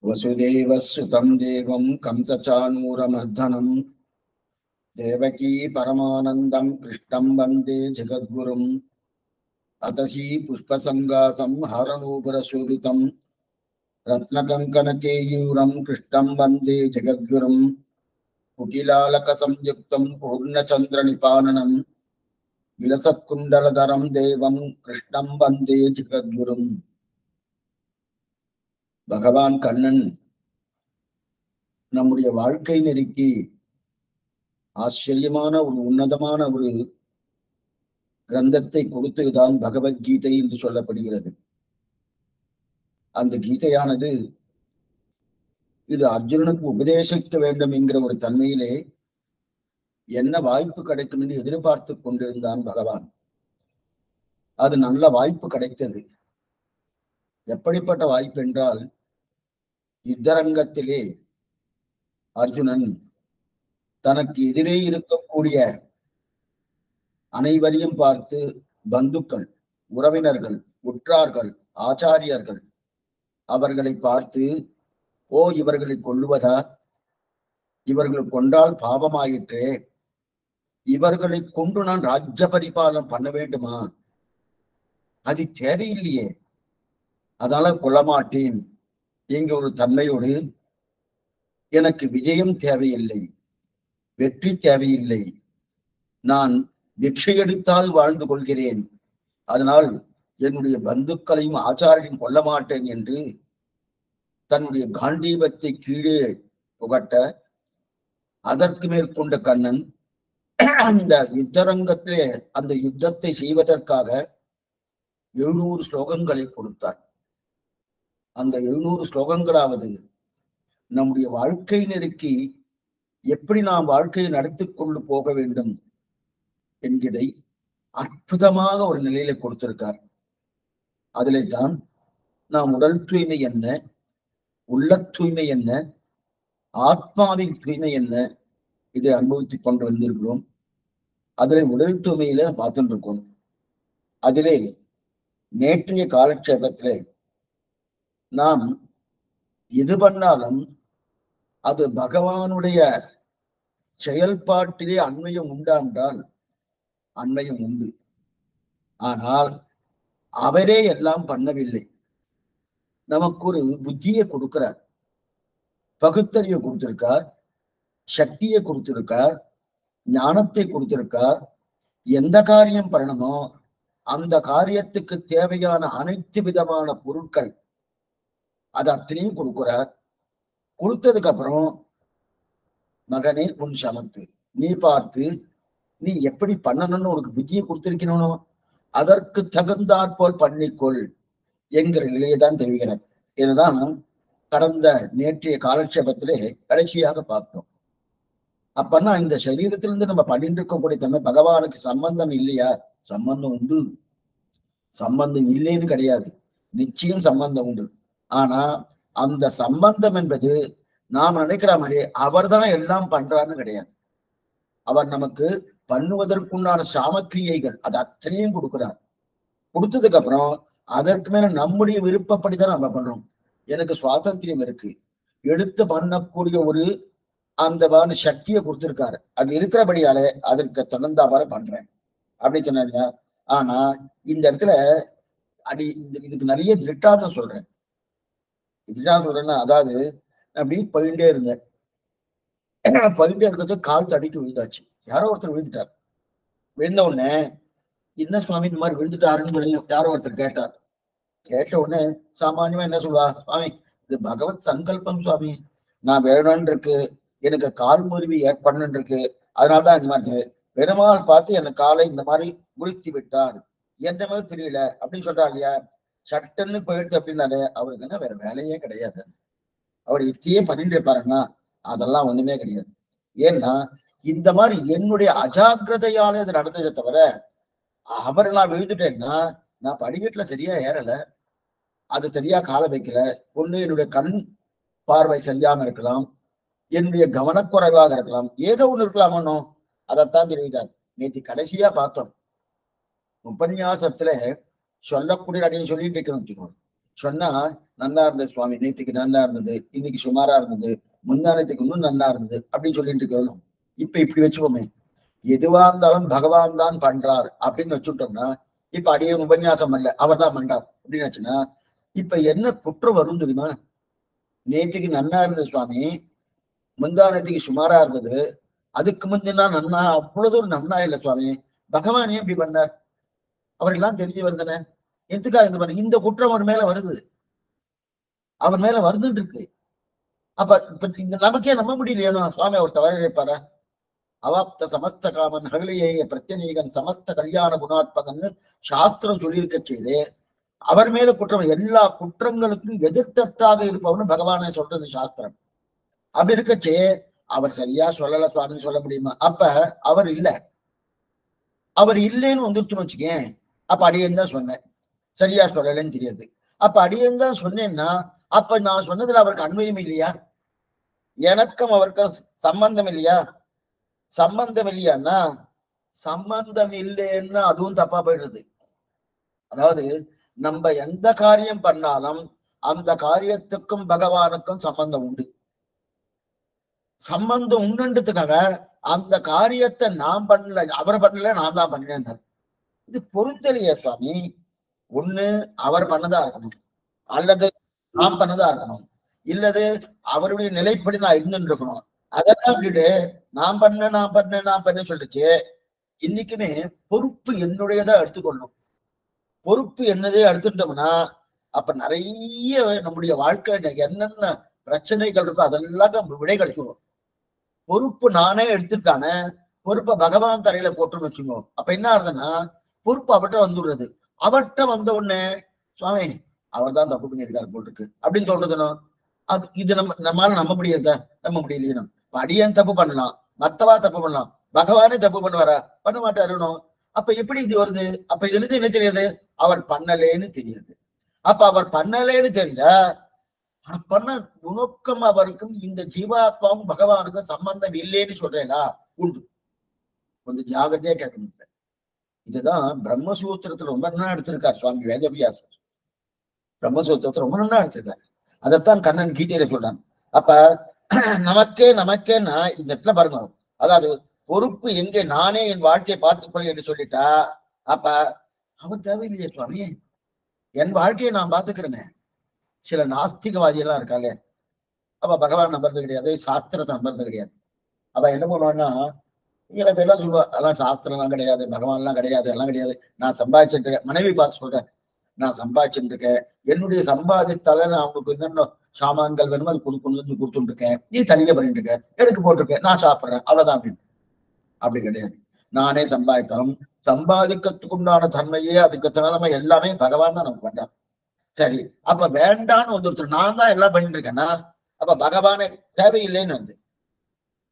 वसुदेवसुतं देवं कंसचाणूरमर्दनं देवकी परमानन्दं कृष्णं वन्दे जगद्गुरुं अतसी पुष्पसङ्गासं हारनूपुरशोभितं रत्नकङ्कणकेयूरं कृष्णं वन्दे जगद्गुरुं कुटिलालकसंयुक्तं पूर्णचन्द्रनिपाननं विलसत्कुण्डलधरं देवं कृष्णं वन्दे जगद्गुरुं भगवान कண்ணन நம்முடைய வாழ்க்கை நெறிக்கு ஆச்சரியமான ஒரு உன்னதமான ஒரு கிரந்தத்தை கொடுத்ததுதான் பகவத்கீதை என்று சொல்லப்படுகிறது. அந்த கீதையானது இது அர்ஜுனனுக்கு உபதேசிக்க வேண்டும் என்கிற ஒரு தன்மையிலே என்ன வாய்ப்பு கிடைக்கும் என்று எதிர்பார்த்து கொண்டிருந்தான் பகவான். அது நல்ல வாய்ப்பு கிடைத்தது. எப்படிப்பட்ட வாய்ப்பு என்றால், யுத்தரங்கத்திலே அர்ஜுனன் தனக்கு எதிரே இருக்கக்கூடிய அனைவரையும் பார்த்து, பந்துக்கள், உறவினர்கள், உற்றார்கள், ஆச்சாரியர்கள் அவர்களை பார்த்து, ஓ இவர்களை கொல்லுவதா, இவர்கள் கொண்டால் பாவமாயிற்றே, இவர்களை கொண்டு நான் ராஜ்ய பரிபாலனம் பண்ண வேண்டுமா, அது தேவையில்லையே, அதனால கொல்லமாட்டேன் என்கிற ஒரு தன்மையோடு, எனக்கு விஜயம் தேவையில்லை, வெற்றி தேவையில்லை, நான் பிக்ஷை எடுத்தால் வாழ்ந்து கொள்கிறேன், அதனால் என்னுடைய பந்துக்களையும் ஆச்சாரியையும் கொல்ல மாட்டேன் என்று தன்னுடைய காண்டீபத்தை கீழே புகட்ட, அதற்கு மேற்கொண்ட கண்ணன் அந்த யுத்தரங்கத்திலே அந்த யுத்தத்தை செய்வதற்காக 700 ஸ்லோகங்களை கொடுத்தார். அந்த 700 ஸ்லோகங்களாவது நம்முடைய வாழ்க்கை நெருக்கி எப்படி நாம் வாழ்க்கையை நடத்தி கொண்டு போக வேண்டும் என்கிறதை அற்புதமாக ஒரு நிலையில கொடுத்திருக்கார். அதிலே தான் நாம் உடல் தூய்மை என்ன, உள்ள தூய்மை என்ன, ஆத்மாவின் தூய்மை என்ன, இதை அனுபவித்துக் கொண்டு வந்திருக்கிறோம். அதிலே உடல் தூய்மையில பார்த்துட்டு இருக்கோம். அதிலே நேற்றைய காலட்சேபத்திலே நாம் எது பண்ணாலும் அது பகவானுடைய செயல்பாட்டிலே அண்மையும் உண்டா என்றால் அண்மையும் உண்டு. ஆனால் அவரே எல்லாம் பண்ணவில்லை. நமக்கு ஒரு புத்தியை கொடுக்கிறார், பகுத்தறிவை கொடுத்திருக்கார், சக்தியை கொடுத்திருக்கார், ஞானத்தை கொடுத்திருக்கார். எந்த காரியம் பண்ணணுமோ அந்த காரியத்துக்கு தேவையான அனைத்து விதமான பொருட்கள் அது அத்தனையும் கொடுக்கிறார். கொடுத்ததுக்கு அப்புறம், மகனே உன் சமத்து, நீ பார்த்து நீ எப்படி பண்ணணும்னு உனக்கு புத்தியை கொடுத்திருக்கணும், அதற்கு தகுந்தாற்போல் பண்ணிக்கொள் என்கிற நிலையை தான் தெரிவிக்கிறார். இதுதான் கடந்த நேற்றைய காலட்சேபத்திலே கடைசியாக பார்த்தோம். அப்பன்னா இந்த சரீரத்திலிருந்து நம்ம பண்ணிட்டு இருக்கக்கூடிய தன்மை பகவானுக்கு சம்பந்தம் இல்லையா? சம்பந்தம் உண்டு. சம்பந்தம் இல்லைன்னு கிடையாது, நிச்சயம் சம்பந்தம் உண்டு. ஆனா அந்த சம்பந்தம் என்பது நாம் நினைக்கிற மாதிரி அவர் தான் எல்லாம் பண்றாருன்னு கிடையாது. அவர் நமக்கு பண்ணுவதற்குண்டான சாமக்கிரியைகள் அது அத்தனையும் கொடுக்கிறார். கொடுத்ததுக்கு அப்புறம் அதற்கு மேல நம்முடைய விருப்பப்படிதான் நம்ம பண்றோம். எனக்கு சுவாதந்திரியம் இருக்கு, எடுத்து பண்ணக்கூடிய ஒரு அந்த சக்தியை கொடுத்திருக்காரு. அது இருக்கிறபடியாலே அதற்கு தகுந்தாவாறு பண்றேன் அப்படின்னு சொன்னாங்க. ஆனா இந்த இடத்துல இதுக்கு நிறைய திருட்டாந்தம் சொல்றேன். இதுதான் சொல்றேன்னா, அதாவது அப்படி போயிட்டே இருந்தேன். போயிட்டே இருக்கிறது கால் தடிக்கு விழுந்தாச்சு. யாரோ ஒருத்தர் விழுந்துட்டார். விழுந்த உடனே, என்ன சுவாமி இந்த மாதிரி விழுந்துட்டாருன்னு யாரோ ஒருத்தர் கேட்டார். கேட்ட உடனே சாமானியமா என்ன சொல்லுவா, சுவாமி இது பகவத் சங்கல்பம் சுவாமி, நான் வேணும்னு இருக்கு, எனக்கு கால் முறிவு ஏற்படணும் இருக்கு, அதனாலதான் இந்த மாதிரி பெருமாள் பார்த்து எனக்கு காலை இந்த மாதிரி முறித்து விட்டார், என்னமே தெரியல அப்படின்னு சொல்றா இல்லையா. சட்டன்னு போயிடுச்சு அப்படின்னாலே அவருக்கு என்ன வேற வேலையே கிடையாது. அவர் இத்தையே பண்ணிட்டு இருப்பாருன்னா அதெல்லாம் ஒண்ணுமே கிடையாது. ஏன்னா இந்த மாதிரி என்னுடைய அஜாக்கிரதையாலே அது நடந்ததை தவிர, அவரை நான் விழுந்துட்டேன்னா நான் படிக்கட்டுல சரியா ஏறல, அது சரியா கால வைக்கல. ஒண்ணு என்னுடைய கண் பார்வை சரியாம இருக்கலாம், என்னுடைய கவனக்குறைவாக இருக்கலாம், ஏதோ ஒண்ணு இருக்கலாமோ. அதைத்தான் தெரிவித்தார். நேற்று கடைசியா பார்த்தோம். உபன்யாசத்துல சொல்லக்கூடிய அடையும் சொல்லிட்டு இருக்கணும். சொன்னா நல்லா இருந்தது சுவாமி, நேற்றுக்கு நல்லா இருந்தது, இன்னைக்கு சுமாரா இருந்தது, முந்தானத்துக்கு இன்னும் நல்லா இருந்தது அப்படின்னு சொல்லிட்டு இருக்கணும். இப்ப இப்படி வச்சுக்கோமே, எதுவா இருந்தாலும் பகவான் தான் பண்றார் அப்படின்னு வச்சுட்டோம்னா, இப்ப அடியே உபன்யாசம் அல்ல, அவர் தான் பண்றார் அப்படின்னு வச்சுன்னா, இப்ப என்ன குற்றம் வரும் தெரியுமா? நேற்றுக்கு நன்னா இருந்தது சுவாமி, முந்தானத்துக்கு சுமாரா இருந்தது, அதுக்கு முந்தினா நன்னா, அவ்வளவு நன்னா இல்லை சுவாமி, பகவான் ஏன் இப்படி பண்ணார்? அவரெல்லாம் தெரிஞ்சு வருதுனே, எதுக்காக இந்த பண்ண? இந்த குற்றம் அவர் மேல வருது, அவர் மேல வருதுன்னு இருக்கு. அப்ப இப்ப இந்த நமக்கே நம்ப முடியலையோ சுவாமி அவர் தவறு இருப்பாரா? அவாப்த சமஸ்த காமன் ஹவிலையே பிரத்யநீகன் சமஸ்த கல்யாண குணாத்மகன்னு சாஸ்திரம் சொல்லியிருக்க செய்து, அவர் மேல குற்றம், எல்லா குற்றங்களுக்கும் எதிர்த்தட்டாக இருப்பவன்னு பகவானே சொல்றது சாஸ்திரம். அப்படி இருக்கச்சே அவர் சரியா சொல்லல சுவாமின்னு சொல்ல முடியுமா? அப்ப அவர் இல்ல, அவர் இல்லைன்னு வந்துருச்சுன்னு வச்சுக்கேன். அப்ப அடியேன்னு தான் சொன்னேன், சரியா சொல்லலைன்னு தெரியாது. அப்ப அடியேன்னு தான் சொன்னேன்னா, அப்ப நான் சொன்னதுல அவருக்கு அண்மையும் இல்லையா? எனக்கும் அவருக்கும் சம்பந்தம் இல்லையா? சம்பந்தம் இல்லையான்னா, சம்பந்தம் இல்லைன்னா அதுவும் தப்பா போயிடுறது. அதாவது நம்ம எந்த காரியம் பண்ணாலும் அந்த காரியத்துக்கும் பகவானுக்கும் சம்பந்தம் உண்டு. சம்பந்தம் உண்டுன்றதுக்காக அந்த காரியத்தை நான் பண்ணல, அவர் பண்ணல, நான் தான் பண்ணேன், இது பொருந்தலையே சுவாமி. ஒண்ணு அவர் பண்ணதா இருக்கணும், அல்லது நான் பண்ணதா இருக்கணும், இல்லது அவருடைய நிலைப்படி நான் இருந்துட்டு இருக்கணும். அதெல்லாம் விட்டுட்டு நான் பண்ணேன்னு சொல்லிச்சு. இன்னைக்குமே பொறுப்பு என்னுடையதான் எடுத்துக்கொள்ளணும். பொறுப்பு என்னதே எடுத்துட்டோம்னா அப்ப நிறைய நம்முடைய வாழ்க்கையில என்னென்ன பிரச்சனைகள் இருக்கோ அதெல்லாம் விடை கிடைச்சிடும். பொறுப்பு நானே எடுத்துட்டானே, பொறுப்பை பகவான் தரையில போட்டுன்னு வச்சுக்கோ. அப்ப என்ன ஆகுதுன்னா, பொறுப்பு அவர்கிட்ட வந்துடுறது. அவர்கிட்ட வந்த உடனே சுவாமி அவர் தான் தப்பு பண்ணியிருக்காரு போல் இருக்கு அப்படின்னு சொல்றதுனோ, அது இது நம்மளால நம்ப முடியாதா? நம்ப முடியலையோ. அடியேன் தப்பு பண்ணலாம், மத்தவா தப்பு பண்ணலாம், பகவானே தப்பு பண்ணுவாரா? பண்ண மாட்டாருனோ. அப்ப எப்படி இது வருது? அப்ப இதுல இருந்து என்ன தெரியுது? அவர் பண்ணலேன்னு தெரியுது. அப்ப அவர் பண்ணலேன்னு தெரிஞ்சா, அப்பன்னா உனக்கும் அவருக்கும் இந்த ஜீவாத்மாவும் பகவானுக்கும் சம்பந்தம் இல்லைன்னு சொல்றேனா? உண்டு. கொஞ்சம் ஜாகிரதையா கேட்கணும். இதுதான் பிரம்மசூத்திரத்துல ரொம்ப நல்லா எடுத்திருக்கார் சுவாமி வேதவியாசர். பிரம்மசூத்திரத்தை ரொம்ப நல்லா எடுத்திருக்காரு. அதைத்தான் கண்ணன் கீதையில சொல்றான். அப்ப நமக்கேன்னா இந்த இடத்துல பாருங்க, அதாவது பொறுப்பு எங்கே, நானே என் வாழ்க்கையை பார்த்துக்கொள்ள என்று சொல்லிட்டா, அப்ப அவர் தேவையில்லையே சுவாமி, என் வாழ்க்கையை நான் பார்த்துக்கிறேனே. சில நாஸ்திகவாதி எல்லாம் இருக்காளே, அப்ப பகவான் நம்புறது கிடையாது, சாஸ்திரத்தை நம்புறது கிடையாது. அவ என்ன பண்ணுவான்னா, சில பேர்லாம் சொல்லுவா, அதெல்லாம் சாஸ்திரம் எல்லாம் கிடையாது, பகவான் எல்லாம் கிடையாது, எல்லாம் கிடையாது, நான் சம்பாதிச்சுட்டு இருக்கேன். மனைவி பார்த்து சொல்றேன், நான் சம்பாதிச்சுட்டு இருக்கேன், என்னுடைய சம்பாதித்தால நான் அவங்களுக்கு என்னென்ன சாமான்கள் வேணுமோ அது கொடுத்துட்டு இருக்கேன், நீ தனியா பண்ணிட்டு இருக்க, எனக்கு போட்டிருக்கேன், நான் சாப்பிடுறேன், அவ்வளவுதான் அப்படின்னு. அப்படி கிடையாது. நானே சம்பாதித்தாலும் சம்பாதிக்கிறதுக்கு உண்டான தன்மையே அதுக்கு தகுந்த எல்லாமே பகவான் தான் நமக்கு பண்றான். சரி, அப்ப வேண்டான்னு ஒருத்தர் நான் தான் எல்லாம் பண்ணிட்டு இருக்கேன்னா, அப்ப பகவானே தேவையில்லைன்னு வந்து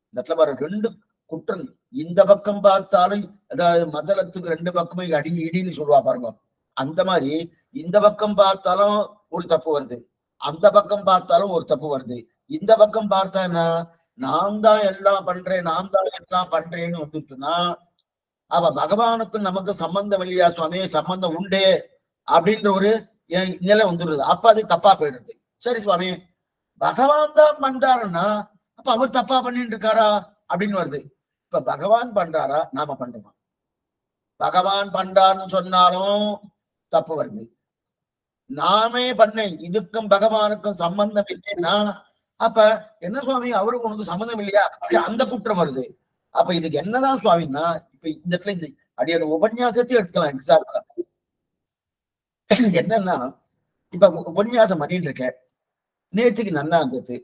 இந்த இடத்துல வர ரெண்டு குற்றம். இந்த பக்கம் பார்த்தாலும், அதாவது மதலத்துக்கு ரெண்டு பக்கமே அடி இடின்னு சொல்லுவா பாருங்க, அந்த மாதிரி இந்த பக்கம் பார்த்தாலும் ஒரு தப்பு வருது, அந்த பக்கம் பார்த்தாலும் ஒரு தப்பு வருது. இந்த பக்கம் பார்த்தான்னா நான் தான் எல்லாம் பண்றேன், நான் தான் எல்லாம் பண்றேன்னு வந்துட்டுன்னா, அவ பகவானுக்கும் நமக்கு சம்பந்தம் இல்லையா சுவாமி? சம்பந்தம் உண்டே அப்படின்ற ஒரு நிலை வந்துடுறது. அப்ப அது தப்பா போயிடுறது. சரி சுவாமி, பகவான் தான் பண்றாருன்னா அப்ப அவர் தப்பா பண்ணிட்டு இருக்காரா அப்படின்னு வருது. இப்ப பகவான் பண்றாரா நாம பண்றோமா? பகவான் பண்றாருன்னு சொன்னாலும் தப்பு வருது. நாமே பண்ணேன், இதுக்கும் பகவானுக்கும் சம்பந்தம் இல்லைன்னா அப்ப என்ன சுவாமி, அவருக்கு உனக்கு சம்பந்தம் இல்லையா அப்படி அந்த குற்றம் வருது. அப்ப இதுக்கு என்னதான் சுவாமின்னா, இப்ப இந்த இடத்துல இந்த அடியோட உபன்யாசத்தையும் எடுத்துக்கலாம் எக்ஸாம்பிளா. என்னன்னா, இப்ப உபன்யாசம் பண்ணிட்டு இருக்க, நேற்றுக்கு நல்லா இருந்தது,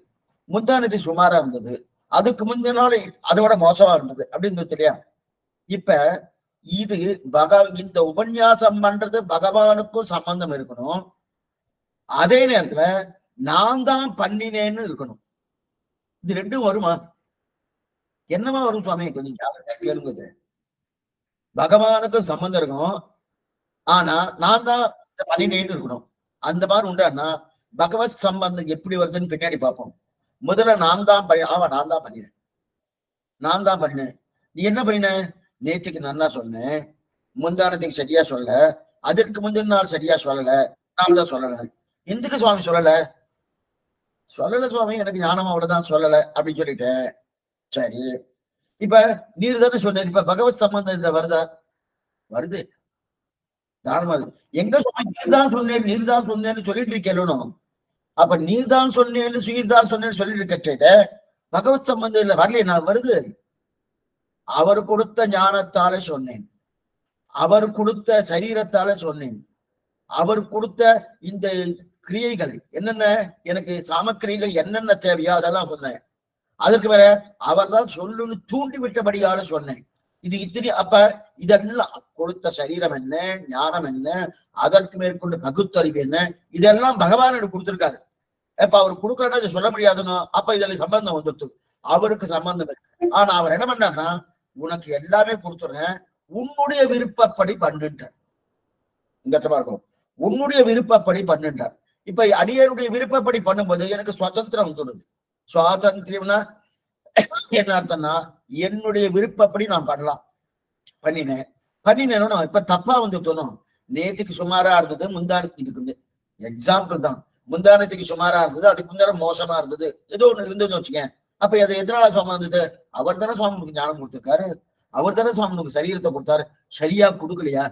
முந்தானத்து சுமாரா இருந்தது, அதுக்கு முந்தின நாள் அதோட மோசமா இருந்தது அப்படின்னு இல்லையா? இப்ப இது இந்த உபன்யாசம் பண்றது பகவானுக்கும் சம்பந்தம் இருக்கணும், அதே நேரத்துல நான் தான் பண்ணினேன்னு இருக்கணும். இது ரெண்டும் வருமா? என்னமா வரும் சுவாமி? கொஞ்சம் ஜாகிரதையா கேளுங்க. பகவானுக்கும் சம்பந்தம் இருக்கணும், ஆனா நான் தான் பண்ணினேன்னு இருக்கணும். அந்த மாதிரி உண்டான்னா பகவத் சம்பந்தம் எப்படி வருதுன்னு பின்னாடி பார்ப்போம். முதல்ல நான் தான் பண்ணினேன். நீ என்ன பண்ணின? நேற்றுக்கு நல்லா சொன்னேன், முந்தானத்துக்கு சரியா சொல்ல, அதற்கு முந்தின நாள் சரியா சொல்லல, நான் தான் சொல்லல. எதுக்கு சுவாமி சொல்லல சுவாமி, எனக்கு ஞானம் அவ்வளவுதான் சொல்லல அப்படின்னு சொல்லிட்டேன். சரி, இப்ப நீர் தானே சொன்ன, இப்ப பகவத் சம்பந்தம் இந்த வருது தாராளமா. எங்க சுவாமி நீர் தான் சொன்னேன்னு சொல்லிட்டு இருக்கேன். அப்ப நீர் தான் சொன்னேன்னு சுயர்தான் சொன்னேன்னு சொல்லிட்டு இருக்க பகவத் சம்பந்தம் இல்ல வரல, நான் வருது. அவர் கொடுத்த ஞானத்தால சொன்னேன், அவர் கொடுத்த சரீரத்தால சொன்னேன், அவர் கொடுத்த இந்த கிரியைகள் என்னென்ன, எனக்கு சாமக்கிரியைகள் என்னென்ன தேவையோ அதெல்லாம் சொன்னேன். அதற்கு வேற அவர் தான் சொல்லுன்னு தூண்டி விட்டபடியால சொன்னேன். இது இத்தனை. அப்ப இதெல்லாம் கொடுத்த சரீரம் என்ன, ஞானம் என்ன, அதற்கு மேற்கொண்டு பகுத்தறிவு என்ன, இதெல்லாம் பகவான் எனக்கு கொடுத்திருக்காரு. இப்ப அவர் கொடுக்கலன்னா இதை சொல்ல முடியாதுன்னு. அப்ப இதுல சம்பந்தம் வந்துட்டு அவருக்கு சம்பந்தம் இருக்கு. ஆனா அவர் என்ன பண்ணார்னா, உனக்கு எல்லாமே கொடுத்துறேன், உன்னுடைய விருப்பப்படி பண்ணுட்டார். இந்த இடமா இருக்கும், உன்னுடைய விருப்பப்படி பண்ணுட்டார். இப்ப அடியருடைய விருப்பப்படி பண்ணும்போது எனக்கு சுதந்திரம் வந்துடுது. சுவாதந்திரம்னா என்ன அர்த்தம்னா, என்னுடைய விருப்பப்படி நான் பண்ணினேன். இப்ப தப்பா வந்துட்டோம். நேற்றுக்கு சுமாரா இருந்தது, முந்தானத்துக்கு எக்ஸாம்பிள் தான். முந்தானத்துக்கு சுமாரா இருந்தது, அதுக்கு முந்தான மோசமா இருந்தது, ஏதோ ஒண்ணு இருந்ததுன்னு வச்சுக்கேன். அப்ப அது எதனால சுவாமி வந்தது? அவர் தானே சுவாமி நமக்கு ஞானம் கொடுத்திருக்காரு, அவர் தானே சுவாமி நமக்கு சரீரத்தை கொடுத்தாரு. சரியா கொடுக்கலையா?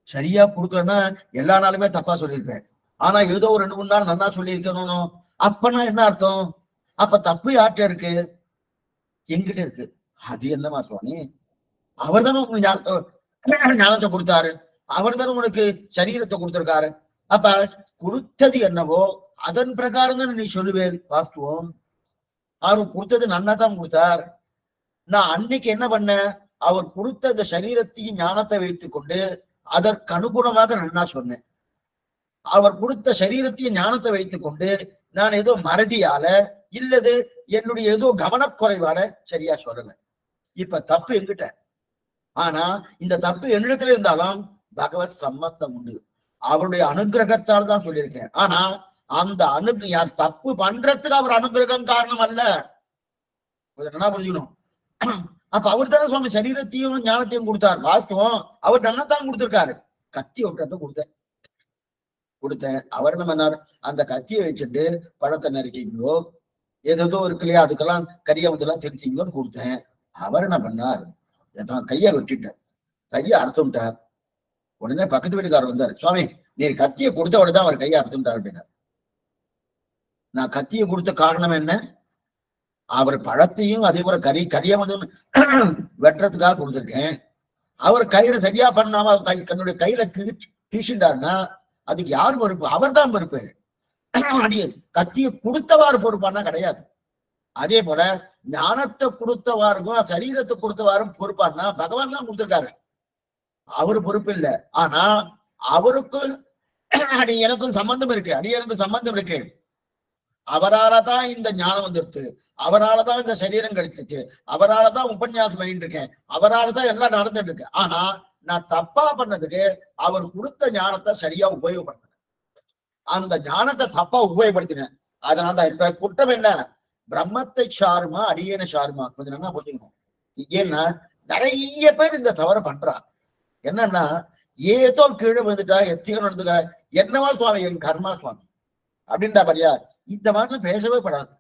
சரியா கொடுக்கலன்னா எல்லா நாளுமே தப்பா சொல்லியிருப்பேன். ஆனா ஏதோ ஒரு 2-3 நாள் நல்லா சொல்லியிருக்கணும். அப்பனா என்ன அர்த்தம்? அப்ப தப்பு யார்கிட்ட இருக்கு? எங்கிட்ட இருக்கு. அது என்னமா சுவாமி, அவர் தானே உங்களுக்கு ஞானத்தை கொடுத்தாரு, அவர் தானே உனக்கு சரீரத்தை கொடுத்திருக்காரு. அப்ப கொடுத்தது என்னவோ அதன் பிரகாரம் தானே நீ சொல்லுவேன். வாஸ்துவம் அவர் கொடுத்தது நன்னா தான் கொடுத்தார். நான் அன்னைக்கு என்ன பண்ண, அவர் கொடுத்த அந்த சரீரத்தையும் ஞானத்தை வைத்துக் கொண்டு அதற்கு அனுகுணமாக நன்னா சொன்னேன். அவர் கொடுத்த சரீரத்தையும் ஞானத்தை வைத்துக் கொண்டு நான் ஏதோ மறதியால இல்லது என்னுடைய ஏதோ கவனக்குறைவால சரியா சொல்லல. இப்ப தப்பு என்கிட்ட. ஆனா இந்த தப்பு என்னிடத்துல இருந்தாலும் பகவத் சம்பந்தம் உண்டு, அவருடைய அனுகிரகத்தால் தான் சொல்லியிருக்கேன். ஆனா அந்த யார் தப்பு பண்றதுக்கு அவர் அனுகிரகம் காரணம் அல்ல. என்ன புரிஞ்சுக்கணும்? அப்ப அவர் தானே சுவாமி சரீரத்தையும் ஞானத்தையும் கொடுத்தார். வாஸ்தவம் அவர் நன்னத்தான் கொடுத்திருக்காரு. கத்தி விட்டு கொடுத்தேன். அவர் என்ன பண்ணார், அந்த கத்தியை வச்சுட்டு பழத்தை நறுக்கிங்களோ ஏதோ இருக்கு இல்லையா, அதுக்கெல்லாம் கரியாமத்தெல்லாம் திருத்திங்கன்னு கொடுத்தேன். அவர் என்ன பண்ணார், கையை வெட்டிட்டார், கையை அறுத்துட்டார். உடனே பக்கத்து வீட்டுக்காரர் வந்தார், சுவாமி நீர் கத்தியை கொடுத்த உடனே அவர் கையை அறுத்துட்டார் அப்படின்னார். நான் கத்தியை கொடுத்த காரணம் என்ன, அவர் பழத்தையும் அதே போல கரியாமதும் வெட்டுறதுக்காக கொடுத்துருக்கேன். அவர் கையில சரியா பண்ணாம தன்னுடைய கையில கீழ்ச்சிட்டாருன்னா அதுக்கு யார் பொறுப்பு? அவர் தான் பொறுப்பு. கத்தியை கொடுத்தவாறு பொறுப்பானா கிடையாது. அதே போல ஞானத்தை கொடுத்தவாருக்கும் சரீரத்தை கொடுத்தவாரும் பொறுப்பானா பகவான் தான் கொடுத்திருக்காரு, அவரு பொறுப்பு இல்லை. ஆனா அவருக்கு எனக்கும் சம்பந்தம் இருக்கு, அடியனுக்கும் சம்பந்தம் இருக்கு. அவராலதான் இந்த ஞானம் வந்துருச்சு, அவராலதான் இந்த சரீரம் கிடைச்சிச்சு, அவராலதான் உபன்யாசம் பண்ணிட்டு இருக்கேன், அவராலதான் எல்லாம் நடந்துட்டு இருக்கு. ஆனா நான் தப்பா பண்ணதுக்கு அவர் கொடுத்த ஞானத்தை சரியா உபயோகப்படுத்தினேன், அந்த ஞானத்தை தப்பா உபயோகப்படுத்தினேன். அதனாலதான் இப்ப குற்றம் என்ன, பிரம்மத்தை சாருமா அடியேன சாருமா கொஞ்சம் நல்லா புரிஞ்சுக்கணும். ஏன்னா நிறைய பேர் இந்த தவற பண்றா. என்னன்னா ஏதோ கீழே வந்துட்டா எத்தையோ நடந்துக்கா, என்னவா சுவாமி என் கர்மா சுவாமி அப்படின்றா பாரியா. இந்த மாதிரி பேசவே படாது.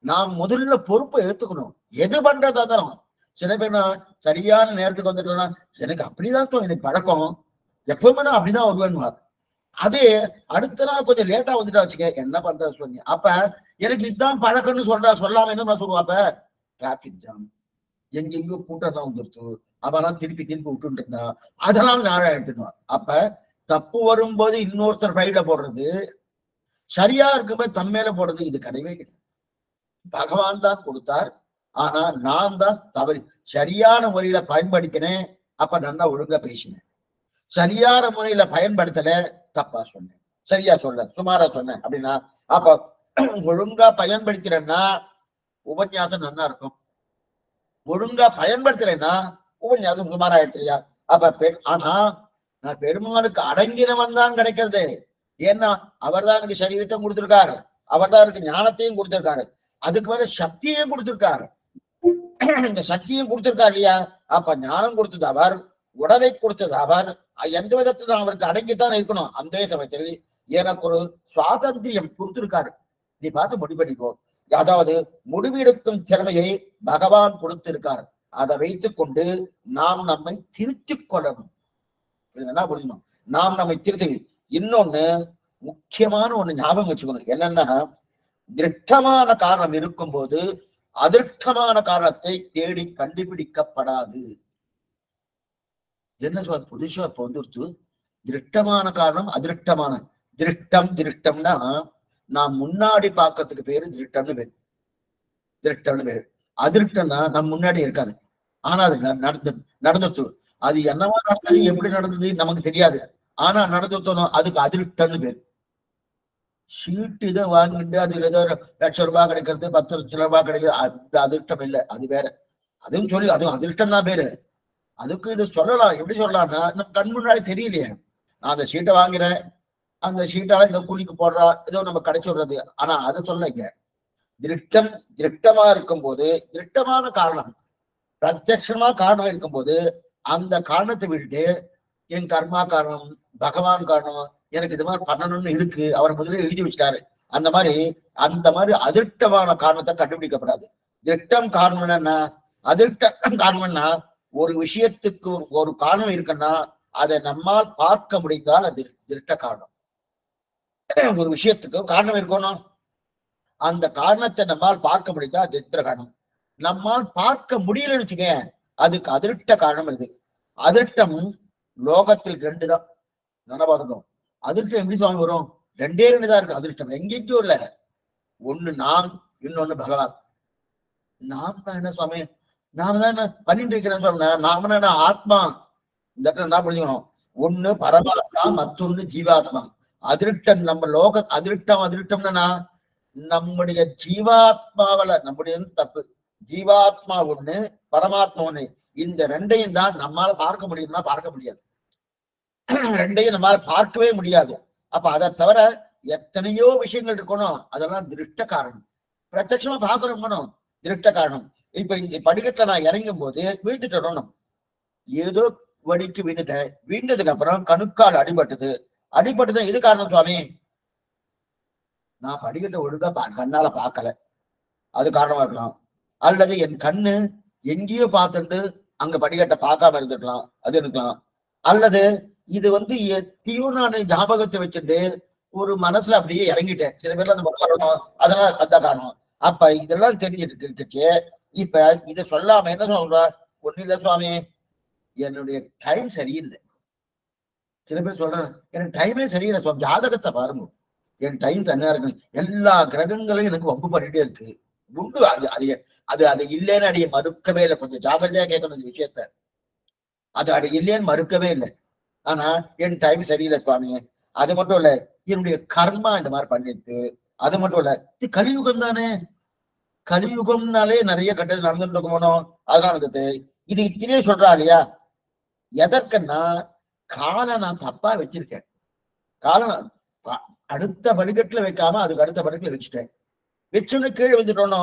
நாம் முதல்ல பொறுப்பை ஏத்துக்கணும். எது பண்றதா இருந்தாலும் சில பேர் நான் சரியான நேரத்துக்கு வந்துட்டோம்னா எனக்கு அப்படிதான் எனக்கு பழக்கம், எப்பவுமே நான் அப்படிதான் வருவேன்வார். அதே அடுத்த நாள் கொஞ்சம் லேட்டா வந்துட்டா வச்சுக்க, என்ன பண்ற சொல்லி, அப்ப எனக்கு இதுதான் பழக்கம்னு சொல்லாம என்ன சொல்லுவா, அப்ப டிராபிக் ஜாம் எங்கெங்கோ கூட்டம் தான் வந்துருச்சு, அவெல்லாம் திருப்பி விட்டுட்டு இருந்தா அதெல்லாம் நாளா எடுத்துக்குவார். அப்ப தப்பு வரும்போது இன்னொருத்தர் ஃபைல போடுறது, சரியா இருக்கும்போது தம்மேல போடுறது, இது கிடையவே கிடையாது. பகவான் தான் கொடுத்தார், ஆனா நான் தான் தவறி சரியான முறையில பயன்படுத்தினேன். அப்ப நல்லா ஒழுங்கா பேசினேன், சரியான முறையில பயன்படுத்தல தப்பா சொன்னேன், சரியா சொல்ல சுமாரா சொன்னேன் அப்படின்னா அப்ப ஒழுங்கா பயன்படுத்தினா உபன்யாசம் நல்லா இருக்கும், ஒழுங்கா பயன்படுத்தலைன்னா உபன்யாசம் சுமாரா ஆயிடுச்சு இல்லையா. அப்ப ஆனா நான் பெருமாளுக்கு அடங்கினவன் தான் கிடைக்கிறது. ஏன்னா அவர் தான் எனக்கு சரீரத்தை கொடுத்திருக்காரு, அவர் தான் எனக்கு ஞானத்தையும் கொடுத்திருக்காரு, அதுக்கு மேல சக்தியையும் கொடுத்திருக்காரு. இந்த சக்தியும் கொடுத்திருக்காரு இல்லையா? அப்ப ஞானம் கொடுத்தது அவர், உடலை கொடுத்தது அவர். எந்த விதத்துல நான் அவருக்கு அடங்கித்தான் இருக்கணும். அந்த சமயத்தில் எனக்கு ஒரு சுவாதந்திரியம் கொடுத்திருக்காரு. நீ பார்த்து முடிவு பண்ணிக்கோ. அதாவது முடிவெடுக்கும் திறமையை பகவான் கொடுத்திருக்காரு. அதை வைத்துக் கொண்டு நாம் நம்மை திருத்திக் கொள்ளணும். என்ன புரியணும்? நாம் நம்மை திருத்தி. இன்னொன்னு முக்கியமான ஒண்ணு ஞாபகம் வச்சுக்கணும். என்னன்னா, திருஷ்டமான காரணம் இருக்கும் போது அதிருஷ்டமான காரணத்தை தேடி கண்டுபிடிக்கப்படாது. என்ன சொல்ற? புதுசா இப்ப வந்துருத்து. திருஷ்டமான காரணம் அதிருஷ்டமான. திருஷ்டம்னா நான் முன்னாடி பாக்குறதுக்கு பேரு திருஷ்டம்னு பேரு. திருஷ்டம்னு பேரு. அதிருஷ்டம்னா நம்ம முன்னாடி இருக்காது, ஆனா அது நடந்துட்டு. அது என்னவா நடந்தது, எப்படி நடந்தது நமக்கு தெரியாது, ஆனா நடந்துட்டோம், அதுக்கு அதிருஷ்டம்னு பேரு. சீட்டு இதை வாங்கிட்டு அதுல ஏதோ 1,00,000 ரூபாய் கிடைக்கிறது, 10 லட்சம் ரூபாய் கிடைக்கிறது, அந்த அதிருஷ்டம் இல்லை, அது வேற. அதுவும் சொல்லி அதுவும் அதிருஷ்டம் தான் பேரு. அதுக்கு இது சொல்லலாம். எப்படி சொல்லலாம்னா, நம்ம கண் முன்னாடி தெரியலையே. நான் அந்த சீட்டை வாங்குறேன், அந்த சீட்டால இந்த கூலிக்கு போடுறா, ஏதோ நம்ம கிடைச்சி விடுறது. ஆனா அதை சொல்லுங்க, திருட்டமா இருக்கும் போது, திருட்டமான காரணம் பிரத்யட்சமா காரணம் இருக்கும்போது அந்த காரணத்தை விட்டுட்டு என் கர்மா காரணம், பகவான் காரணம், எனக்கு இது மாதிரி பண்ணணும்னு இருக்கு, அவர் முதலே எழுதி வச்சிட்டாரு, அந்த மாதிரி அதிருஷ்டமான காரணத்தை கண்டுபிடிக்கப்படாது. திருட்டம் காரணம் என்னன்னா, அதிருஷ்டம் காரணம்னா ஒரு விஷயத்துக்கு ஒரு காரணம் இருக்குன்னா அதை நம்மால் பார்க்க முடிந்தால் அது திருட்ட காரணம். ஒரு விஷயத்துக்கு காரணம் இருக்கணும், அந்த காரணத்தை நம்மால் பார்க்க முடிந்தா அது திருட்ட காரணம். நம்மால் பார்க்க முடியலன்னு வச்சுக்க, அதுக்கு அதிருஷ்ட காரணம் இருக்கு. அதிருஷ்டம் லோகத்தில் 2 தான். நடபாதகம் அதிருஷ்டம் எப்படி சுவாமி வரும்? 2 தான் இருக்கு அதிருஷ்டம், எங்கேயும் இல்ல. ஒண்ணு நான், இன்னொன்னு பகவான். நாம் என்ன சுவாமி? நாம தான் என்ன பண்ணிட்டு இருக்கிறேன்? நாம என்ன ஆத்மா. இந்த இடத்துல என்ன புரிஞ்சுக்கணும்? ஒண்ணு பரமாத்மா, மற்றொன்னு ஜீவாத்மா. அதிருஷ்டம் நம்ம லோக அதிருஷ்டம்னா நம்முடைய ஜீவாத்மாவில நம்முடைய தப்பு. ஜீவாத்மா ஒண்ணு, பரமாத்மா ஒண்ணு. இந்த 2ஐயும் தான் நம்மால பார்க்க முடியும்னா பார்க்க முடியாது. 2ஐயும் நம்மால பார்க்கவே முடியாது. அப்ப அதை தவிர எத்தனையோ விஷயங்கள் இருக்கணும், அதெல்லாம் திருஷ்ட காரணம். பிரத்யட்சமா பார்க்கணும், திருஷ்ட காரணம். இப்ப இந்த படிக்கட்டுல நான் இறங்கும் போது வீட்டுட்டு வரணும், ஏதோ வடிக்கு வீண்டுட்டேன். வீண்டதுக்கு அப்புறம் கணுக்கால் அடிபட்டது இது காரணம் சுவாமி. நான் படிக்கட்டை ஒழுங்கா கண்ணால பார்க்கல, அது காரணமா இருக்கலாம். அல்லது என் கண்ணு எங்கேயோ பார்த்துட்டு அங்க படிக்கட்டை பார்க்காம இருந்துக்கலாம், அது இருக்கலாம். அல்லது இது எத்தையும் நான் ஞாபகத்தை வச்சுட்டு ஒரு மனசுல அப்படியே இறங்கிட்டேன். சில பேர்ல அந்த வரணும், அதனால அந்த காரணம். அப்ப இதெல்லாம் தெரிஞ்சுட்டு இருக்குச்சு. இப்ப இதை சொல்லாம என்ன சொல்றா? ஒண்ணு இல்ல சுவாமி, என்னுடைய டைம் சரியில்லை. சில பேர் சொல்றேன், எனக்கு டைமே சரியில்லை சுவாமி, ஜாதகத்தை பாருங்க, என் டைம் தனியா இருக்கு, எல்லா கிரகங்களும் எனக்கு வம்பு பண்ணிட்டே இருக்கு. உண்டு அது இல்லைன்னு அடைய மறுக்கவே இல்லை. கொஞ்சம் ஜாகிரதையா கேட்கணும் இந்த விஷயத்த. அது அடைய இல்லைன்னு மறுக்கவே இல்லை. ஆனா என் டைம் சரியில்லை சுவாமி. அது மட்டும் இல்ல, என்னுடைய கர்மா இந்த மாதிரி பண்ணிட்டு. அது மட்டும் இல்ல, இது கலியுகம் தானே. கலியுகம்னாலே நிறைய கட்டது நடந்துட்டு இருக்கணும், அதனால இருந்தது. இது இத்தனையே சொல்றா இல்லையா? எதற்குன்னா, காலை நான் தப்பா வச்சிருக்கேன். காலை அடுத்த படிக்கட்டுல வைக்காம அதுக்கு அடுத்த படிக்கட்டுல வச்சுட்டேன். வச்சுன்னு கீழே வந்துட்டோனோ,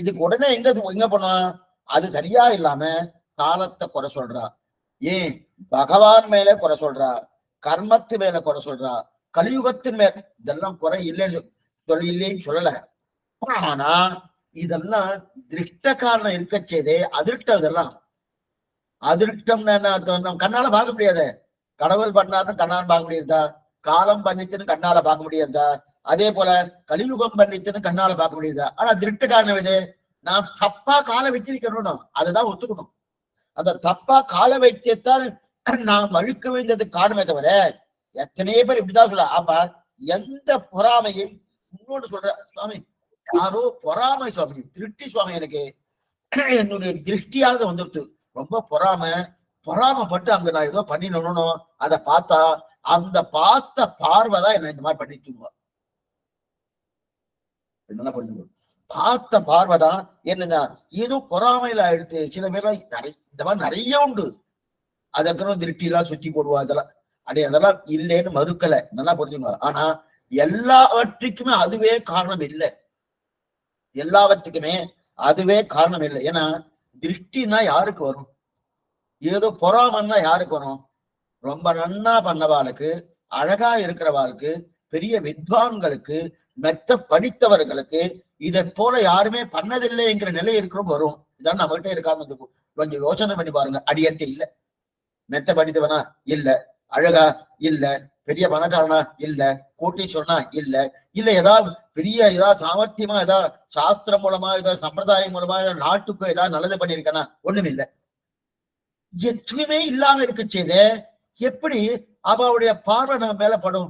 இதுக்கு உடனே எங்க போனோம்? அது சரியா இல்லாம காலத்தை குறை சொல்றா. ஏன்? பகவான் மேல குறை சொல்றா, கர்மத்து மேல குறை சொல்றா, கலியுகத்தின் மேல. இதெல்லாம் குறை இல்லைன்னு சொல்லல. ஆனா இதெல்லாம் திருஷ்ட காரணம் இருக்க செய்தே அதிருஷ்டம். இதெல்லாம் அதிருஷ்டம் என்ன? கண்ணால பார்க்க முடியாது. கடவுள் பண்ணாருன்னு கண்ணால பார்க்க முடியாதா? காலம் பண்ணிச்சுன்னு கண்ணால பார்க்க முடியாதா? அதே போல கலியுகம் பண்ணிச்சுன்னு கண்ணால பார்க்க முடியாதா? ஆனா திருஷ்ட காரணம் இது, நான் தப்பா கால வச்சிருக்கணும், அதுதான் ஒத்துக்கணும். அந்த தப்பா கால வைத்தியத்தான் நான் வழுக்க வேண்டியதுக்கு காரணமே தவிர, எத்தனையோ பேர் இப்படிதான் சொல்ல. அப்ப எந்த பொறாமையும் இன்னொன்று சொல்ற சுவாமி, யாரோ பொறாமை சுவாமி, திருஷ்டி சுவாமி, எனக்கு என்னுடைய திருஷ்டியானது வந்துட்டு ரொம்ப பொறாமைப்பட்டு அங்க நான் ஏதோ பண்ணிடணும். அதை பார்த்தா அந்த பார்த்த பார்வைதான் என்ன இந்த மாதிரி பண்ணி தூங்குவா. என்ன பண்ணுங்க, பார்த்த பார்வைதான் என்னன்னா ஏதோ பொறாமையில எடுத்து. சில பேர்லாம் இந்த மாதிரி நிறைய உண்டு. அதற்கெல்லாம் திருஷ்டி எல்லாம் சுத்தி போடுவா. அதெல்லாம் அப்படி அதெல்லாம் இல்லைன்னு மறுக்கல, நல்லா புரிஞ்சுங்க. ஆனா எல்லாவற்றுக்குமே அதுவே காரணம் இல்லை, எல்லாவற்றுக்குமே அதுவே காரணம் இல்லை. ஏன்னா திருஷ்டினா யாருக்கு வரும்? ஏதோ பொறாமன்னா யாருக்கு வரும்? ரொம்ப நன்னா பண்ணவாளுக்கு, அழகா இருக்கிறவாளுக்கு, பெரிய வித்வான்களுக்கு, மெத்த படித்தவர்களுக்கு, இதை போல யாருமே பண்ணதில்லைங்கிற நிலை இருக்கிறோம் வரும். இதான் நம்மகிட்ட இருக்காம கொஞ்சம் யோசனை பண்ணி பாருங்க. அடியன்ட்டு இல்ல, மெத்த படித்தவனா இல்ல, அழகா இல்ல, பெரிய பணக்காரனா இல்ல, கோட்டீஸ்வரனா இல்ல, இல்ல ஏதாவது பெரிய ஏதாவது சாமர்த்தியமா ஏதாவது சாஸ்திரம் மூலமா ஏதாவது சம்பிரதாயம் மூலமா நாட்டுக்கு ஏதாவது நல்லது பண்ணியிருக்கனா? ஒண்ணும் இல்லை. எதுவுமே இல்லாம இருக்குச்சேதே எப்படி அவளுடைய பார்வை நம்ம மேல படும்?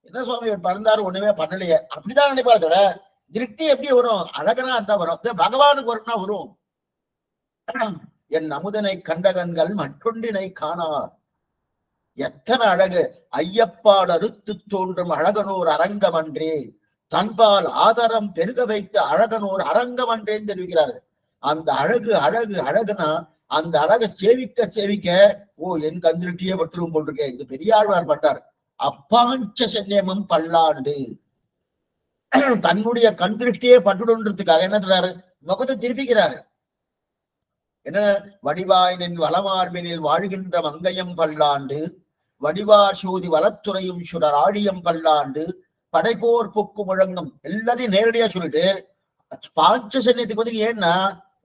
என்ன சுவாமி பறந்தாரு, ஒண்ணுமே பண்ணலையே, அப்படிதான் நினைப்பாரு தவிர திருஷ்டி எப்படி வரும்? அழகனா இருந்தா வரும். பகவானுக்கு வரும்னா வரும். என் அமுதனை கண்ட கண்கள் மற்றொன்றினை காணார். எத்தனை அழகு! ஐயப்பாடு அறுத்து தோன்றும் அழகனோர் அரங்கம் அன்றே, தன்பால் ஆதாரம் பெருக வைத்த அழகனோர் அரங்கம் அன்றேன்னு தெரிவிக்கிறாரு. அந்த அழகு அழகு அழகுனா அந்த அழகை சேவிக்க சேவிக்க ஓ என் கந்திருட்டியே படுத்துரும் போட்டிருக்கேன். இது பெரியாழ்வார் பண்றார். அப்பாஞ்ச சென்னியமும் பல்லாண்டு தன்னுடைய கந்திருஷ்டியே பட்டுடுன்றதுக்காக என்ன சொல்றாரு? முகத்தை திருப்பிக்கிறாரு. என்ன? வடிவாயினின் வளமார்பினில் வாழ்கின்ற மங்கையம் பல்லாண்டு, வடிவார் சோதி வளத்துறையும் சுடர் ஆழியம் பல்லாண்டு, படைப்போர் பொக்கு முழங்கும் எல்லாத்தையும் நேரடியா சொல்லிட்டு பாஞ்ச சன்னியத்துக்கு வந்து ஏன்னா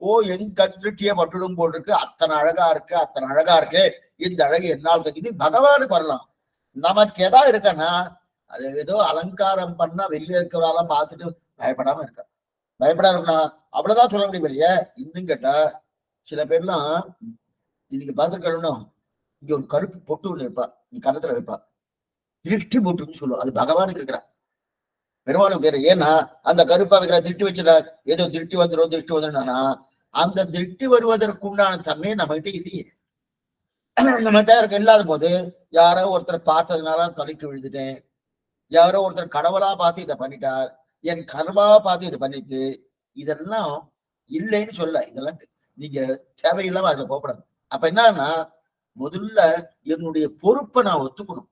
ஓ என் கந்திருஷ்டியே பட்டுடும் போல் இருக்கு, அத்தனை அழகா இருக்கு, அத்தனை அழகா இருக்கு, இந்த அழகு என்னால் இது பகவானுக்கு வரலாம். நமக்கு எதா இருக்கன்னா அது ஏதோ அலங்காரம் பண்ணா வெளியில இருக்கிறவெல்லாம் பார்த்துட்டு பயப்படாம இருக்க, பயப்படாம அவ்வளவுதான் சொல்ல முடியும் இல்லையா? இன்னும் கேட்டா சில பேர்லாம் இன்னைக்கு பார்த்துருக்கணும், இங்க ஒரு கருப்பு பொட்டு ஒண்ணு வைப்பா, நீ கன்னத்துல வைப்பா, திருஷ்டி பொட்டுன்னு சொல்லுவோம். அது பகவானுக்கு இருக்கிற பெருமாளுக்கு வேறு. ஏன்னா அந்த கருப்பா வைக்கிற திருஷ்டி வச்சுல ஏதோ திருஷ்டி வந்துடும் திருஷ்டி வந்துடும்னா அந்த திருஷ்டி வருவதற்குண்டான தன்மையை நம்மகிட்ட இல்லையே. நம்மகிட்ட இருக்க இல்லாத போது யாரோ ஒருத்தர் பார்த்ததுனால தலைக்கு விழுந்துட்டேன், யாரோ ஒருத்தர் கடவுளா பார்த்து இதை பண்ணிட்டார், என் கர்மா பார்த்து இதை பண்ணிட்டு, இதெல்லாம் இல்லைன்னு சொல்ல, இதெல்லாம் நீங்க தேவையில்லாம அதுல போகக்கூடாது. அப்ப என்னன்னா முதல்ல என்னுடைய பொறுப்பை நான் ஒத்துக்கணும்.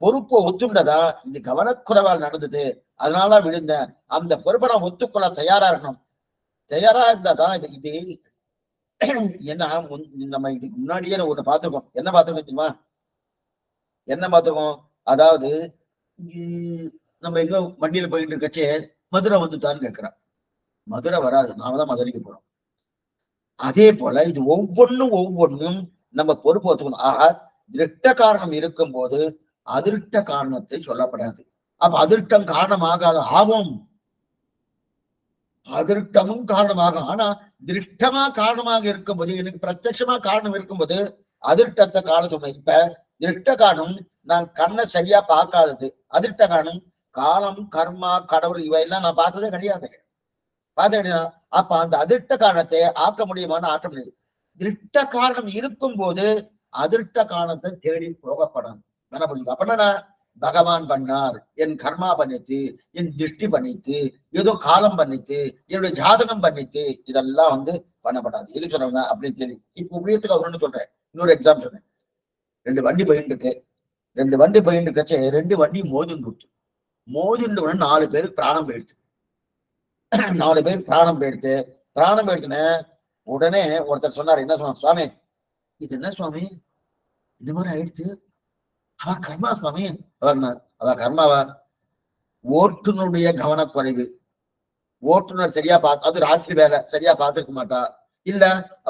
பொறுப்பை ஒத்துண்டதா இந்த கவனக்குறைவால் நடந்தது, அதனாலதான் விழுந்தேன், அந்த பொறுப்பை நான் ஒத்துக்கொள்ள தயாரா இருக்கணும். தயாரா இருந்தாதான் இது என்ன நம்ம இதுக்கு முன்னாடியே ஒண்ணு பார்த்திருக்கோம். என்ன பார்த்திருக்கோம் தெரியுமா? என்ன பார்த்திருக்கோம்? அதாவது நம்ம எங்க வண்டியில போயிட்டு இருக்கச்சே மதுரை வந்துட்டான்னு கேட்கிறான். மதுரை வராது, நாம தான் மதுரைக்கு போறோம். அதே போல இது ஒவ்வொன்றும் நம்ம பொறுப்பு ஒத்துக்கணும். ஆக திருஷ்ட காரணம் இருக்கும் போது அதிருஷ்ட காரணத்தை சொல்லப்படாது. அப்ப அதிருஷ்டம் காரணமாகாத ஆகும், அதிருஷ்டமும் காரணமாக. ஆனா திருஷ்டமா காரணமாக இருக்கும்போது, எனக்கு பிரத்யட்சமா காரணம் இருக்கும்போது அதிருஷ்டத்தை காரணம் சொன்னேன். இப்ப திருஷ்ட காரணம் நான் கண்ணை சரியா பார்க்காதது, அதிருஷ்ட காரணம் காலம் கர்மா கடவுள் இவையெல்லாம் நான் பார்த்ததே கிடையாது, பார்த்தேன். அப்ப அந்த அதிருஷ்ட காரணத்தை ஆக்க முடியுமான்னு ஆக்க முடியாது. திருஷ்ட காரணம் இருக்கும் போது அதிருஷ்ட காரணத்தை தேடி போகப்படும். என்ன புரிஞ்சுக்க? அப்படின்னா பகவான் பண்ணார், என் கர்மா பண்ணித்து, என் திருஷ்டி பண்ணித்து, ஏதோ காலம் பண்ணித்து, என்னுடைய ஜாதகம் பண்ணித்து, இதெல்லாம் வந்து பண்ணப்படாது. எது சொல்றாங்க அப்படின்னு தெரியும். இப்ப உபயோகத்துக்கு அவருன்னு சொல்றேன். இன்னொரு எக்ஸாம்பிள் சொல்றேன். ரெண்டு வண்டி போயிட்டு இருக்கு, ரெண்டு வண்டி போயிட்டு இருக்கச்சு ரெண்டு வண்டி மோதின்னு கொடுத்து, மோதின்னு உடனே 4 பேருக்கு பிராணம் போயிடுச்சு. 4 பேர் பிராணம் போயிடுச்சுன்னு உடனே ஒருத்தர் சொன்னார். என்ன சொன்னார்? சுவாமி இது என்ன சுவாமி இந்த மாதிரி ஆயிடுச்சு? அவ கர்மா சுவாமி. அவ கர்மாவா? ஓட்டுநருடைய கவனக்குறைவு, ஓட்டுநர் சரியா அது ராத்திரி வேலை சரியா பார்த்திருக்க மாட்டா, இல்ல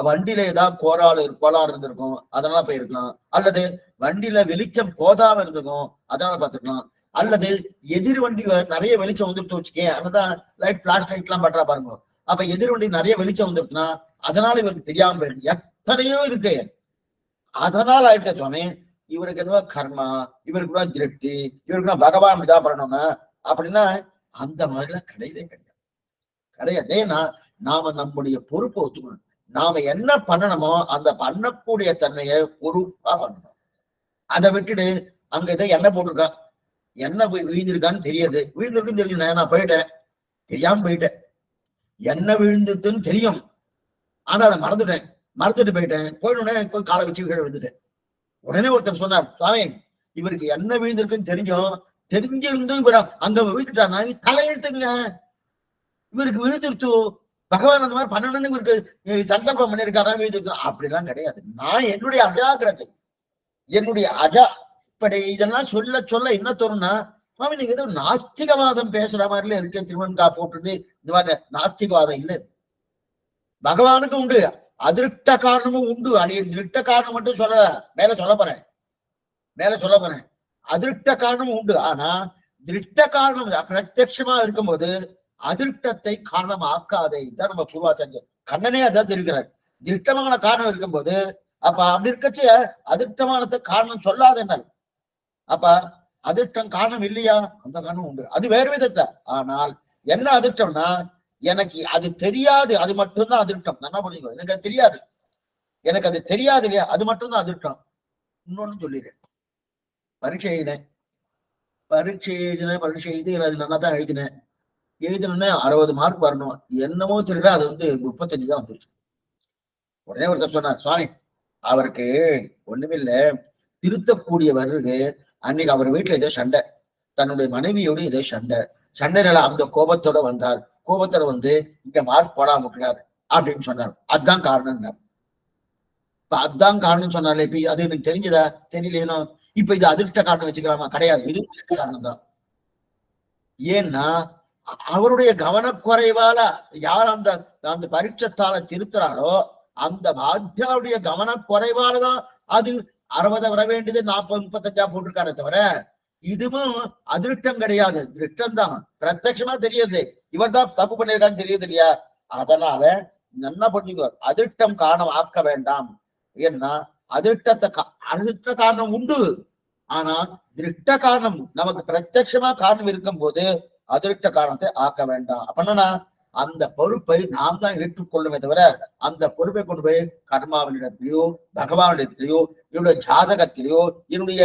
வண்டியில ஏதாவது கோளாறு இருந்திருக்கும் அதனால போயிருக்கலாம், அல்லது வண்டியில வெளிச்சம் போதாம இருந்திருக்கும் அதனால பார்த்திருக்கலாம், அல்லது எதிர் வண்டி நிறைய வெளிச்சம் வந்துட்டு வச்சுக்கே, அதனாலதான் லைட் பிளாஷ் லைட் எல்லாம் பண்றா பாருங்க. அப்ப எதிர் வண்டி நிறைய வெளிச்சம் வந்துருக்குன்னா அதனால இவருக்கு தெரியாம போயிருக்கு. எத்தனையோ இருக்கு, அதனால ஆயிடுச்ச சுவாமி. இவருக்கு என்ன கர்மா, இவருக்கு திருஷ்டி, இவருக்கு பகவான் இதா பண்ணணும்னா அப்படின்னா அந்த மாதிரிலாம் கிடையவே கிடையாது. ஏன்னா நாம நம்முடைய பொறுப்பை ஒத்துக்கணும். நாம என்ன பண்ணணுமோ அந்த பண்ணக்கூடிய தன்மையை பொறுப்பா பண்ணணும். அதை விட்டுட்டு அங்க இதை எண்ணெய் போட்டிருக்கா, எண்ணெய் போய் விழுந்திருக்கான்னு தெரியாது, விழுந்திருக்குன்னு தெரியும், நான் போயிட்டேன், தெரியாம போயிட்டேன், எண்ணெய் விழுந்ததுன்னு தெரியும், ஆனா அதை மறந்துட்டு போயிட்டேன், போயிட்டோன்னே காலை வச்சு கீழே விழுந்துட்டேன். உடனே ஒருத்தர் சொன்னார், சுவாமி இவருக்கு என்ன விழுந்திருக்குன்னு தெரிஞ்சிருந்தும் இவர் அங்க விழுந்துட்டாங்க, தலையெழுத்துங்க, இவருக்கு விழுந்துருத்து, பகவான் அந்த மாதிரி பண்ணணும்னு இவருக்கு சங்கல்பம் பண்ணிருக்காரா, விழுந்துருக்கு. அப்படிலாம் கிடையாது. நான் என்னுடைய அஜாகிரதை, என்னுடைய இப்படி இதெல்லாம் சொல்ல சொல்ல என்ன தோணும்னா, சுவாமி நீங்க ஏதோ நாஸ்திகவாதம் பேசுற மாதிரில இருக்க, திருவன்கா போட்டுட்டு இந்த மாதிரி நாஸ்திகவாதம் இல்லை. பகவானுக்கு உண்டு, அதிருஷ்ட காரணமும் உண்டு. திருஷ்ட காரணம் மட்டும் சொல்ல போறேன் அதிருஷ்ட காரணமும் உண்டு. ஆனா திருஷ்ட காரணம் பிரத்யட்சமா இருக்கும்போது அதிருஷ்டத்தை காரணம் ஆக்காதே. இதான் நம்ம பூர்வாச்சாரியர் கண்ணனே அதான் தெரிவிக்கிறார். திருஷ்டமான காரணம் இருக்கும்போது அப்ப அப்படி இருக்கச்ச அதிருஷ்டமானத்தை காரணம் சொல்லாத என்ன. அப்ப அதிர்ஷ்டம் காரணம் இல்லையா? அந்த காரணம் உண்டு, அது வேறு விதத்தை. ஆனால் என்ன அதிர்ஷ்டம்னா, எனக்கு அது தெரியாது, அது மட்டும்தான் அதிர்ஷ்டம். என்ன பண்ணிக்கோ, எனக்கு அது தெரியாது, இல்லையா, அது மட்டும்தான் அதிர்ஷ்டம். இன்னொன்னு சொல்லிடுறேன். பரீட்சை எழுதினேன், அது நல்லா தான் எழுதினேன். எழுதினோடனே 60 மார்க் வரணும், என்னமோ தெரியல, அது 35 தான் வந்துருச்சு. உடனே ஒருத்தர் சொன்னார், சுவாமி அவருக்கு ஒண்ணுமில்லை, திருத்தக்கூடியவருக்கு அன்னைக்கு அவர் வீட்டுல ஏதோ சண்டை, தன்னுடைய மனைவியோடு ஏதோ சண்டைனால அந்த கோபத்தோட வந்தார், கோபத்துல இங்க மார்க் போடாம விட்டுறாரு அப்படின்னு சொன்னார். அதுதான் காரணம். அதுதான் காரணம் சொன்னாலே, இப்ப அது எனக்கு தெரிஞ்சதா தெரியலையோ, இப்ப இது அதிர்ஷ்ட காரணம் வச்சுக்கலாமா? கிடையாது, இது காரணம் தான். ஏன்னா அவருடைய கவனக்குறைவால யார் அந்த பரீட்சத்தால திருத்துறாளோ அந்த வாத்தியாருடைய கவனக்குறைவாலதான் அது 60 வர வேண்டியது 40 35 போட்டிருக்காரு தவிர, இதுவும் அதிருஷ்டம் கிடையாது, திருஷ்டம் தான். பிரத்யட்சமா தெரியுது இவர் தான் தப்பு பண்ணிருக்கான்னு தெரியுது இல்லையா? அதனால நல்லா பண்ணிக்கோ, அதிருஷ்டம் காரணம் ஆக்க வேண்டாம். ஏன்னா அதிருஷ்ட காரணம் உண்டு, ஆனா திருஷ்ட காரணம் நமக்கு பிரத்யட்சமா காரணம் இருக்கும் போது அதிருஷ்ட காரணத்தை ஆக்க வேண்டாம். அப்படின்னா அந்த பொறுப்பை நாம் தான் ஏற்றுக்கொள்ளுமே தவிர, அந்த பொறுப்பை கொண்டு போய் கர்மாவனிடத்திலேயோ பகவானிடத்திலேயோ என்னுடைய ஜாதகத்திலேயோ என்னுடைய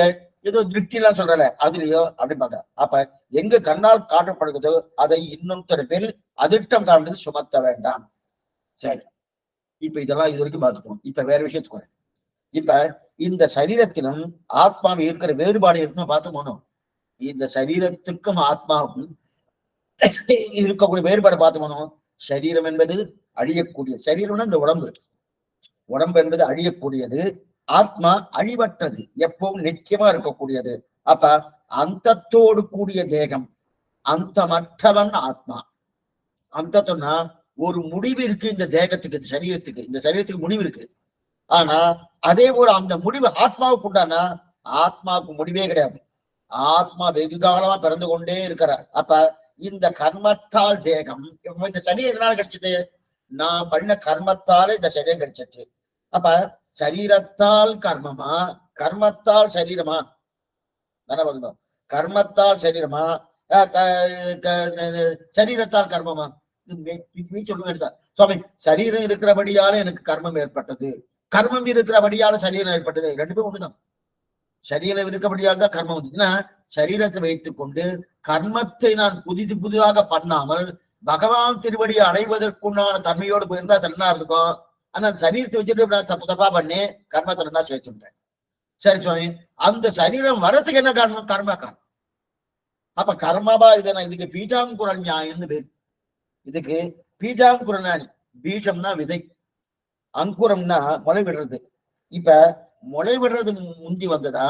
ஏதோ திருஷ்டிலாம் சொல்றல அதுலயோ அப்படின்னு பாக்க. அப்ப எங்க கண்ணால் காட்டப்படுகிறதோ அதை இன்னும் பேரில் அதிர்ஷ்டம் காரணத்தை சுமத்த வேண்டாம். சரி, இப்ப இதெல்லாம் இது வரைக்கும் பார்த்துக்கணும். இப்ப வேற விஷயத்துக்கு வரேன். இப்ப இந்த சரீரத்திலும் ஆத்மாவும் இருக்கிற வேறுபாடு இருக்குன்னு பார்த்து போனோம். இந்த சரீரத்துக்கும் ஆத்மாவுக்கும் இருக்கக்கூடிய வேறுபாடு பார்த்து போனோம். சரீரம் என்பது அழியக்கூடிய சரீரம்னா இந்த உடம்பு என்பது அழியக்கூடியது, ஆத்மா அழிவற்றது, எப்பவும் நிச்சயமா இருக்கக்கூடியது. அப்ப அந்தத்தோடு கூடிய தேகம், அந்தமற்றவன் ஆத்மா. அந்தத்தோன்னா ஒரு முடிவு இருக்கு இந்த தேகத்துக்கு, இந்த சரீரத்துக்கு முடிவு இருக்கு. ஆனா அதே போல அந்த முடிவு ஆத்மாவுக்கு உண்டானா, ஆத்மாவுக்கு முடிவே கிடையாது. ஆத்மா வெகு காலமா பிறந்து கொண்டே இருக்கிறார். அப்ப இந்த கர்மத்தால் தேகம், இந்த சரீரம் எதனால கிடைச்சது? நான் பண்ண கர்மத்தால இந்த சரீரம் கிடைச்சிச்சு. அப்ப சரீரத்தால் கர்மமா, கர்மத்தால் சரீரமா? தானே பார்க்கணும். கர்மத்தால் சரீரமா, சரீரத்தால் கர்மமா? சொல்லுங்க சுவாமி, சரீரம் இருக்கிறபடியால எனக்கு கர்மம் ஏற்பட்டது, கர்மம் இருக்கிறபடியால சரீரம் ஏற்பட்டது, ரெண்டுமே ஒண்ணுதான். சரீரம் இருக்கப்படியால் தான் கர்மம் வந்துச்சுன்னா, சரீரத்தை வைத்துக் கொண்டு கர்மத்தை நான் புதிதாக பண்ணாமல் பகவான் திருவடியை அடைவதற்குண்டான தன்மையோடு போயிருந்தா சரினா இருக்கும். ஆனா அந்த சரீரத்தை வச்சுட்டு தப்பா பண்ணி கர்மத்தை நல்லா சேர்த்துட்டேன். சரி சுவாமி, அந்த சரீரம் வரத்துக்கு என்ன காரணம்? கர்ம காரணம். அப்ப கர்மாவா இதுக்கு பீஜாங்குர நியாயம்னு பேரு. இதுக்கு பீஜாங்குர நியாயம். பீஜம்னா விதை, அங்குரம்னா முளை விடுறது. இப்ப முளை விடுறது முந்தி வந்ததா,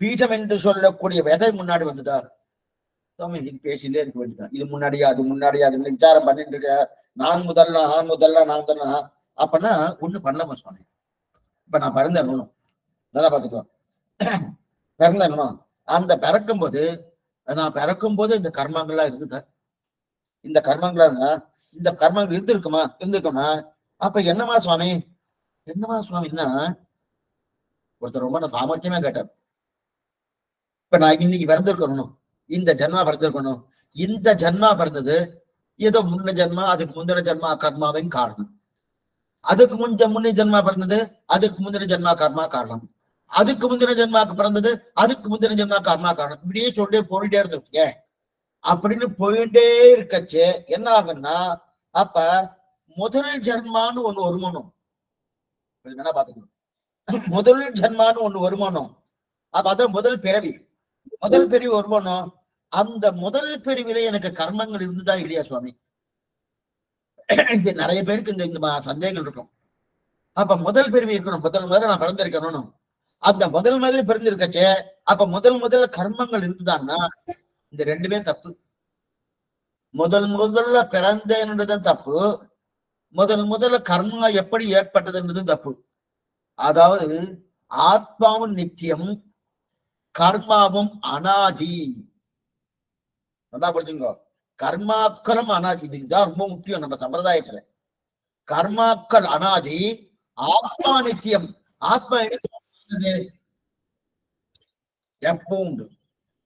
பீஜம் என்று சொல்லக்கூடிய விதை முன்னாடி வந்ததா? இது பேசிட்டே இருக்க வேண்டியதான். இது முன்னாடியா அது விசாரம் பண்ணிட்டு இருக்க. நான் முதல்ல அப்பனா ஒண்ணு பண்ணலாமா சுவாமி? இப்ப நான் பிறந்தேன் நல்லா பாத்துக்கோ, பிறந்தேன். அந்த பிறக்கும் போது இந்த கர்மங்கள்லாம் இருக்குதா? இந்த கர்மங்கள் இருந்திருக்குமா? அப்ப என்னமா சுவாமின்னா ஒருத்தர் ரொம்ப சாமர்த்தியமா கேட்டார். இப்ப நான் இன்னைக்கு பிறந்திருக்கணும், இந்த ஜென்மா பிறந்திருக்கணும். இந்த ஜென்மா பிறந்தது ஏதோ முன்ன ஜென்மா, அதுக்கு முந்தின ஜென்மா கர்மாவின் காரணம். அதுக்கு முன்ன ஜென்மா பிறந்தது, அதுக்கு முந்தின ஜென்மா கர்மா காரணம். அதுக்கு முந்தின ஜென்மாக்கு பிறந்தது, அதுக்கு முந்தின ஜென்மா கர்மா காரணம். இப்படியே சொல்லிட்டே போயிட்டே இருந்திருக்கேன். அப்படின்னு போயிட்டே இருக்கச்சு என்ன ஆகுன்னா, அப்ப முதல் ஜென்மான்னு ஒண்ணு வருமானம் என்ன பாத்துக்கணும். முதல் ஜன்மான்னு ஒண்ணு வருமானம். அப்ப அதான் முதல் பிறவி வருமானம். அந்த முதல் பிரிவிலே எனக்கு கர்மங்கள் இருந்துதா இல்லையா சுவாமி? இது நிறைய பேருக்கு இந்த சந்தேகங்கள் இருக்கும். அப்ப முதல் பிரிவு இருக்கணும், முதல்ல நான் பிறந்திருக்கணும். அந்த முதல்ல பிறந்திருக்கச்சே அப்ப முதல்ல கர்மங்கள் இருந்துதான்னா இந்த ரெண்டுமே தப்பு. முதல்ல பிறந்தேன்றதும் தப்பு, முதல்ல கர்மா எப்படி ஏற்பட்டதுன்றதும் தப்பு. அதாவது ஆத்மாவும் நித்தியம், கர்மாவும் அனாதி. நல்லா படிச்சுங்க. கர்மாக்களும் அனாதி. இதுதான் ரொம்ப முக்கியம் நம்ம சம்பிரதாயத்துல. கர்மாக்கள் அனாதி, ஆத்மா நித்தியம். ஆத்மா எப்போ உண்டு,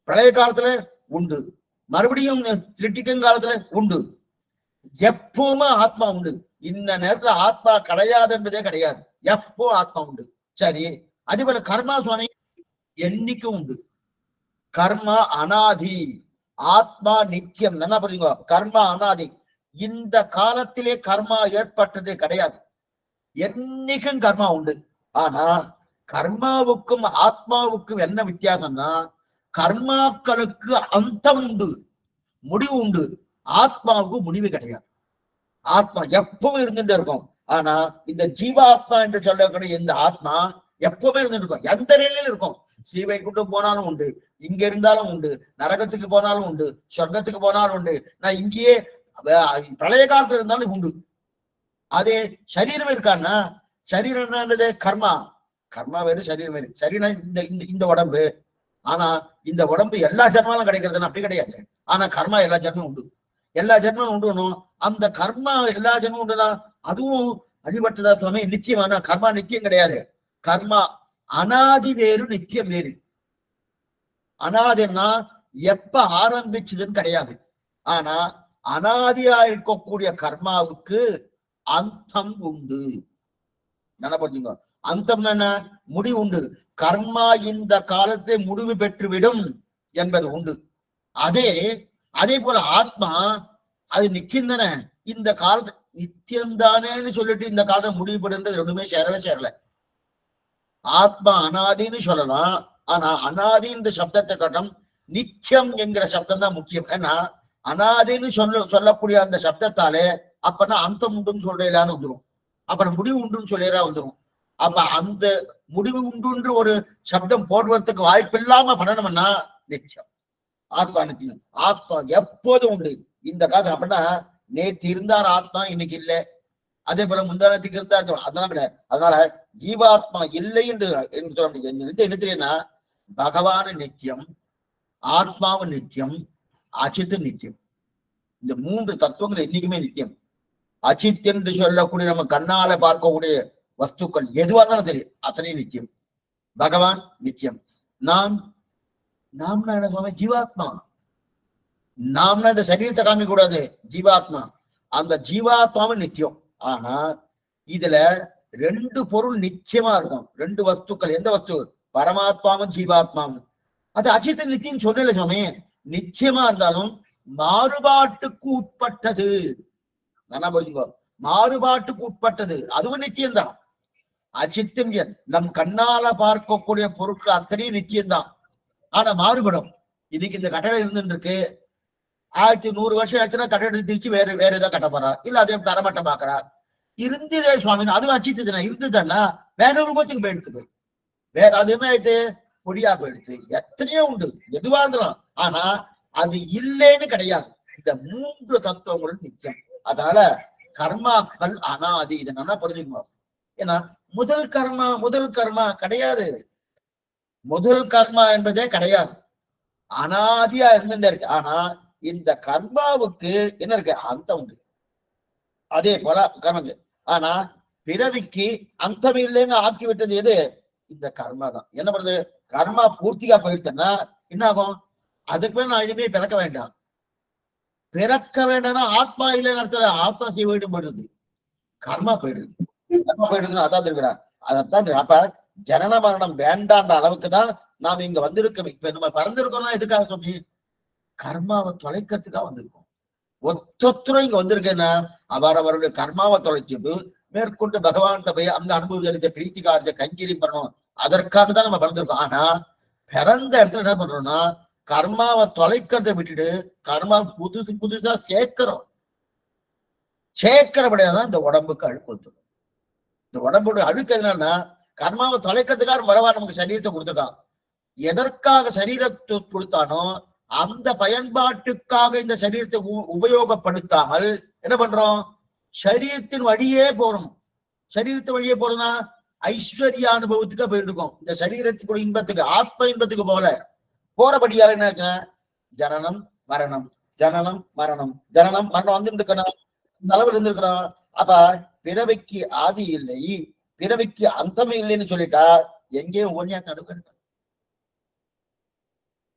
பிரளய காலத்துல உண்டு, மறுபடியும் சிருஷ்டிக்கும் காலத்துல உண்டு. எப்பவுமே ஆத்மா உண்டு. இந்த நேரத்துல ஆத்மா கிடையாது என்பதே கிடையாது. எப்போ ஆத்மா உண்டு. சரி, அதே போல கர்மா சுவாமி என்னைக்கும் உண்டு. கர்மா அனாதி, ஆத்மா நித்தியம். என்ன புரியுங்க? கர்மா அனாதி. இந்த காலத்திலே கர்மா ஏற்பட்டதே கிடையாது. என்னைக்கும் கர்மா உண்டு. ஆனா கர்மாவுக்கும் ஆத்மாவுக்கும் என்ன வித்தியாசம்னா, கர்மாக்களுக்கு அந்தம் உண்டு, முடிவு உண்டு. ஆத்மாவுக்கு முடிவு கிடையாது. ஆத்மா எப்பவும் இருந்துட்டு இருக்கும். ஆனா இந்த ஜீவாத்மா என்று சொல்லக்கூடிய இந்த ஆத்மா எப்பவுமே இருந்துட்டு இருக்கும். எந்த நிலையிலும் இருக்கும். ஸ்ரீவைகுண்டம் போனாலும் உண்டு, இங்க இருந்தாலும் உண்டு, நரகத்துக்கு போனாலும் உண்டு, சொர்க்கத்துக்கு போனாலும் உண்டு. நான் இங்கேயே பிரளய காலத்துல இருந்தாலும் உண்டு. அதே சரீரம் இருக்கான்னா, சரீரம் என்னது? கர்மா. கர்மா வேறு, சரீரம் வேறு. சரீரம் இந்த உடம்பு. ஆனா இந்த உடம்பு எல்லா ஜென்மாலும் கிடைக்கிறதுன்னு அப்படி கிடையாது. ஆனா கர்மா எல்லா ஜென்மம் உண்டு. எல்லா ஜென்மம் உண்டுணும். அந்த கர்மா எல்லா ஜென்மம் உண்டுனா அதுவும் அடிபட்டதா சுவாமி? நிச்சயமான கர்மா நித்தியம் கிடையாது. கர்மா அனாதி வேறு, நித்தியம் வேறு. அனாதின்னா எப்ப ஆரம்பிச்சதுன்னு கிடையாது. ஆனா அனாதியா இருக்கக்கூடிய கர்மாவுக்கு அந்தம் உண்டு. என்ன பண்ணுங்க? அந்தம் என்ன? முடிவு உண்டு. கர்மா இந்த காலத்தை முடிவு பெற்றுவிடும் என்பது உண்டு. அதே போல ஆத்மா அது நித்தியம் தானே. இந்த காலத்து நித்தியம் தானேன்னு சொல்லிட்டு இந்த காலத்தை முடிவு பெறுன்றது ரெண்டுமே சேரவே சேரல. ஆத்மா அனாதின்னு சொல்லலாம். ஆனா அனாதின்ற சப்தத்தை காட்டும் நித்தியம் என்கிற சப்தம் தான் முக்கியம். ஏன்னா அனாதின்னு சொல்லக்கூடிய அந்த சப்தத்தாலே அப்பனா அந்தம் உண்டுன்னு சொல்றான்னு வந்துடும். அப்புறம் முடிவு உண்டுன்னு சொல்லிடா வந்துடும். அப்ப அந்த முடிவு உண்டுன்ற ஒரு சப்தம் போடுவதற்கு வாய்ப்பு இல்லாம பண்ணணும்னா நிச்சயம் ஆத்மா நித்தியம். ஆத்மா எப்போதும் உண்டு இந்த காலத்துல. அப்படின்னா நேற்று இருந்தார் ஆத்மா, இன்னைக்கு இல்லை. அதே போல முந்தானத்துக்கு இருந்தார், அதெல்லாம் கிடையாது. அதனால ஜீவாத்மா இல்லை என்று சொல்ல முடியாது. என்ன தெரியும்னா, பகவான் நித்தியம், ஆத்மாவும் நித்தியம், அச்சித்து நித்தியம். இந்த மூன்று தத்துவங்கள் என்னைக்குமே நித்தியம். அச்சித் என்று சொல்லக்கூடிய நம்ம கண்ணால பார்க்கக்கூடிய வஸ்துக்கள் எதுவா இருந்தாலும் சரி, அத்தனையும் நித்தியம். பகவான் நித்தியம். நாம்னா என்ன சொல்லுவாங்க? ஜீவாத்மா. நாம்னா இந்த சரீரத்தை காமிக்க கூடாது, ஜீவாத்மா. அந்த ஜீவாத்மாவும் நித்தியம். ஆனா இதுல ரெண்டு பொருள் நிச்சயமா இருக்கும். ரெண்டு வஸ்துக்கள். எந்த வஸ்து? பரமாத்மாவும் ஜீவாத்மாவும். அது அச்சித்த நித்தியம் சொல்லல சுவாமி. நிச்சயமா இருந்தாலும் மாறுபாட்டுக்கு உட்பட்டது. நல்லா புரிஞ்சுக்கோ. மாறுபாட்டுக்கு உட்பட்டது, அதுவும் நிச்சயம்தான். அச்சித்தம் நம் கண்ணால பார்க்கக்கூடிய பொருட்கள் அத்தனையும் நிச்சயம்தான். ஆனா மாறுபடும். இன்னைக்கு இந்த கட்டடம் இருந்துட்டு இருக்கு. 1100 வருஷம் ஆச்சுன்னா கட்டடத்தை திருச்சி வேற ஏதாவது கட்ட போறா, இல்ல அதே தரமட்டம் பாக்குறா. இருந்ததே சுவாமி, அதுவும் அச்சித்ததுனா இருந்ததுன்னா வேற ஒரு ரூபத்துக்கு போயிடுத்துக்கு. வேற அது என்ன ஆயிடுது? பொடியா போயிடுது. எத்தனையோ உண்டு, எதுவா இருந்தாலும். ஆனா அது இல்லைன்னு கிடையாது. இந்த மூன்று தத்துவங்களும் நிச்சயம். அதனால கர்மாக்கள் அனாதி. இதை நல்லா புரிஞ்சுக்கணும். ஏன்னா முதல் கர்மா கிடையாது. முதல் கர்மா என்பதே கிடையாது. அனாதியா இருந்துட்டே இருக்கு. ஆனா இந்த கர்மாவுக்கு என்ன இருக்கு? அந்தம் உண்டு. அதே போல கர்மங்க. ஆனா பிறவிக்கு அந்தம் இல்லைன்னு ஆக்கி விட்டது எது? இந்த கர்மா தான். என்ன பண்ணுது? கர்மா பூர்த்தியா போயிடுச்சுன்னா என்ன ஆகும்? அதுக்கு மேல நான் இனிமே பிறக்க வேண்டாம். பிறக்க வேண்டாம்னா ஆத்மா இல்லைன்னு அர்த்தம். ஆத்மா செய்ய வேண்டும் போயிடுது, கர்மா போயிடுது. கர்மா போயிடுதுன்னு அதான் இருக்கிறார். அதான். அப்ப ஜனன மரணம் வேண்டான்ற அளவுக்கு தான் நாம் இங்க வந்திருக்கோம். இப்ப நம்ம பறந்திருக்கோம்னா எதுக்காக சொல்லி? கர்மாவை தொலைக்கிறதுக்காக வந்திருக்கோம். ஒத்தொத்தரும் இங்க வந்திருக்கேன்னா அவரவருடைய கர்மாவை தொலைச்சிட்டு மேற்கொண்டு பகவான்கிட்ட போய் அந்த அனுபவித்த பிரீத்தி காரியத்தை கைங்கரியம் பண்ணணும். அதற்காக தான் நம்ம பிறந்திருக்கோம். ஆனா பிறந்த இடத்துல என்ன பண்றோம்னா கர்மாவை தொலைக்கிறத விட்டுட்டு கர்மா புதுசா சேர்க்கிறோம். சேர்க்கிறபடியாதான் இந்த உடம்புக்கு அழுக்கு வந்துடும். இந்த உடம்போட அழுக்கு எதுனா கர்மாவை தொலைக்கிறதுக்காக பகவான் நமக்கு சரீரத்தை கொடுத்துருக்கான். எதற்காக சரீரத்தை கொடுத்தானோ அந்த பயன்பாட்டுக்காக இந்த சரீரத்தை உபயோகப்படுத்தாமல் என்ன பண்றோம், சரீரத்தின் வழியே போறோம். சரீரத்தின் வழியே போறோம்னா ஐஸ்வர்ய அனுபவத்துக்கு போயிட்டு இருக்கோம். இந்த சரீரத்துக்குள்ள இன்பத்துக்கு ஆத்ம இன்பத்துக்கு போறபடியால என்ன ஜனனம் மரணம் ஜனனம் மரணம் ஜனனம் மரணம் வந்துட்டு இருக்கணும், அளவில் இருந்திருக்கணும். அப்ப பிறவைக்கு ஆதி இல்லை, பிறவைக்கு அந்தமே இல்லைன்னு சொல்லிட்டா எங்கேயும் ஒவ்வொன்றியா தடுக்க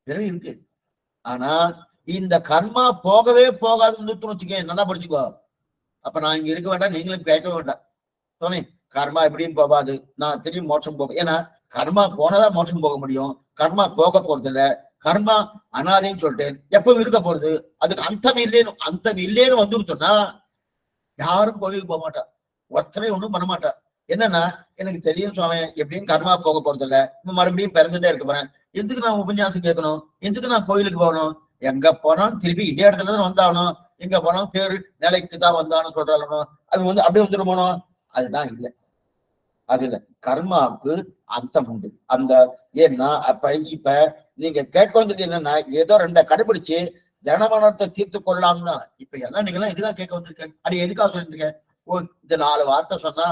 பிறவி இருக்கு. ஆனா இந்த கர்மா போகவே போகாதுன்னு வச்சுக்க, நல்லா படிச்சுக்கோ. அப்ப நான் இங்க இருக்க வேண்டாம், நீங்களும் கேட்க வேண்டாம். சுவாமி கர்மா எப்படியும் போகாது, நான் திரும்பி மோட்சம் போக, ஏன்னா கர்மா போனதான் மோட்சம் போக முடியும். கர்மா போக போறது இல்ல, கர்மா அனாதைன்னு சொல்லிட்டேன், எப்பவும் இருக்க போறது, அதுக்கு அந்தம் இல்லேன்னு வந்துருத்தோம்னா யாரும் கோயிலுக்கு போக மாட்டா, ஒருத்தரை ஒண்ணும் பண்ண மாட்டா. என்னன்னா எனக்கு தெரியும் சுவாமி எப்படியும் கர்மா போக போறது இல்ல, மறுபடியும் பிறந்துட்டே இருக்க போறேன், எதுக்கு நான் உபன்யாசம் கேட்கணும், எதுக்கு நான் கோயிலுக்கு போகணும், எங்க போனாலும் திருப்பி இதே இடத்துல தான் வந்தாகணும், எங்க போனாலும் தேர் நிலைக்கு தான் வந்தாலும் சொல்றாலும் அது அப்படியே வந்துட்டு போனோம். அதுதான் இல்லை, அது இல்லை. கர்மாவுக்கு அந்தம் உண்டு. அந்த ஏன்னா இப்ப நீங்க கேட்க வந்துட்டு என்னன்னா ஏதோ ரெண்ட கடைபிடிச்சு ஜனமனத்தை தீர்த்து கொள்ளலாம்னா, இப்ப எல்லாம் நீங்க எல்லாம் எதுக்காக கேட்க வந்திருக்கேன், அது எதுக்காக சொல்லிட்டு இருக்கேன், இந்த 4 வார்த்தை சொன்னா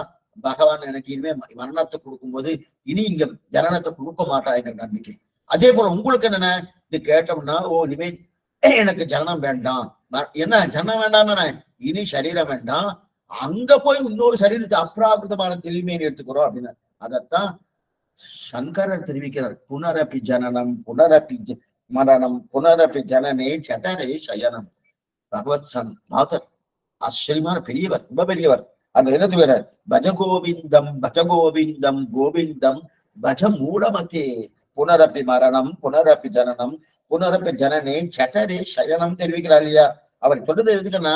பகவான் எனக்கு இனிமே மரணத்தை கொடுக்கும்போது இனி இங்க ஜனனத்தை கொடுக்க மாட்டாங்கிற நம்பிக்கை. அதே போல உங்களுக்கு என்னென்ன இது கேட்டோம்னா இனிமே எனக்கு ஜனனம் வேண்டாம், என்ன ஜனனம் வேண்டாம்னா இனி சரீரம் வேண்டாம், அங்க போய் இன்னொரு சரீரத்தை அப்ராகிருதமான திரும்பியை எடுத்துக்கிறோம் அப்படின்னு. அதத்தான் சங்கரர் தெரிவிக்கிறார். புனரப்பி ஜனனம் புனரப்பி மரணம் புனரப்பி ஜனனே சடரே சயனம். பகவத் நாதர் ஆச்சரியமான பெரியவர், ரொம்ப பெரியவர். அந்த என்ன சொல்ற, பஜ கோவிந்தம் கோவிந்தம் பஜ மூடமதே புனரப்பி மரணம் புனரப்பி ஜனனம் புனரப்பி ஜனனே சடரே சயனம் தெரிவிக்கிறார் இல்லையா. அவர் சொல்றது எதுக்குன்னா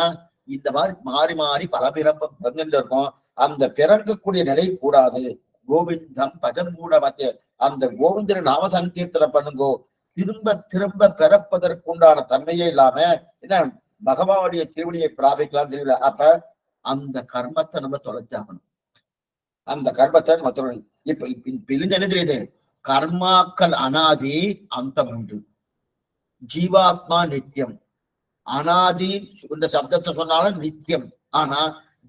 இந்த மாதிரி மாறி மாறி பல பிறப்ப பிறந்துட்டு இருக்கும், அந்த பிறக்கக்கூடிய நிலை கூடாது. கோவிந்தம் பஜம் மூடமத்தே, அந்த கோவிந்தரை நாம சங்கீர்த்தனை பண்ணுங்கோ, திரும்ப திரும்ப பிறப்பதற்குண்டான தன்மையே இல்லாம என்ன பகவானுடைய திருவடியை பிராபிக்கலாம் தெரியல. அப்ப அந்த கர்மத்தை நம்ம தொலைச்சாகணும், அந்த கர்மத்தை நம்ம தொலை. இப்ப இருந்து என்ன தெரியுது, கர்மாக்கள் அனாதி அந்தம் உண்டு, ஜீவாத்மா நித்தியம். அனாதி இந்த சப்தத்தை சொன்னாலும் நித்தியம், ஆனா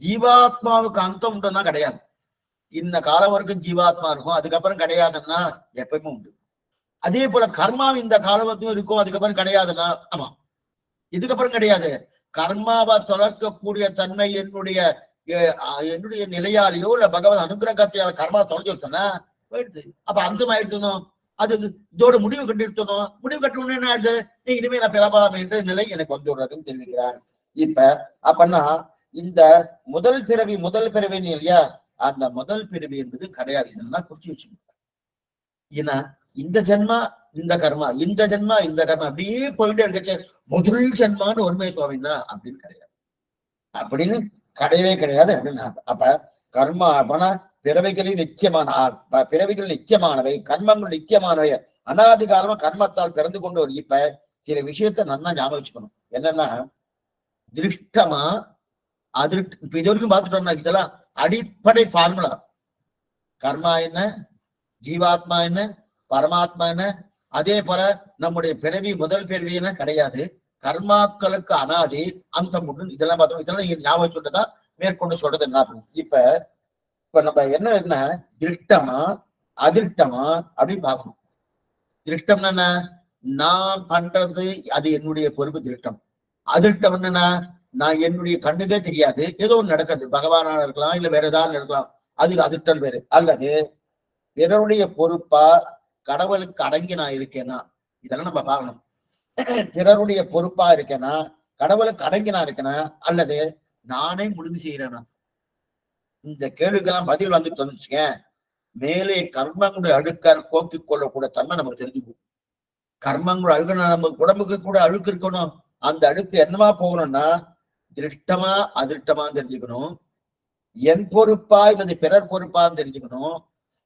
ஜீவாத்மாவுக்கு அந்தம் உண்டுன்னா கிடையாது. இந்த காலம் வரைக்கும் ஜீவாத்மா இருக்கும், அதுக்கப்புறம் கிடையாதுன்னா எப்பயுமே உண்டு. அதே போல கர்மா இந்த காலவரைக்கும் இருக்கும், அதுக்கப்புறம் கிடையாதுன்னா ஆமா இதுக்கப்புறம் கிடையாது. கர்மாவை தொலைக்கக்கூடிய தன்மை என்னுடைய நிலையாலேயோ இல்ல பகவத் அனுகிரகத்தையால கர்மா தொலைஞ்சிருத்தோம்னா போயிடுது. அப்ப அந்தம் ஆயிடுத்தணும், அது இதோட முடிவு கட்டிருத்தணும். முடிவு கட்டணும்னு என்ன ஆயிடுது, நீ இனிமே நான் பிறப்பாம என்ற நிலை எனக்கு வந்து விடுறதுன்னு தெரிவிக்கிறார். இப்ப அப்பன்னா இந்த முதல் பிறவின்னு இல்லையா, அந்த முதல் பிறவி என்பது கிடையாது. இதெல்லாம் குறிச்சு வச்சுக்கோங்க. ஏன்னா இந்த ஜென்மா இந்த கர்மா, இந்த ஜென்மா இந்த கர்மா அப்படியே போயிட்டே இருக்கச்சு முதல் ஜென்மான்னு ஒருமை சுவாமின்னா அப்படின்னு கிடையாது, அப்படின்னு கிடையவே கிடையாது அப்படின்னு. அப்ப கர்மா அப்பனா பிறவைகளில் நிச்சயமானவை, கர்மங்கள் நித்தியமானவை, அனாதி காலமா கர்மத்தால் பிறந்து கொண்டு ஒரு. இப்ப சில விஷயத்த நல்லா ஞாபகம் வச்சுக்கணும். என்னன்னா திருஷ்டமா இப்ப இது வரைக்கும் பார்த்துட்டோம்னா இதெல்லாம் அடிப்படை ஃபார்முலா. கர்மா என்ன, ஜீவாத்மா என்ன, பரமாத்மா என்ன, அதே போல நம்முடைய பிறவி முதல் பிறவி என்ன கிடையாது, கர்மாக்களுக்கு அனாதி அந்தம் உண்டு. இதெல்லாம் பார்த்தோம். இதெல்லாம் நீங்க ஞாபகம் சொல்றதா மேற்கொண்டு சொல்றது என்ன. இப்ப நம்ம என்ன திருஷ்டமா அதிருஷ்டமா அப்படின்னு பார்க்கணும். திருஷ்டம்னா என்ன, நான் பண்றது அது என்னுடைய பொறுப்பு திருஷ்டம். அதிருஷ்டம் என்னன்னா நான் என்னுடைய கண்ணுக்கே தெரியாது, ஏதோ ஒன்று நடக்கிறது, பகவானா இருக்கலாம் இல்ல வேற ஏதாவது இருக்கலாம், அதுக்கு அதிர்ஷ்டம் வேறு. அல்லது பிறருடைய பொறுப்பா கடவுளுக்கு அடங்கி நான் இருக்கேனா, இதெல்லாம் நம்ம பார்க்கணும். பிறருடைய பொறுப்பா இருக்கேனா, கடவுளுக்கு அடங்கி நான் இருக்கேனா, அல்லது நானே முடிவு செய்யறேனா, இந்த கேள்விக்கெல்லாம் பதில் வந்து தந்துச்சுங்க. மேலே கர்மங்களுடைய அழுக்க போக்கிக் கொள்ளக்கூட தன்மை நமக்கு தெரிஞ்சுக்கும். கர்மங்கள் அழுகணும், நம்ம உடம்புக்கு கூட அழுக்கு இருக்கணும். அந்த அழுக்கு என்னமா போகணும்னா திருஷ்டமா அதிருஷ்டமா தெரிஞ்சுக்கணும். என் பொறுப்பா இல்லது பிறர் பொறுப்பான்னு தெரிஞ்சுக்கணும்,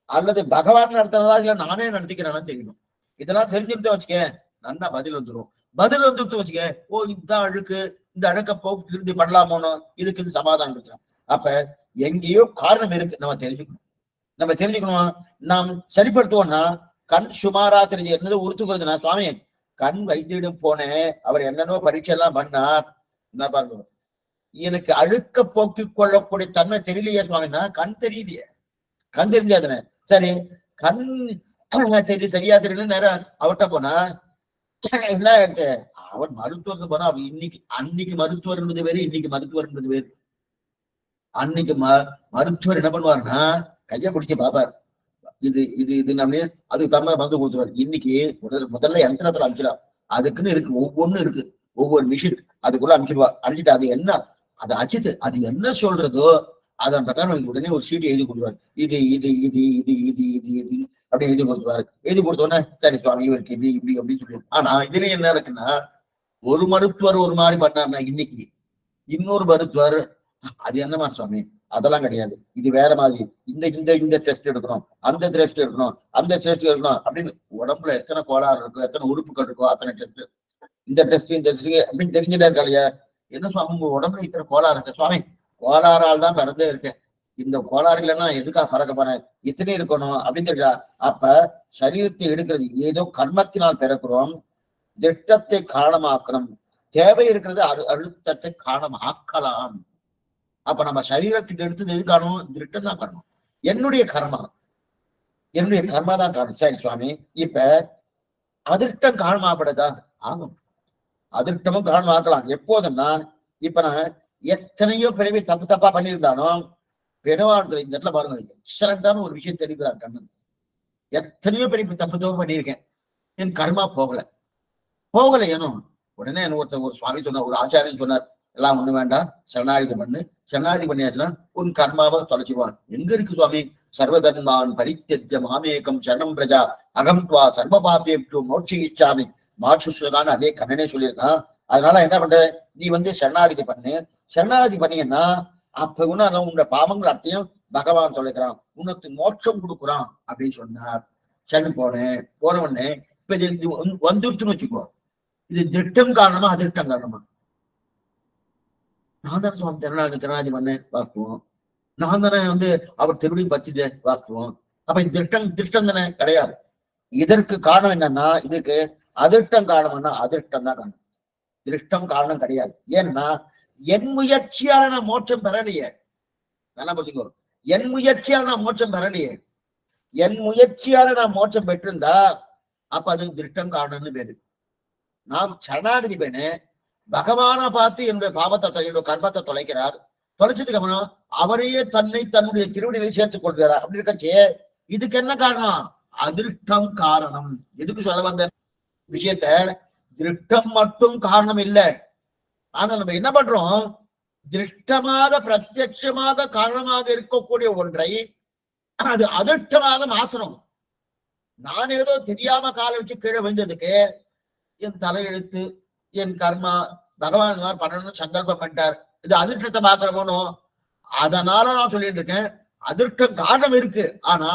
அல்லது பகவான் நடத்துறதா இல்ல நானே நடத்திக்கிறேன்னு தெரியணும். இதெல்லாம் தெரிஞ்சுட்டு வச்சுக்க நல்லா பதில் வந்துடும். பதில் வந்துட்டு வச்சுக்க, ஓ இதுதான் அழுக்கு, இந்த அழுக்க போக்கு திருந்தி பண்ணலாமோனோ, இதுக்கு இது சமாதானம் கொடுக்கலாம். அப்ப எங்கேயோ காரணம் இருக்கு, நம்ம தெரிஞ்சுக்கணும். நாம் சரிப்படுத்துவோம்னா கண் சுமாரா தெரிஞ்சு என்னது உறுத்துக்கிறதுனா, சுவாமி கண் வைத்தியிடம் போனேன், அவர் என்னென்னோ பரீட்சை எல்லாம் பண்ணார், என்ன பாருங்க எனக்கு அழுக்க போக்கிக் கொள்ளக்கூடிய தன்மை தெரியலையே சுவாமின்னா, கண் தெரியலையே, கண் தெரிஞ்சாதுன்னு. சரி கண் சரியா தெரியல நேரம் அவர்கிட்ட போனா என்ன எடுத்து அவர் மருத்துவருக்கு போனா, அவர் அன்னைக்கு மருத்துவர் என்பது வேறு, இன்னைக்கு மருத்துவர் என்பது வேறு. அன்னைக்கு மருத்துவர் என்ன பண்ணுவாருன்னா கையை பிடிச்சி பாப்பார், இது இது இது நம்ம அதுக்கு தகுந்த மருந்து கொடுத்துருவாரு. இன்னைக்கு முதல்ல யந்திரத்துல அமைச்சிடா, அதுக்குன்னு இருக்கு, ஒவ்வொன்னு இருக்கு, ஒவ்வொரு மிஷின் அதுக்குள்ள அனுப்பிச்சிட்டு அது என்ன அதை அச்சிட்டு அது என்ன சொல்றதோ அதன் பிரகாரம் உடனே ஒரு சீட்டு எழுதி கொடுத்துருவாரு. இது இது இது இது இது இது இது அப்படி எழுதி கொடுத்துருவாரு. எழுதி கொடுத்தோன்னே சரி சுவாமி இவருக்கு இது இப்படி அப்படின்னு சொல்லி. ஆனா இதுல என்ன இருக்குன்னா, ஒரு மருத்துவர் ஒரு மாதிரி பண்ணாருன்னா இன்னைக்கு இன்னொரு மருத்துவர் அது என்னமா சுவாமி அதெல்லாம் கிடையாது, இது வேற மாதிரி, இந்த இந்த இந்த டெஸ்ட் எடுக்கணும், அந்த டெஸ்ட் எடுக்கணும், அந்த டெஸ்ட் எடுக்கணும் அப்படின்னு. உடம்புல எத்தனை கோளாறு இருக்கோ, எத்தனை உறுப்புகள் இருக்கோ அத்தனை டெஸ்ட், இந்த டெஸ்ட் இந்த டெஸ்ட் அப்படின்னு தெரிஞ்சுட்டே இருக்காளையா. என்ன சுவாமி உங்க உடம்புல இத்தனை கோளாறு இருக்கு, சுவாமி கோளாறால் தான் பிறந்தே இருக்கேன், இந்த கோளாறு இல்லைன்னா எதுக்காக பறக்க போறேன், இத்தனை இருக்கணும் அப்படின்னு தெரியா. அப்ப சரீரத்தை எடுக்கிறது ஏதோ கர்மத்தினால் பிறக்கிறோம், திட்டத்தை காரணமாக்கணும், தேவை இருக்கிறது அழுத்தத்தை காரணமாக்கலாம். அப்ப நம்ம சரீரத்துக்கு எடுத்தது எது காரணம், திருட்டம் தான் காரணம், என்னுடைய கர்மா தான் காரணம். சரி சுவாமி இப்ப அதிர்ஷ்டம் காரணமாப்படுதா, ஆகும், அதிர்ஷ்டமும் காரணமாக்கலாம். எப்போதுன்னா இப்ப நான் எத்தனையோ பிறவி தப்பா பண்ணியிருந்தாலும் பெருவாழ்த்துல இந்த இடத்துல பாருங்க எக்ஸலண்டான ஒரு விஷயம் தெரிவிக்கிறான் கண்ணன். எத்தனையோ பிறவி தப்பு பண்ணியிருக்கேன், என் கர்மா போகல ஏனோ. உடனே என்ன ஒரு சுவாமி சொன்னார், ஒரு ஆச்சாரியன் சொன்னார், எல்லாம் ஒண்ணு வேண்டாம், சரணாகதி பண்ணியாச்சுன்னா உன் கர்மாவை தொலைச்சிடுவான். எங்க இருக்கு சுவாமி, சர்வதன்மான் பரித்தியஜ்ய மாமேகம் சரணம் பிரஜா அகம் துவா சர்வ பாபேப்டு மோட்சிச்சாமி மாற்றுசுகான்னு அதே கண்ணனே சொல்லியிருக்கான். அதனால என்ன பண்ற, நீ சரணாகதி பண்ணீங்கன்னா அப்ப உன்னோட பாவங்கள் அத்தையும் பகவான் தொலைக்கிறான், உனக்கு மோட்சம் கொடுக்குறான் அப்படின்னு சொன்னார். சரண் போன உடனே இப்ப இது வந்துருச்சுன்னு வச்சுக்கோ, இது திட்டம் காரணமா அதிர்ஷ்டம் காரணமா? நான் தானே சுவாமி திறனாதி பண்ணேன் வாஸ்துவம், நான் தானே அவர் திருவிழி பச்சிட்டு வாஸ்துவம். அப்ப திருஷ்டம் தானே கிடையாது. இதற்கு காரணம் என்னன்னா, இதுக்கு அதிர்ஷ்டம் காரணம்னா அதிர்ஷ்டம் தான் காரணம், திருஷ்டம் காரணம் கிடையாது. ஏன்னா என் முயற்சியால நான் மோட்சம் பெறலையே, நல்லா புரிஞ்சுக்கோ, என் முயற்சியால நான் மோட்சம் பெறலையே. என் முயற்சியால நான் மோட்சம் பெற்றிருந்தா அப்ப அது திருஷ்டம் காரணம்னு பேரு. நாம் சரணாகதி பண்ணு பகவானை பார்த்து என்னுடைய பாவத்தை என்னுடைய கர்மத்தை தொலைக்கிறார், தொலைச்சதுக்கு அப்புறம் அவரையே தன்னுடைய திருவடிகளை சேர்த்துக் கொள்கிறார். அப்படி இருக்கச்சே இதுக்கு என்ன காரணம், அதிர்ஷ்டம் காரணம். எதுக்கு சொல்ல வந்த விஷயத்த, திருஷ்டம் மட்டும் காரணம் இல்லை. ஆனா நம்ம என்ன பண்றோம், திருஷ்டமாக பிரத்யட்சமாக காரணமாக இருக்கக்கூடிய ஒன்றை அது அதிர்ஷ்டமாக மாற்றணும். நான் ஏதோ தெரியாம காலை வச்சு கீழே விழுந்ததுக்கு என் தலையெழுத்து என் கர்மா பகவான் இந்த மாதிரி பண்ணணும்னு சங்கல்பம் பண்ணிட்டார், இது அதிர்ஷ்டத்தை மாத்திரமோனோ. அதனால நான் சொல்லிட்டு இருக்கேன், அதிர்ஷ்ட காரணம் இருக்கு, ஆனா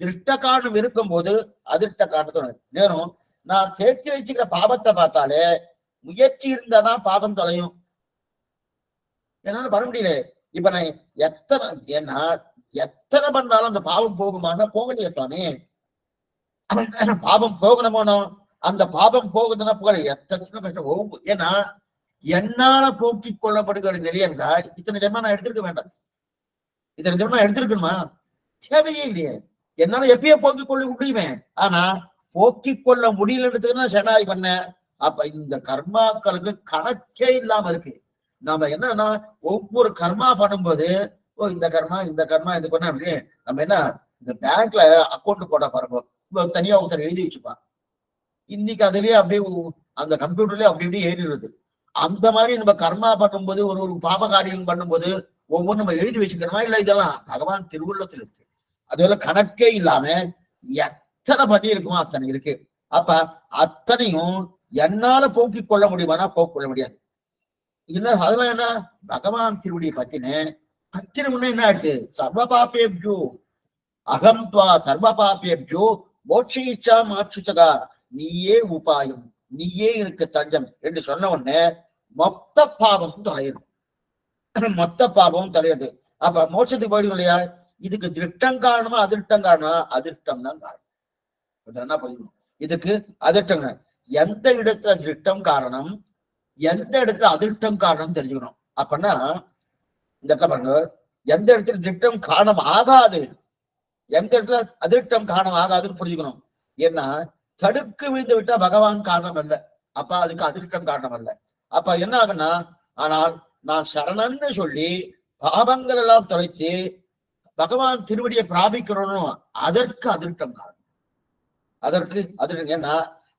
திருஷ்ட காரணம் இருக்கும் போது அதிர்ஷ்ட காரணத்தோட நேரம் நான் சேர்த்து வச்சுக்கிற பாபத்தை பார்த்தாலே முயற்சி இருந்தாதான் பாபம் தொலையும். என்னால பண்ண முடியல. இப்ப நான் எத்தனை பண்ணாலும் அந்த பாவம் போகுமானா போகலையே சுவாமி. பாவம் போகணுமோனோ, அந்த பாவம் போகுதுன்னா போகல, எத்தனை கஷ்டம். ஏன்னா என்னால போக்கிக் கொள்ளப்படுகிற நிலை என்றால் இத்தனை ஜென்மா நான் எடுத்திருக்க வேண்டாம், இத்தனை ஜென்மா எடுத்திருக்கணுமா, தேவையே இல்லையே. என்னால எப்பயே போக்கிக் கொள்ள முடியுவேன், ஆனா போக்கிக் கொள்ள முடியலன்றதுக்கு நான் சரணாகதி பண்ணேன். அப்ப இந்த கர்மாக்களுக்கு கணக்கே இல்லாம இருக்கு. நாம என்னன்னா ஒவ்வொரு கர்மா பண்ணும்போது இந்த கர்மா இது பண்ண அப்படின்னு நம்ம என்ன இந்த பேங்க்ல அக்கௌண்ட் போட்டா பாருங்க, தனியா ஒருத்தர் எழுதி வச்சுப்பான், இன்னைக்கு அதுலயே அப்படியே அந்த கம்ப்யூட்டர்லயே அப்படி இப்படி ஏறிடுறது. அந்த மாதிரி நம்ம கர்மா பண்ணும்போது ஒரு பாப காரியம் பண்ணும்போது ஒவ்வொரு நம்ம எழுதி வச்சுக்கிறோமா இல்ல, இதெல்லாம் பகவான் திருவுள்ளத்தில் இருக்கு. அதுல கணக்கே இல்லாம எத்தனை பண்ணி இருக்குமோ அத்தனை இருக்கு. அப்ப அத்தனையும் என்னால போக்கிக் கொள்ள முடியுமானா போக்கிக் கொள்ள முடியாது. இல்ல அதெல்லாம் என்ன பகவான் திருவடியை பத்தின அத்திர முன்ன என்ன ஆயிடுச்சு? சர்வபாபேபியோ அகம் துவா சர்வபாபேபியோ மோட்சயிச்சா மாற்றுச்சகா, நீயே உபாயம், நீயே எனக்கு தஞ்சம் என்று சொன்ன உடனே மொத்த பாவமும் தொலையுது. மொத்த பாவமும் தொலையுது. அப்ப மோட்சத்துக்கு போயிடும் இல்லையா? இதுக்கு திருஷ்டம் காரணமா அதிர்ஷ்டம் காரணமா? அதிர்ஷ்டம் தான் காரணம். என்ன புரியும்? இதுக்கு அதிர்ஷ்டம் எந்த இடத்துல திருஷ்டம் காரணம், எந்த இடத்துல அதிர்ஷ்டம் காரணம் தெரிஞ்சுக்கணும். அப்படின்னா இந்த இடத்துல பாருங்க, எந்த இடத்துல திருஷ்டம் காரணம் ஆகாது, எந்த இடத்துல அதிர்ஷ்டம் காரணம் ஆகாதுன்னு புரிஞ்சுக்கணும். ஏன்னா தடுக்கு விழுந்து விட்டா பகவான் காரணம் அல்ல, அப்ப அதுக்கு அதிர்ஷ்டம் காரணம் அல்ல. அப்ப என்ன ஆகுன்னா, ஆனால் நான் சரணன்னு சொல்லி பாவங்கள் எல்லாம் தொலைத்து பகவான் திருவடியை பிராபிக்கிறோம், அதற்கு அதிர்ஷ்டம் காரணம். அதற்கு அதிர்ஷ்டம். ஏன்னா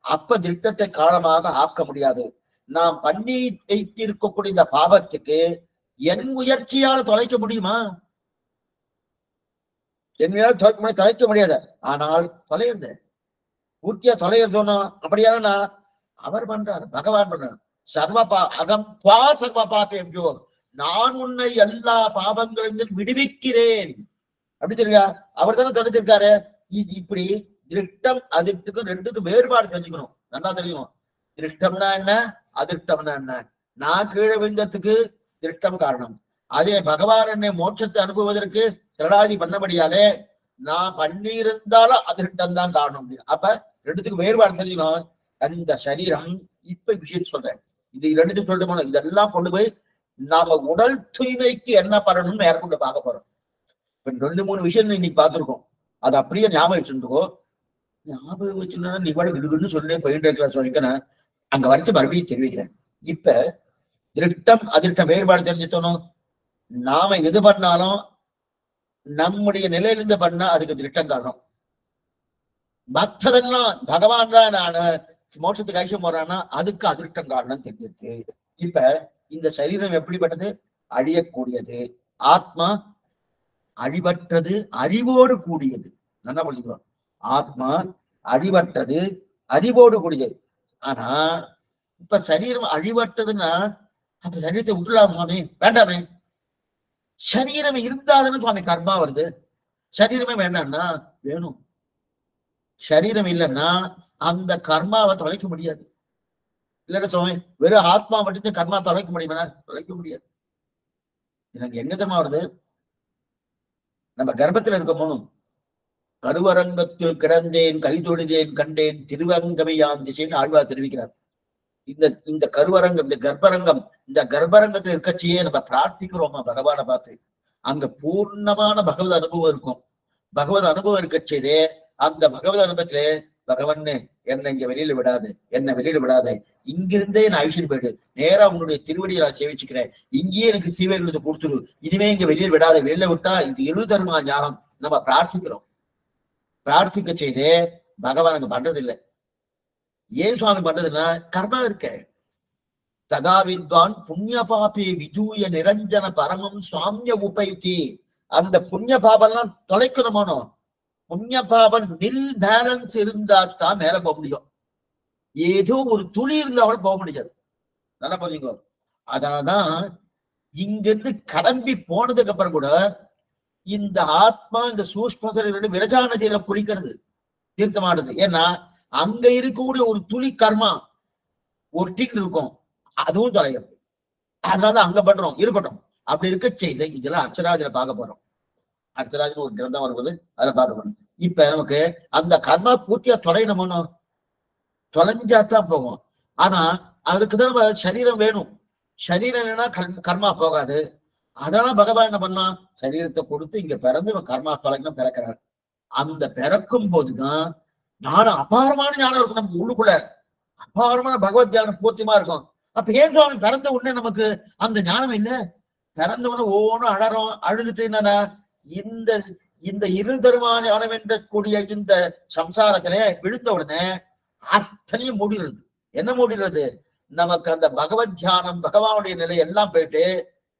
அப்ப திருஷ்டத்தை காரணமாக ஆக்க முடியாது. நாம் பண்ணி வைத்திருக்கக்கூடிய இந்த பாவத்துக்கு என் முயற்சியால தொலைக்க முடியுமா? என்னால் தொலைக்க முடியாது. ஆனால் தொலையுது, பூர்த்தியா தொலைகிறதோனோ அப்படியான அவர் பண்றார், பகவான் பண்றார். சர்வபா அகம் பா சர்வபாபேபியோ, நான் உன்னை எல்லா பாவங்களிலும் விடுவிக்கிறேன் அப்படி தெரியா? அவர் தானே தொலைத்திருக்காரு. இப்படி திருஷ்டம் அதிர்ஷ்டம் ரெண்டுக்கும் வேறுபாடு தெரிஞ்சுக்கணும், நல்லா தெரியும். திருஷ்டம்னா என்ன, அதிர்ஷ்டம்னா என்ன? நான் கீழே விழுந்ததுக்கு திருஷ்டம் காரணம், அதே பகவான் என்னை மோட்சத்தை அனுப்புவதற்கு திரளாதி பண்ணபடியாலே நான் பண்ணியிருந்தாலும் அதிர்ஷ்டம் தான் காரணம். அப்ப ரெண்டுத்துக்கு வேறுபாடு தெரிஞ்சுக்கணும். அந்த சரீரம் இப்ப விஷயம் சொல்றேன், இது ரெண்டுத்துக்கு சொல்லிட்டு இதெல்லாம் கொண்டு போய் நாம உடல் தூய்மைக்கு என்ன பண்ணணும்னு மேற்கொண்டு பார்க்க போறோம். இப்ப 2-3 விஷயம் இன்னைக்கு பார்த்திருக்கோம், அது அப்படியே ஞாபகம் வச்சுருக்கோம். ஞாபகம் வச்சுன்னா நீ கூட விடுகுன்னு சொல்லி போயிட்டு கிளாஸ் வைக்கணும், அங்க வரைக்கும் மறுபடியும் தெரிவிக்கிறேன். இப்ப திருஷ்டம் அதிர்ஷ்டம் வேறுபாடு தெரிஞ்சுட்டோம். நாம எது பண்ணாலும் நம்முடைய நிலையிலிருந்து பண்ணா அதுக்கு திருஷ்டம் காரணம். மற்றதெல்லாம் பகவான் தான் நான் மோட்சத்துக்கு ஐஷம் போறான்னா அதுக்கு அதிர்ஷ்டம் காரணம் தெரிஞ்சிருக்கு. இப்ப இந்த சரீரம் எப்படிப்பட்டது? அழியக்கூடியது. ஆத்மா அழிவற்றது, அறிவோடு கூடியது. நல்லா புரிஞ்சுக்கோ, ஆத்மா அழிவற்றது, அறிவோடு கூடியது. ஆனா இப்ப சரீரம் அழிவற்றதுன்னா அப்ப சரீரத்தை விட்டுலாம் சுவாமி, வேண்டாமே. சரீரம் இருந்தாதுன்னு சுவாமி கர்மா வருது. சரீரமே வேண்டாம்னா வேணும். சரீரம் இல்லைன்னா அந்த கர்மாவை தொலைக்க முடியாது. இல்லைன்னா சுவாமி வெறும் ஆத்மா மட்டும் கர்மா தொலைக்க முடியுமா? தொலைக்க முடியாது. எனக்கு எங்க தெரியுமா வருது? நம்ம கர்ப்பத்துல இருக்க போனும், கருவரங்கத்தில் கிடந்தேன் கைதொழுதேன் கண்டேன் திருவங்கமையான் திசைன்னு ஆழ்வார் தெரிவிக்கிறார். இந்த கருவரங்கம், இந்த கர்ப்பரங்கம், இந்த கர்ப்பரங்கத்தில் இருக்கச்சியே நம்ம பிரார்த்திக்கிறோமா பகவானை பார்த்து? அங்க பூர்ணமான பகவத் அனுபவம் இருக்கும். பகவத் அனுபவம் இருக்கச்சதே அந்த பகவத் அனுபவத்திலே பகவான் என்னை இங்க வெளியில விடாது, என்னை வெளியில விடாது, இங்கிருந்தே நான் ஐஷன் போயிடு, நேரா உன்னுடைய திருவடியை நான் சேவிச்சுக்கிறேன், இங்கேயே எனக்கு சீவைகளுக்கு கொடுத்துரு, இனிமே இங்க வெளியில விடாத, வெளியில விட்டா இது இருதர்மா ஞானம் நம்ம பிரார்த்திக்கிறோம். பிரார்த்திக்க செய்தே பகவான் அங்க பண்றது இல்லை. ஏன் சுவாமி பண்றதுன்னா கர்மா இருக்க. ததா வித்வான் புண்ணிய பாபே விதூய நிரஞ்சன பரமம் சுவாமிய உபைத்தி. அந்த புண்ணிய பாபெல்லாம் தொலைக்கணுமானோ? புண்ணிய பாபன் நில் பேலன்ஸ் இருந்தா தான் மேல போக முடியும். ஏதோ ஒரு துளி இருந்தாலும் போக முடியாது. நல்லா புரிஞ்சுக்கோ. அதனாலதான் இங்கிருந்து கிளம்பி போனதுக்கு அப்புறம் கூட இந்த ஆத்மா இந்த சூஷ்ம விரஜானதியில குளிக்கிறது, தீர்த்தமானது. ஏன்னா அங்க இருக்கக்கூடிய ஒரு துளி கர்மா ஒட்டின்னு இருக்கும், அதுவும் தொலைகிறது. அதனாலதான் அங்க பண்றோம், இருக்கட்டும். அப்படி இருக்க செய்த இதெல்லாம் அர்ச்சராஜில பார்க்க போறோம். அர்ச்சராஜன் ஒரு கிரந்தம் வருவது அதை பார்க்க போறோம். இப்ப நமக்கு அந்த கர்மா பூர்த்தியா தொலையணுமோ? தொலைஞ்சாத்தான் போகும். ஆனா அதுக்குதான் நம்ம சரீரம் வேணும். சரீரம் இல்லைன்னா கர்மா போகாது. அதனால பகவான் என்ன பண்ணா, சரீரத்தை கொடுத்து இங்க பிறந்து கர்மா தொலைக்கணும் பிறக்கிறார். அந்த பிறக்கும் போதுதான் ஞானம், அபாரமான ஞானம் இருக்கும் நமக்கு உள்ளுக்குள்ள, அபாரமான பகவத் ஞானம் பூர்த்தியமா இருக்கும். அப்ப ஏன் சுவாமி பிறந்த உடனே நமக்கு அந்த ஞானம் இல்லை? பிறந்த உடனே ஒவ்வொன்றும் அழறோம், அழுதுட்டு என்னன்னா இந்த இந்த இருள் தருமா ஞானம் என்ற கூடிய இந்த சம்சாரத்திலே விழுந்த உடனே அத்தனையும் மூடிடுறது. என்ன மூடிடுறது? நமக்கு அந்த பகவத் தியானம், பகவானுடைய நிலை எல்லாம் போயிட்டு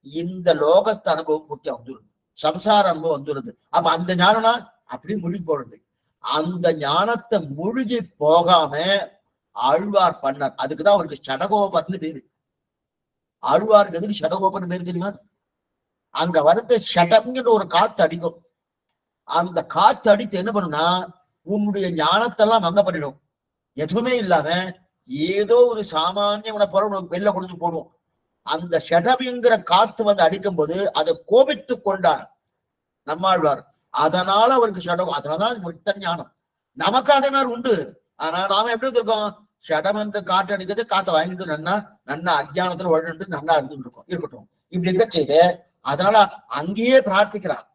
இந்த லோகத்து அனுபவம் பூர்த்தியா வந்துடுது, சம்சார அனுபவம் வந்துடுது. அப்ப அந்த ஞானம்னா அப்படி முழுகி போடுறது. அந்த ஞானத்தை முழுகி போகாம ஆழ்வார் பண்ணார். அதுக்குதான் அவருக்கு ஷடகோபர்னு பேரு. ஆழ்வாருக்கு எதுக்கு ஷடகோபர்னு பேரு தெரியுமா? அங்க வரது ஷடம்ங்கிற ஒரு காத்து அடிக்கும். அந்த காத்து அடித்து என்ன பண்ணுனா உன்னுடைய ஞானத்தெல்லாம் மங்க பண்ணிடும். எதுவுமே இல்லாம ஏதோ ஒரு சாமானியவனை போல வெளில கொடுத்து போடுவோம். அந்த ஷடம்ங்கிற காத்து வந்து அடிக்கும் போது அதை கோபித்து கொண்டார் நம்மாழ்வார். அதனால அவருக்கு ஷடம், அதனாலதான் விட்ட ஞானம். நமக்கு அதே மாதிரி உண்டு. ஆனா நாம எப்படி இருக்கோம், ஷடம் என்று காட்டு அடிக்கிறது, காத்தை வாங்கிட்டு நன்னா அஜானத்துல வழிந்து நன்னா இருக்கட்டும் இப்படி இருக்க செய்து. அதனால அங்கேயே பிரார்த்திக்கிறான்.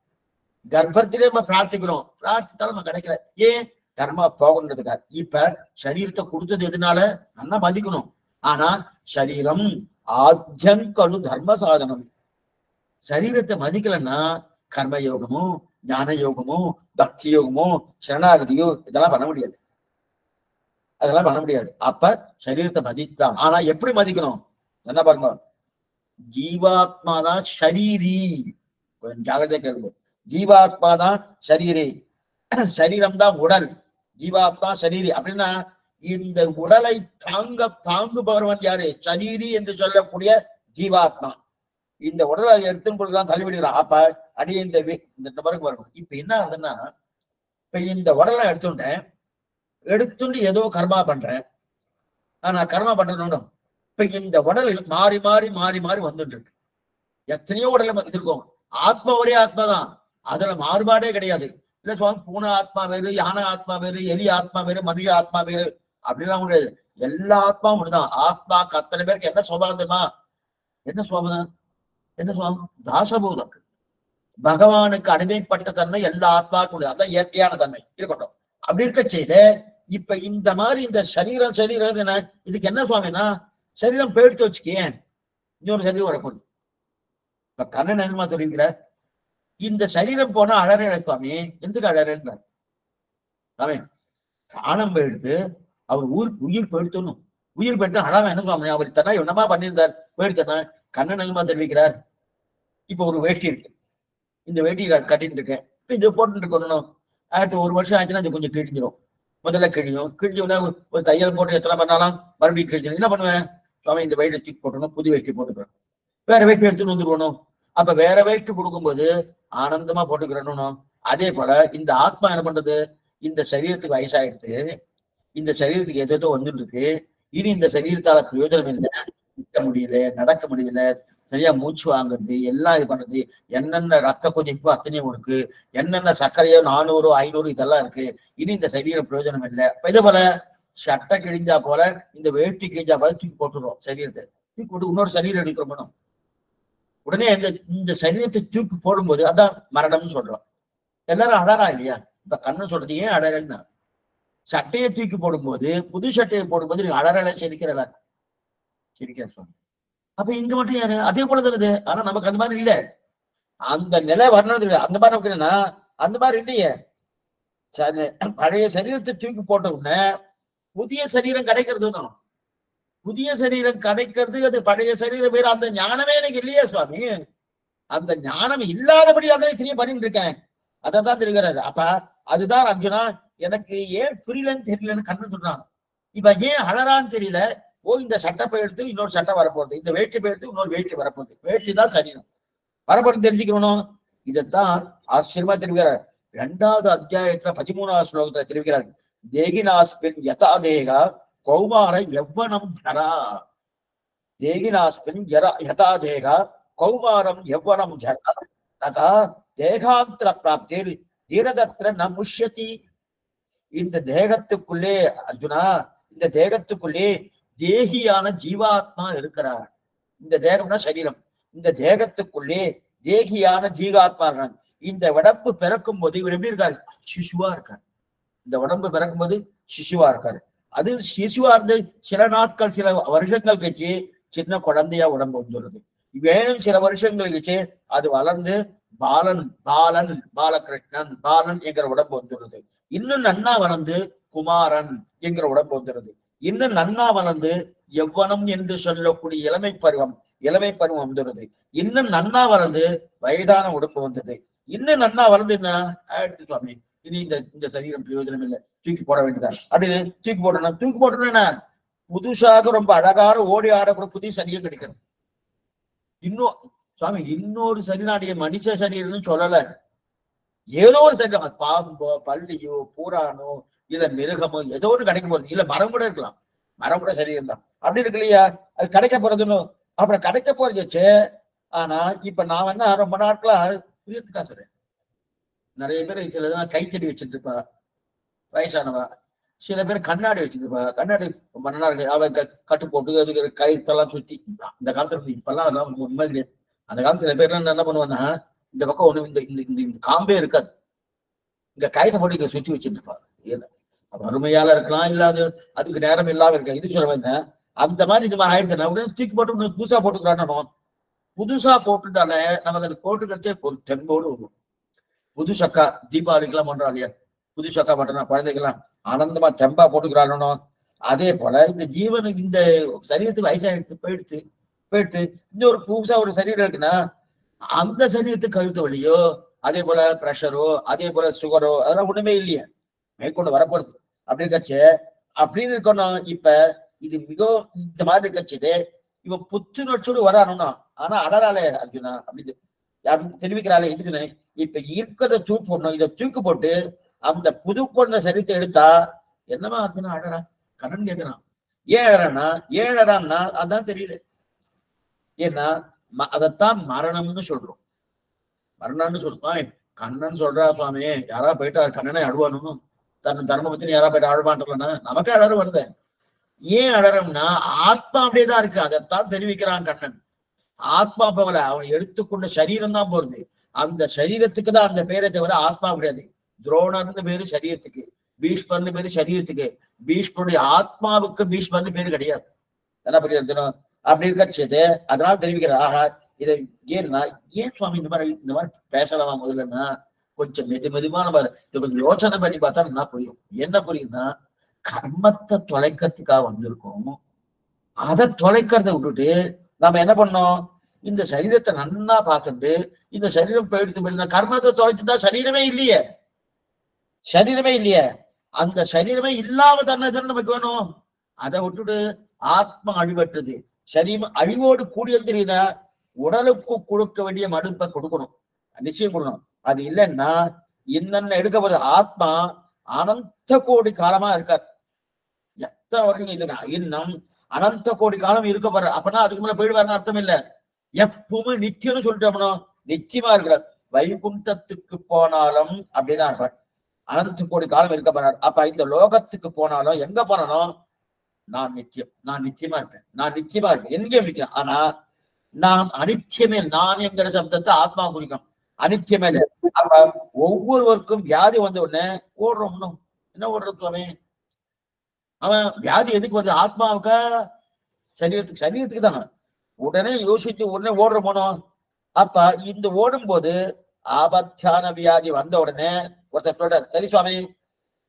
கர்ப்பத்திலே நம்ம பிரார்த்திக்கிறோம், பிரார்த்தித்தாலும் நம்ம கிடைக்கல. ஏன்? கர்மா போகணுன்றதுக்காக. இப்ப சரீரத்தை கொடுத்தது எதுனால? நல்லா மதிக்கணும். ஆனா சரீரம் ஆத்யங்கனு தர்ம சாதனம். சரீரத்தை மதிக்கலன்னா கர்மயோகமோ ஞான யோகமோ பக்தி யோகமோ சரணாகதியோ இதெல்லாம் பண்ண முடியாது. அதெல்லாம் பண்ண முடியாது. அப்ப சரீரத்தை மதித்தான். ஆனா எப்படி மதிக்கணும் என்ன பாருங்க. ஜீவாத்மாதான் ஷரீரி. ஜாகிரதையா கேள்வி. ஜீவாத்மாதான் ஷரீரி, சரீரம் தான் உடல். ஜீவாத்மா ஷரீரி அப்படின்னா இந்த உடலை தாங்குபவன் யாரு? ஷரீரி என்று சொல்லக்கூடிய ஜீவாத்மா. இந்த உடலை எடுத்துன்னு பொழுதுதான் தள்ளிவிடுகிறான். அப்ப அடியே இந்த நபருக்கு வரணும். இப்ப என்ன ஆகுதுன்னா, இப்ப இந்த உடலை எடுத்துட்டு ஏதோ கர்மா பண்றேன். ஆனா கர்மா பண்றேன்னு இப்ப இந்த உடல் மாறி மாறி மாறி மாறி வந்துட்டு இருக்கு. எத்தனையோ உடல் இருக்கும். ஆத்மா ஒரே ஆத்மா தான், அதுல மாறுபாடே கிடையாது. இல்ல சுவாமி பூனை ஆத்மா வேறு, யானை ஆத்மா வேறு, எலி ஆத்மா வேறு, மனித ஆத்மா வேறு அப்படிலாம் முடியாது. எல்லா ஆத்மாவும் ஒண்ணுதான். ஆத்மாக்கு அத்தனை பேருக்கு என்ன சுபாவம் தெரியுமா? என்ன சுபாவம்? என்ன சுபாவம்? தாசபூதம். பகவானுக்கு அடிமைப்பட்ட தன்மை எல்லா ஆத்மாவுக்கும் உண்டு. அதான் இயற்கையான தன்மை இருக்கட்டும். அப்படி இருக்க செய்த இப்ப இந்த மாதிரி இந்த சரீரம் என்ன இதுக்கு என்ன சுவாமினா, சரீரம் போயிடுத்து வச்சுக்கேன், இன்னொரு சரீரம் வரக்கூடாது. இப்ப கண்ணன் என்னமா சொல்லியிருக்கிறார், இந்த சரீரம் போனா அழற சுவாமி, எதுக்கு அழறார்? அவன் பிராணம் போயிடுத்து, அவர் உயிர் போயிடுத்தணும். உயிர் போயிடுத்து அழாம என்ன சுவாமி அவர் தன்னா என்னமா பண்ணியிருந்தார் போயிடுத்தனா. கண்ணன் என்னமா தெரிவிக்கிறார், இப்ப ஒரு வேஷ்டி இருக்கு, இந்த வேட்டி கட்டிட்டு இருக்கேன், இதை போட்டு இருக்கணும். அடுத்து ஒரு வருஷம் ஆச்சுன்னா இது கொஞ்சம் கிழிஞ்சிடும். முதல்ல கிழிஞ்சோன்னா ஒரு தையல் போட்டு எத்தனை பண்ணாலும் மறுபடியும் கிழிஞ்சிடும். என்ன பண்ணுவேன் சுவாமி, இந்த வேட்டி தூக்கி போட்டணும், புது வேஷ்டி போட்டுக்கிறேன், வேற வேஷ்டி எடுத்துன்னு வந்துருக்கணும். அப்ப வேற வேஷ்டி கொடுக்கும்போது ஆனந்தமா போட்டுக்கிறணும். அதே போல இந்த ஆத்மா என்ன பண்றது, இந்த சரீரத்துக்கு வயசாயிடுது, இந்த சரீரத்துக்கு எதோ வந்துட்டு இருக்கு. இனி இந்த சரீரத்தால பிரயோஜனம் இல்லை, நிற்க முடியல, நடக்க முடியல, சரியா மூச்சு வாங்குறது, எல்லாம் இது பண்றது, என்னென்ன ரத்த கொதிப்பு அத்தனையும் இருக்கு, என்னென்ன சர்க்கரையோ 400 500 இதெல்லாம் இருக்கு. இனி இந்த சரீரம் பிரயோஜனம் இல்லை. இதே போல சட்டை கிழிஞ்சா போல இந்த வேட்டி கிழிஞ்சா போல தூக்கி போட்டுருவோம். சரீரத்தை தூக்கி போட்டு இன்னொரு சரீரம் எடுக்கிறோம். உடனே இந்த சரீரத்தை தூக்கி போடும்போது அதான் மரணம்னு சொல்றோம். எல்லாரும் அழறா இல்லையா? இப்ப கண்ணன் சொல்றது ஏன் அழறன்னா, சட்டையை தூக்கி போடும்போது, புது சட்டையை போடும்போது நீங்க அழறல சிரிக்கிறல சிரிக்கிற சொல்லுங்க. அப்ப இங்க மட்டும் யாரு அதே போல தருது. ஆனா நமக்கு அந்த மாதிரி இல்ல, அந்த நிலை வர்ணது அந்த மாதிரி நமக்கு என்னன்னா அந்த மாதிரி இல்லையே. பழைய சரீரத்தை தூக்கி போட்ட உடனே புதிய சரீரம் கிடைக்கிறது தான். புதிய சரீரம் கிடைக்கிறது, அது பழைய சரீரம் வேறு. அந்த ஞானமே எனக்கு இல்லையே சுவாமி, அந்த ஞானம் இல்லாதபடி அதனை தெரிய பண்ணிட்டு இருக்கேன். அதான் தெரிகிறது. அப்ப அதுதான் அர்ஜுனா எனக்கு ஏன் புரியலன்னு தெரியலன்னு கண்ணு சொல்றாங்க. இப்ப ஏன் அழறான்னு தெரியல. ஓ, இந்த சட்டை எடுத்து இன்னொரு சட்டை வரப்போகுது, இந்த வேட்டி எடுத்து இன்னொரு வேட்டி வரப்போகுது. வேட்டி தான் சரீரம் வரப்போறது தெரிஞ்சுக்கணும். இதைத்தான் ஆச்சரியமா தெரிவிக்கிறார். 2வது அத்தியாயத்துல 13வது ஸ்லோகத்துல தெரிவிக்கிறார். தேகினாஸ்பின் யதா தேகா கௌமார யவ்வனம் ஜரா. தேகினாஸ்பின் யதா தேகா கௌமாரம் யவ்வனம் ஜரா ததா தேகாந்திர பிராப்திர் தீரதத்திர ந முஷ்யதி. இந்த தேகத்துக்குள்ளே அர்ஜுனா, இந்த தேகத்துக்குள்ளே தேகியான ஜீவாத்மா இருக்கிறார். இந்த தேகம்னா சரீரம். இந்த தேகத்துக்குள்ளே தேகியான ஜீவாத்மா இருக்காங்க. இந்த உடம்பு பிறக்கும் போது இவர் எப்படி இருக்காரு? சிசுவா இருக்காரு. இந்த உடம்பு பிறக்கும் போது சிசுவா இருக்காரு. அது சிசுவா இருந்து சில நாட்கள் சில வருஷங்கள் கழிச்சு சின்ன குழந்தையா உடம்பு வந்துடுறது. வேணும் சில வருஷங்கள் கழிச்சு அது வளர்ந்து பாலகிருஷ்ணன் பாலன் என்கிற உடம்பு வந்துடுறது. இன்னும் நன்னா வளர்ந்து குமாரன் என்கிற உடம்பு வந்துடுறது. இன்னும் நன்னா வளர்ந்து எவ்வனம் என்று சொல்லக்கூடிய இளமை பருவம் வந்துடுது. இன்னும் நன்னா வளர்ந்து வயதான உடம்பு வந்தது. இன்னும் நன்னா வளர்ந்து என்ன ஆயிடுச்சு சுவாமி, இனி இந்த சரீரம் பிரயோஜனம் இல்லை, தூக்கி போட வேண்டியதான். அப்படின்னு தூக்கி போட்டோம்னா புதுசாக ரொம்ப அழகான ஓடி ஆடக்கூட புதிய சரீரம் கிடைக்கிறது. இன்னும் சுவாமி இன்னொரு சரீராடைய மனுஷ சரீரம்னு சொல்லல, ஏதோ ஒரு சரீரம், பாம்போ பள்ளியோ பூரானோ இல்ல மிருகமோ ஏதோ ஒரு கிடைக்க போறது, இல்ல மரம் கூட இருக்கலாம், மரம் கூட சரீரம் தான் அப்படி இருக்கு இல்லையா, அது கிடைக்க போறதுன்னு அப்புறம் கிடைக்க போறதுச்சு. ஆனா இப்ப நான் என்ன ரொம்ப நாட்களா புரியத்துக்கா சொல்றேன், நிறைய பேர் சிலதான் கைத்தடி வச்சுட்டு இருப்பா வயசானவா, சில பேர் கண்ணாடி வச்சுருப்பா, கண்ணாடி ரொம்ப நல்லா இருக்கு, அவ கட்டு போட்டு அதுக்கு கயிற்றெல்லாம் சுத்தி, இந்த காலத்துல இருந்து இப்பெல்லாம் அதெல்லாம் உண்மை கிடையாது. அந்த காலத்துல சில பேர் என்ன பண்ணுவான்னா இந்த பக்கம் ஒண்ணு இந்த இந்த இந்த காம்பே இருக்காது, இங்க கயிற்றை போட்டு இங்க சுத்தி வச்சுட்டு இருப்பா. வறுமையால இருக்கலாம், இல்லாத அதுக்கு நேரம் இல்லாம இருக்கலாம், இது சொல்ல வந்தேன். அந்த மாதிரி இது மாதிரி ஆயிடுச்சு, உடனே தூக்கி போட்டு புதுசா போட்டுக்கிறான்னு, புதுசா போட்டுட்டாலே நமக்கு அது போட்டுக்கிறதே ஒரு தெம்போடு வரும். புது சக்கா தீபாவளிக்கெல்லாம் பண்றோம் இல்லையா, புது சக்கா பண்றோம் குழந்தைகள்லாம் ஆனந்தமா தெம்பா போட்டுக்கிறானோ, அதே போல இந்த ஜீவனுக்கு இந்த சரீரத்துக்கு வயசாயிடுத்து போயிடுத்து போயிடுத்து இன்னொரு புதுசா ஒரு சரீரம் இருக்குன்னா அந்த சரீரத்துக்கு கழுத்து வலியோ அதே போல பிரஷரோ அதே போல சுகரோ அதெல்லாம் ஒண்ணுமே இல்லையே, மேற்கொண்டு வரப்போறது அப்படி இருக்கச்சு அப்படின்னு இருக்கணும். இப்ப இது மிகவும் இந்த மாதிரி இருக்கச்சுது, இவன் புத்துணர்ச்சியோடு வரானும்னா, ஆனா அடராலே அர்ஜுனா அப்படின்னு யாரும் தெரிவிக்கிறாளே இதுக்குன்னு, இப்ப இருக்கிறத தூக்கி போடணும், இதை தூக்கி போட்டு அந்த புது கொண்ட சரித்தை எடுத்தா என்னமா அர்த்தம், அழறா கண்ணன் கேட்கிறான். ஏன் அழறான்னா அதான் தெரியல, ஏன்னா அதைத்தான் மரணம்னு சொல்றோம், மரணம்னு சொல்றோம். கண்ணன் சொல்றா சுவாமி, யாரா போயிட்டா கண்ணனை அழுவானு, தன் தர்ம பத்தினி யாரா போயிட்டு அழுவான்றலன்னா நமக்கே அழறு வருது. ஏன் அழறம்னா ஆத்மா அப்படியேதான் இருக்கு, அதைத்தான் தெரிவிக்கிறான் கண்ணன். ஆத்மா போகல, அவன் எடுத்துக்கொண்ட சரீரம் தான் போறது, அந்த சரீரத்துக்கு தான் அந்த பேரை தவிர ஆத்மா கிடையாது. துரோணர்னு பேரு சரீரத்துக்கு, பீஷ்மர்னு பேரு சரீரத்துக்கு, பீஷ்மருடைய ஆத்மாவுக்கு பீஷ்மர்னு பேரு கிடையாது. என்ன புரியுது அப்படி இருக்கச்சது, அதனால தெரிவிக்கிற ஆஹா இதை ஏன்னா ஏன் சுவாமி இந்த மாதிரி பேசலாமா முதல்லன்னா கொஞ்சம் மெதுமான கொஞ்சம் யோசனை பண்ணி பார்த்தா என்ன புரியும். என்ன புரியும்னா கர்மத்தை தொலைக்கிறதுக்காக வந்திருக்கோம், அதை தொலைக்கிறத விட்டுட்டு நாம என்ன பண்ணோம், இந்த சரீரத்தை நன்னா பார்த்துட்டு இந்த சரீரம் போயிடுத்து கர்மத்தை தொலைச்சுட்டா சரீரமே இல்லையே, சரீரமே இல்லையே, அந்த சரீரமே இல்லாம தானே நமக்கு வேணும். அதை விட்டுட்டு ஆத்மா அழிவற்றது, சரீரம் அழிவோடு கூடிய தெரியுனா உடலுக்கு கொடுக்க வேண்டிய மடுப்பை கொடுக்கணும், நிச்சயம் கொடுக்கணும். அது இல்லைன்னா இன்னென்ன எடுக்க போறது, ஆத்மா அனந்த கோடி காலமா இருக்கார், எத்தனை வருஷம் இல்லைங்க, இன்னும் அனந்த கோடி காலம் இருக்க போற, அப்படின்னா அதுக்கு மேல போயிடுவாருன்னு அர்த்தம் இல்லை. எப்பவுமே நித்தியம்னு சொல்லிட்டோம்னா நிச்சயமா இருக்கிறார், வைகுண்டத்துக்கு போனாலும் அப்படிதான் இருப்பார், அனந்த கோடி காலம் இருக்க போறார். அப்ப இந்த லோகத்துக்கு போனாலும் எங்க போனாலும் நான் நித்தியம், நான் நிச்சயமா இருப்பேன், நான் நிச்சயமா இருப்பேன், எங்கேயும் நிச்சயம். ஆனா நான் அனித்தியமே, நான் என்கிற சப்தத்தை ஆத்மா குறிக்கும், அனித்தியமே. அப்ப ஒவ்வொருவருக்கும் வியாதி வந்த உடனே ஓடுறோம், என்ன ஓடுறது, அவன் வியாதி எதுக்கு வருது, ஆத்மாவுக்கா சரீரத்துக்கு, சரீரத்துக்கு தானே. உடனே யோசிச்சு உடனே ஓடுற போனோம். அப்ப இந்த ஓடும் போது ஆபத்தியான வியாதி வந்த உடனே ஒருத்தர் சொல்றாரு, சரி சுவாமி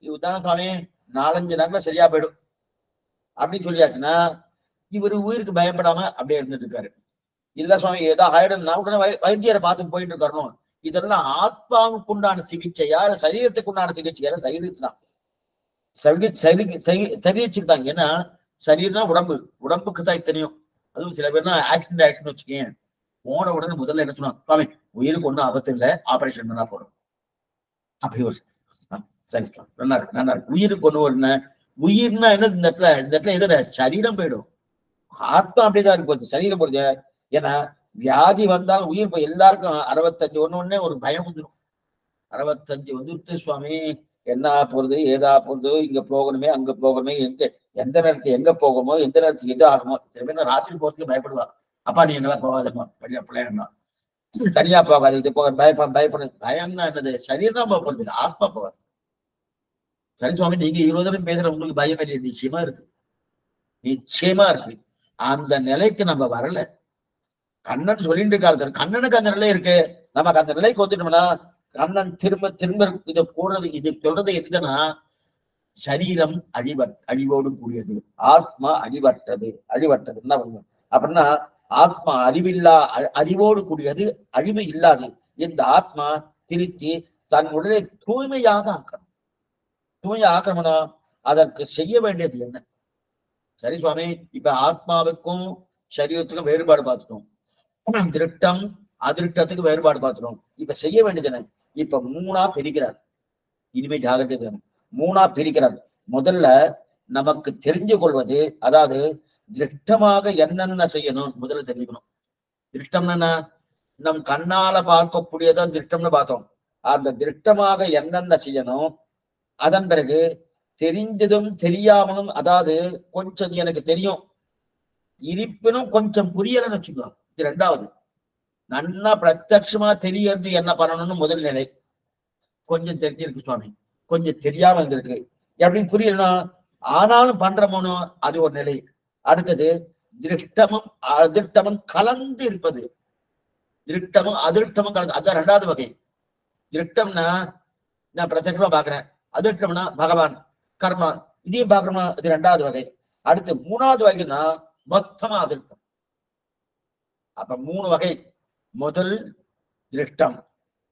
இதுதானே சுவாமி 4-5 நாட்கள் சரியா போயிடும் அப்படின்னு சொல்லியாச்சுன்னா இவரு உயிருக்கு பயப்படாம அப்படியே இருந்துட்டு இருக்காரு. இல்ல சுவாமி ஏதோ ஆயிடும்னா உடனே வைத்தியரை பார்த்து போயிட்டு இருக்கணும். இதெல்லாம் ஆத்மாவுக்கு உண்டான சிகிச்சையா சரீரத்துக்கு உண்டான சிகிச்சையா, சரீரத்து தான் சரீரத்துக்கு தான். ஏன்னா சரீரம்னா உடம்பு, உடம்புக்கு தான் தெரியும். அதுவும் சில பேர்னா ஆக்சிடென்ட் ஆயிடுச்சுன்னு வச்சுக்கேன், போன உடனே முதல்ல என்ன சொன்னா, சுவாமி உயிருக்கு ஒன்றும் ஆபத்து இல்லை, ஆபரேஷன் பண்ணா போறோம். அப்படி ஒரு சரி நல்லா இருக்கு நல்லா இருக்கு. உயிருக்கு ஒண்ணு ஒரு உயிர்னா என்ன, இந்த இடத்துல எதிர சரீரம் போயிடும், ஆத்மா அப்படிதான் இருக்கு, சரீரம் போடுது. ஏன்னா வியாதி வந்தாலும் உயிர் போய் எல்லாருக்கும் 65 ஒண்ணு ஒரு பயம் வந்துடும். 65 வந்துட்டு சுவாமி என்ன போறது ஏதா போறது, இங்க போகணுமே அங்க போகணுமே, எந்த நேரத்துக்கு எங்க போகணுமோ எந்த நேரத்துக்கு எது ஆகணுமோ. சில பேர் ராத்திரி போறதுக்கு பயப்படுவா, அப்பா நீ எங்கெல்லாம் போகாதம்மா பிள்ளையா தனியா போகாது, இது போக பயப்படு. பயம்னா என்னது, சரீரம் தான் போறதுக்கு, ஆத்மா போகாது. சரி சுவாமி நீங்க 20 தடவை பேசுற உங்களுக்கு பயம் இல்லையா, நிச்சயமா இருக்கு, நிச்சயமா இருக்கு. அந்த நிலைக்கு நம்ம வரல. கண்ணன் சொல்லிட்டு இருக்காரு, கண்ணனுக்கு அந்த நிலை இருக்கு, நமக்கு அந்த நிலைக்கு வந்துட்டோம்னா கண்ணன் திரும்ப திரும்ப இதை போடுறது, இது சொல்றது எதுக்குன்னா சரீரம் அழிவோடு கூடியது, ஆத்மா அழிவற்றதுன்னா அப்படின்னா ஆத்மா அறிவோடு கூடியது, அழிவு இல்லாது. இந்த ஆத்மா திருத்தி தன் உடலை தூய்மையாக ஆக்கணும். ஆக்கணும்னா அதற்கு செய்ய வேண்டியது என்ன? சரி சுவாமி இப்ப ஆத்மாவுக்கும் சரீரத்துக்கும் வேறுபாடு பார்த்துட்டோம். திருட்டம் அதிருஷ்டத்துக்கு வேறுபாடு பார்த்துடும். இப்ப செய்ய வேண்டியது என்ன? இப்ப 3ஆ பிரிக்கிறார். இனிமே ஜாகிரதை, 3ஆ பிரிக்கிறார். முதல்ல நமக்கு தெரிஞ்சு கொள்வது, அதாவது திருஷ்டமாக என்னென்ன செய்யணும் முதல்ல தெரிஞ்சுக்கணும். திருஷ்டம் என்ன? நம் கண்ணால பார்க்கக்கூடியதான் திருஷ்டம்னு பார்த்தோம். அந்த திருஷ்டமாக என்னென்ன செய்யணும், அதன் பிறகு தெரிஞ்சதும் தெரியாமலும், அதாவது கொஞ்சம் எனக்கு தெரியும் இருப்பினும் கொஞ்சம் புரியலன்னு வச்சுக்கோ, இது 2வது. நன்னா பிரத்யட்சமா தெரியறது என்ன பண்ணணும்னு முதல் நிலை. கொஞ்சம் தெரிஞ்சிருக்கு சுவாமி, கொஞ்சம் தெரியாம இருந்திருக்கு அப்படின்னு புரியலன்னா ஆனாலும் பண்றமோனோ, அது ஒரு நிலை. அடுத்தது திருஷ்டமும் அதிருஷ்டமும் கலந்து இருப்பது. திருஷ்டமும் அதிருஷ்டமும் கலந்து, அதான் 2வது வகை. திருஷ்டம்னா நான் பிரத்யட்சமா பாக்குறேன், அதிருஷ்டம்னா பகவான் கர்மா இதையும் பாக்குறோம்னா இது 2வது வகை. அடுத்து 3வது வகைன்னா மொத்தமா அதிருஷ்டம். அப்ப 3 வகை. முதல் திருஷ்டம்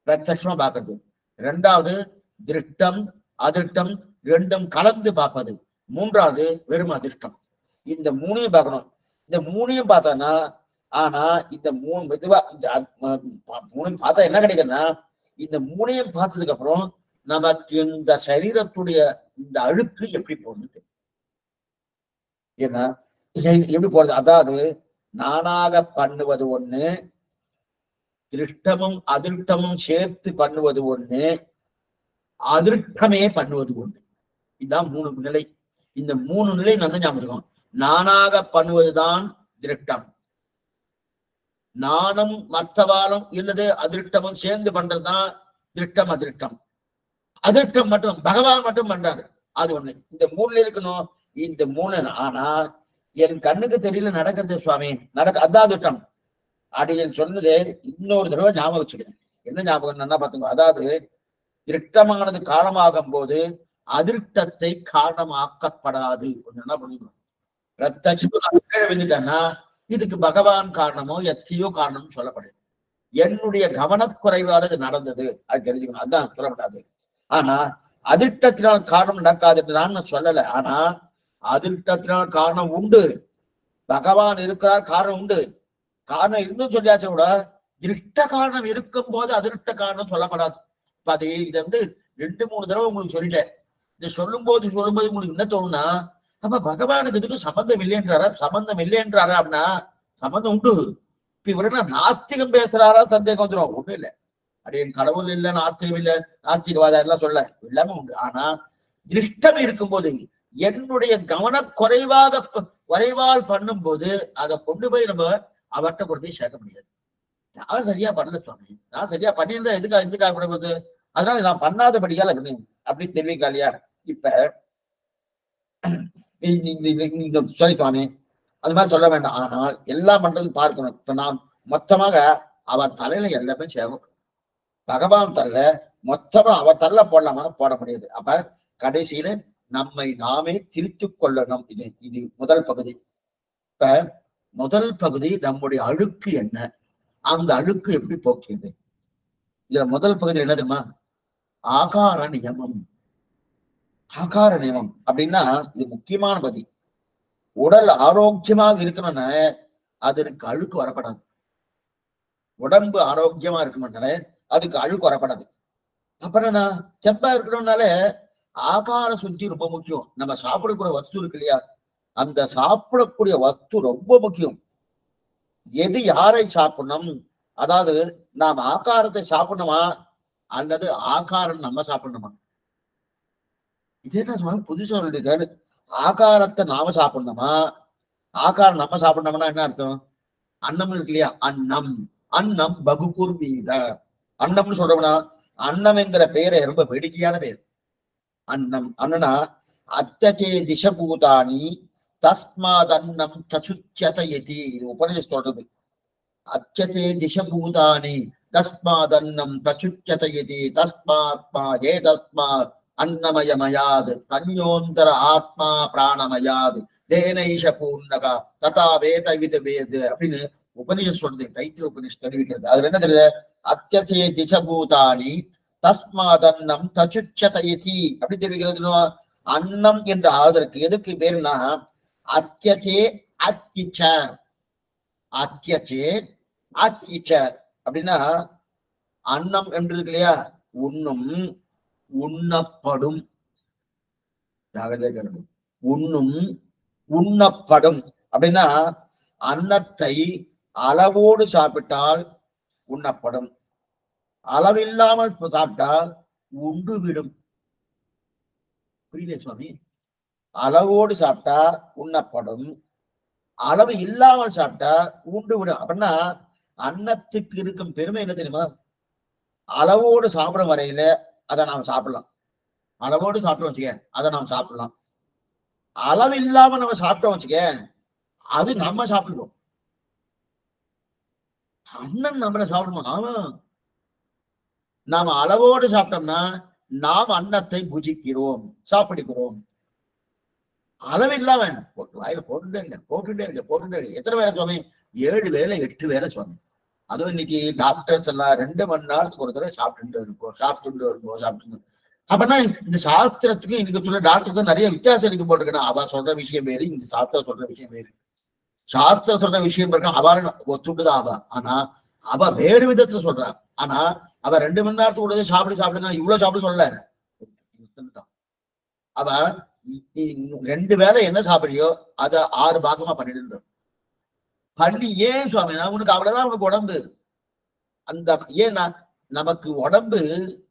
பிரத்யட்சமா பார்க்கறது, 2வது திருஷ்டம் அதிருஷ்டம் 2ம் கலந்து பார்ப்பது, 3வது வெறும் அதிர்ஷ்டம். இந்த 3ஐயும் பார்க்கணும். இந்த 3ஐயும் பார்த்தோம்னா, ஆனா இந்த 3 மெதுவா 3ஐயும் பார்த்தா என்ன கிடைக்குன்னா, இந்த 3ஐயும் பார்த்ததுக்கு அப்புறம் நமக்கு இந்த சரீரத்துடைய இந்த அழுக்கு எப்படி போகுது, ஏன்னா எப்படி போறது, அதாவது நானாக பண்ணுவது ஒண்ணு, திருஷ்டமும் அதிருஷ்டமும் சேர்த்து பண்ணுவது ஒண்ணு, அதிருஷ்டமே பண்ணுவது ஒண்ணு. இதுதான் 3 நிலை. இந்த 3 நிலை நல்லா ஞாபகம் இருக்கும். நானாக பண்ணுவதுதான் திருஷ்டம், நானும் மற்றவாளும் இல்லது அதிருஷ்டமும் சேர்ந்து பண்றதுதான் திருஷ்டம் அதிருஷ்டம். அதிருஷ்டம் மட்டும் பகவான் மட்டும் பண்றாரு, அது ஒண்ணு. இந்த 3 இருக்கணும். இந்த 3 ஆனா என் கண்ணுக்கு தெரியல நடக்கிறது சுவாமி, அதான் அதிருஷ்டம் அப்படின்னு சொன்னது இன்னொரு தடவை ஞாபகம் வச்சுக்கிறேன். என்ன ஞாபகம் என்ன பார்த்துக்கோ, அதாவது திருஷ்டமானது காரணமாகும் போது அதிருஷ்டத்தை காரணமாக்கப்படாது. என்ன பண்ணிக்கணும், பிரத்யட்சமா இதுக்கு பகவான் காரணமோ எத்தையோ காரணம் சொல்லப்படுது. என்னுடைய கவனக்குறைவால் அது நடந்தது, அது தெரிஞ்சுக்கணும், அதுதான் சொல்லப்படாது. ஆனா அதிருஷ்டத்தினால் காரணம் நடக்காது நான் சொல்லல. ஆனா அதிருஷ்டத்தினால் காரணம் உண்டு, பகவான் இருக்கிறார், காரணம் உண்டு. காரணம் இருந்தும் சொல்லியாச்சு கூட, திருஷ்ட காரணம் இருக்கும் போது அதிருஷ்ட காரணம் சொல்லப்படாது. இப்ப அது இதை 2-3 தடவை உங்களுக்கு சொல்லிட்டேன். இதை சொல்லும் போது உங்களுக்கு என்ன தோணுன்னா, அப்ப பகவானுக்கு இதுக்கு சம்பந்தம் இல்லைன்றாரா, சம்பந்தம் இல்லைன்றாரா அப்படின்னா சம்பந்தம் உண்டு. இப்ப இவரு நாஸ்திகம் பேசுறாரா சந்தேகம் வந்துடும். ஒண்ணும் இல்லை, அப்படியே கடவுள் இல்லை, நாஸ்திகம் இல்லை, நாஸ்திகவாதம் எல்லாம் சொல்ல எல்லாமே உண்டு. ஆனா திருஷ்டம் இருக்கும்போது, என்னுடைய குறைவால் பண்ணும் போது அதை கொண்டு போய் நம்ம அவர்கிட்ட கொண்டு போய் சேர்க்க முடியாது. நான் சரியா பண்ணல சுவாமி, நான் சரியா பண்ணியிருந்தா எதுக்காக பண்ணப்படுது, அதனால நான் பண்ணாதபடியால அப்படின்னு தெரிவிக்கா இல்லையா. இப்ப சரி சுவாமி, அது மாதிரி சொல்ல வேண்டாம். ஆனால் எல்லாம் பண்றது பார்க்கணும். இப்ப நாம் மொத்தமாக அவர் தலையில எல்லாமே சேரும். பகவான் தள்ள மொத்தமா அவர் தள்ள போடலாமா, போட முடியாது. அப்ப கடைசியில நம்மை நாமே திருத்திக் கொள்ளணும். இது முதல் பகுதி. இப்ப முதல் பகுதி நம்முடைய அழுக்கு என்ன, அந்த அழுக்கு எப்படி போக்கிறது. இதுல முதல் பகுதியில் என்ன தெரியுமா, ஆகார நியமம். ஆகார நியமம் அப்படின்னா இது முக்கியமான பகுதி. உடல் ஆரோக்கியமாக இருக்கணும்னா அதற்கு அழுக்கு வரப்படாது. உடம்பு ஆரோக்கியமா இருக்கணும்னால அதுக்கு அழுக்கு வரப்படாது. அப்புறம் நான் செப்பா இருக்கணும்னால ஆகார சுத்தி ரொம்ப முக்கியம். நம்ம சாப்பிடக்கூடிய வஸ்து இருக்கு இல்லையா, அந்த சாப்பிடக்கூடிய வஸ்து ரொம்ப முக்கியம். எது யாரை சாப்பிடணும், அதாவது நாம் ஆகாரத்தை சாப்பிடணுமா அல்லது ஆகாரம் நம்ம சாப்பிடணுமா. இதே நான் புதுசா சொல்லிருக்காரு. ஆகாரத்தை நாம சாப்பிடணுமா, ஆகாரம் நம்ம சாப்பிடணும்னா என்ன அர்த்தம், அன்னம் இருக்கு இல்லையா, அன்னம் அன்னம் பகுகுர் மீத அன்னம்னு சொல்றோம்னா, அன்னம் என்கிற பெயரை ரொம்ப வேடிக்கையான பெயர். அன்னம் அண்ணனா அத்தே திசபூதானி தஸ்மாத் அன்னம் தசுச்சதயதி, இது உபநிஷத் சொல்றது. அச்சதே திசபூதானி தஸ்மாத் அன்னம் தசுச்சதயதி தஸ்மாத்மா ஏ தஸ்மாத் அன்னமயமயாது தன்யோந்தர ஆத்மா பிராணமயாது தேனைஷ பூர்ணகா ததா வேத வித வேத அப்படின்னு உபநிஷத் சொல்றது. தைத்திரிய உபநிஷத் தெரிவிக்கிறது. அதுல என்ன தெரியுது, அத்தியசே திசபூதானி தஸ்மாத் அன்னம் தசுச்சதயதி அப்படி தெரிவிக்கிறது. அன்னம் என்று ஆதற்கு எதுக்கு பேருனா அத்தியசே அத்திச்ச, அத்தியசே அத்திச்ச அப்படின்னா அன்னம் என்று இருக்கு இல்லையா, உண்ணும் உண்ணப்படும், உண்ணும் உண்ணப்படும் அப்படின்னா அன்னத்தை அளவோடு சாப்பிட்டால் உண்ணப்படும், அளவில்லாமல் சாப்பிட்டால் உண்டு விடும். புரியல சுவாமி? அளவோடு சாப்பிட்டா உண்ணப்படும், அளவு இல்லாமல் சாப்பிட்டா உண்டு விடும். அப்படின்னா அன்னத்துக்கு இருக்கும் பெருமை என்ன தெரியுமா? அளவோடு சாப்பிடும் வரையில அதை நாம் சாப்பிடலாம், அளவோடு சாப்பிட்டோம் வச்சுக்க அதை நாம் சாப்பிடலாம். அளவு இல்லாம நம்ம சாப்பிட்டோம் வச்சுக்க அது நம்ம சாப்பிடுவோம். அண்ணன் நம்மள சாப்பிடுமா? ஆமா, நாம அளவோடு சாப்பிட்டோம்னா நாம் அன்னத்தை புஜிக்கிறோம், சாப்பிடுகிறோம். அளவு இல்லாம வாயில போட்டுட்டே இருக்க. எத்தனை வேலை சுவாமி? 7 வேலை 8 வேலை சுவாமி. அதுவும் இன்னைக்கு டாக்டர்ஸ் எல்லாம் 2 மணி நேரத்துக்கு ஒரு தடவை சாப்பிட்டு இருப்போம். அப்படின்னா இந்த சாஸ்திரத்துக்கு இன்னைக்கு சொல்ற டாக்டருக்கு நிறைய வித்தியாசம் இருக்கு போட்டிருக்கேன். அவ சொல்ற விஷயம் வேறு, இந்த சாஸ்திரம் சொல்ற விஷயம் வேறு. சாஸ்திரம் சொல்ற விஷயம் இருக்க அவ ஒத்துட்டுதான் அவ, ஆனா அவ வேறு விதத்துல சொல்றா. ஆனா அவ 2 மணி நேரத்துக்கு கூட சாப்பிடுங்க இவ்வளவு சாப்பிட சொல்லல. அவ 2 வேளை என்ன சாப்பிடுறியோ அத 6 பாகமா பண்ணிட்டு பண்ணி. ஏன் சுவாமி? உனக்கு அவ்வளவுதான் உனக்கு உடம்பு. அந்த ஏன்னா நமக்கு உடம்பு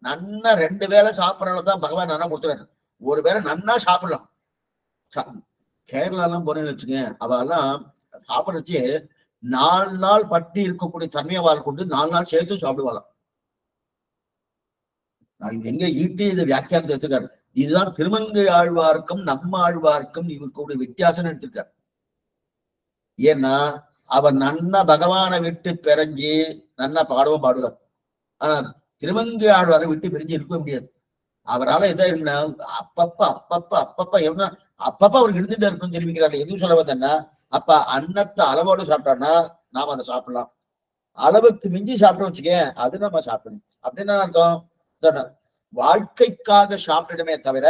நன்னா 2 வேளை சாப்பிடறதான் பகவான் நன்னா கொடுத்துறாரு. ஒரு வேளை நன்னா சாப்பிடலாம். கேரளா எல்லாம் போனேன்னு வச்சுங்க, அவெல்லாம் சாப்பிடச்சு 4 நாள் பட்டி இருக்கக்கூடிய தன்மையவாள் கொண்டு 4 நாள் சேர்த்து சாப்பிடுவாளாம். இது எங்க ஈட்டி இந்த வியாக்கியானத்தை எடுத்திருக்காரு. இதுதான் திருமங்கை ஆழ்வார்க்கும் நம்ம ஆழ்வார்க்கும் இவருடைய வித்தியாசம் எடுத்திருக்காரு. ஏன்னா அவர் நன்னா பகவானை விட்டு பிறஞ்சி நன்னா பாடவும் பாடுவார். ஆனா திருமங்கை ஆழ்வாரை விட்டு பிரிஞ்சு இருக்க முடியாது. அவரால் எதா இருக்குன்னா அப்பப்ப எவ்வளோ அப்பப்ப அவருக்கு இருந்துட்டு இருக்குன்னு தெரிவிக்கிறாரு. எதுவும் சொல்ல வந்தேன்னா, அப்ப அன்னத்தை அளவோடு சாப்பிட்டோம்னா நாம அதை சாப்பிடலாம், அளவுக்கு மிஞ்சி சாப்பிட்டோம் வச்சுக்க அது நம்ம சாப்பிடணும். அப்படின்னு அர்த்தம் சொன்ன வாழ்க்கைக்காக சாப்பிடணுமே தவிர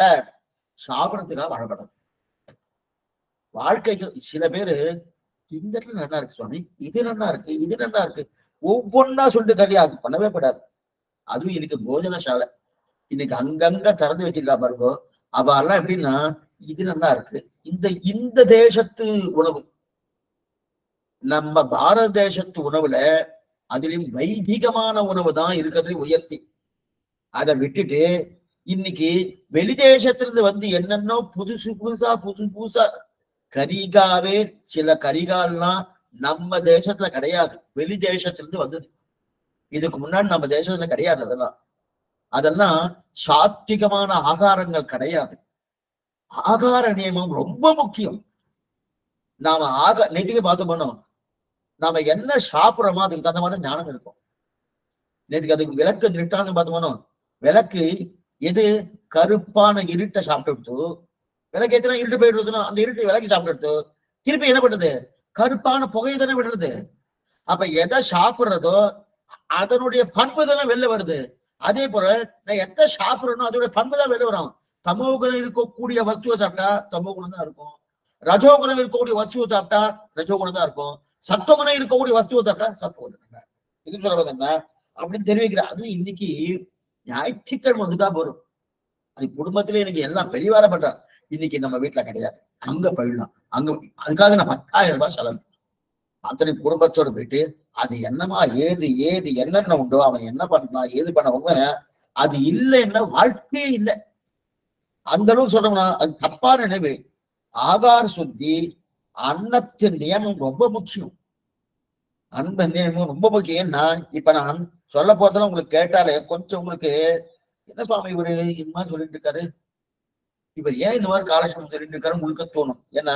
சாப்பிடறதுக்காக வாழப்படாது. வாழ்க்கைக்கு சில பேரு இந்த இடத்துல நல்லா இருக்கு சுவாமி, இது நல்லா இருக்கு, இது நல்லா இருக்கு, ஒவ்வொன்னா சொல்லிட்டு கல்யாணம் அது பண்ணவே படாது. அதுவும் இன்னைக்கு போஜனசாலை இன்னைக்கு அங்கங்க திறந்து வச்சிருக்கா பாருங்க. அவ எல்லாம் எப்படின்னா இது நல்லா இருக்கு, இந்த தேசத்து உணவு, நம்ம பாரத தேசத்து உணவுல அதுலயும் வைதிகமான உணவு தான் இருக்கிறது உயர்த்தி. அதை விட்டுட்டு இன்னைக்கு வெளி தேசத்திலிருந்து வந்து என்னென்னோ புதுசு புதுசா கரிகாவே சில கரிகால்லாம் நம்ம தேசத்துல கிடையாது, வெளி தேசத்திலிருந்து வந்தது. இதுக்கு முன்னாடி நம்ம தேசத்துல கிடையாது. அதெல்லாம் சாத்விகமான ஆகாரங்கள் கிடையாது. ஆகார நியமம் ரொம்ப முக்கியம். நாம நேற்றுக்கு பார்த்தோம்னோ நாம என்ன சாப்பிடுறோமோ அதுக்கு தகுந்த மாதிரி ஞானம் இருக்கும். நேற்றுக்கு அதுக்கு விளக்கு திருட்டாங்க பார்த்தோம்னோ, விளக்கு எது கருப்பான இருட்டை சாப்பிட்டு விளக்கு எத்தனை இருட்டு போயிடுறதுன்னா அந்த இருட்டு விளக்கு சாப்பிட்டு திருப்பி என்ன பண்றது? கருப்பான புகையை தானே விடுறது. அப்ப எதை சாப்பிடுறதோ அதனுடைய பண்பு தானே வெளில வருது. அதே போல நான் எதை சாப்பிடணும் அதோட பண்பு தான் வெளில வரும். தமோகுணம் இருக்கக்கூடிய வஸ்துவை சாப்பிட்டா தமோ குணம் தான் இருக்கும், ரஜோகுணம் இருக்கக்கூடிய வஸ்துவை சாப்பிட்டா ரஜோகுணம் தான் இருக்கும், சத்துவகுணம் இருக்கக்கூடிய வஸ்துவை சாப்பிட்டா சத்துவகுணம். இது சொல்றது என்ன அப்படின்னு தெரிவிக்கிறேன். அதுவும் இன்னைக்கு ஞாயிற்றுக்கிழமை வந்துதான் போறோம். அது குடும்பத்திலே எனக்கு எல்லாம் பெரிய வேலை பண்றாங்க. இன்னைக்கு நம்ம வீட்டுல கிடையாது, அங்க போயிடலாம். அங்க அதுக்காக நான் 10,000 ரூபாய் செலவு அத்தனை குடும்பத்தோடு போயிட்டு அது என்னமா ஏது என்னென்ன உண்டோ அவன் என்ன பண்ணலாம் ஏது பண்ண அது இல்லைன்னா வாழ்க்கையே இல்லை. அந்த அளவுக்கு சொல்றோம்னா அது தப்பான நினைவு. ஆகார சுத்தி அன்னத்தின் நியமம் ரொம்ப முக்கியம். அன்ப நியமம் ரொம்ப முக்கியம். ஏன்னா இப்ப நான் சொல்ல போறதுல உங்களுக்கு கேட்டாலே கொஞ்சம் உங்களுக்கு என்ன சுவாமி இவரு இந்த மாதிரி சொல்லிட்டு இருக்காரு, இவர் ஏன் இந்த மாதிரி காலட்சேபம் சொல்லிட்டு இருக்காரு உங்களுக்கு தோணும். ஏன்னா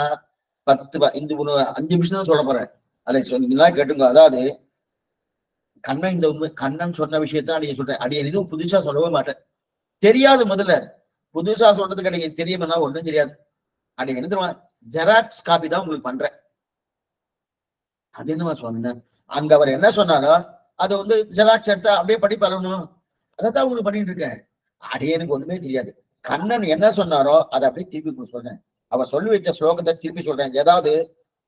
5 நிமிஷம் தான் சொல்ல போறேன், அதை சொன்னீங்கன்னா கேட்டுங்க. அதாவது கண்ணன் சொன்ன விஷயத்தான் அடிய சொல்றேன். அடிய எதுவும் புதுசா சொல்லவே மாட்டேன். தெரியாது, முதல்ல புதுசா சொல்றதுக்கு அடிக்க தெரியுமா ஒன்றும் தெரியாது. அடிய என்ன தெரியுமா, ஜெராக்ஸ் காப்பி தான் உங்களுக்கு பண்றேன். அது என்னவா சுவாமின்னா அங்க அவர் என்ன சொன்னாரோ அதை வந்து ஜெராக்ஸ் எடுத்தா அப்படியே படி பழகணும், அதைத்தான் உங்களுக்கு பண்ணிட்டு இருக்கேன். அடியே எனக்கு ஒண்ணுமே தெரியாது. கண்ணன் என்ன சொன்னாரோ அதை அப்படியே திருப்பி சொல்றேன். அவர் சொல்லி வச்ச ஸ்லோகத்தை திருப்பி சொல்றேன். ஏதாவது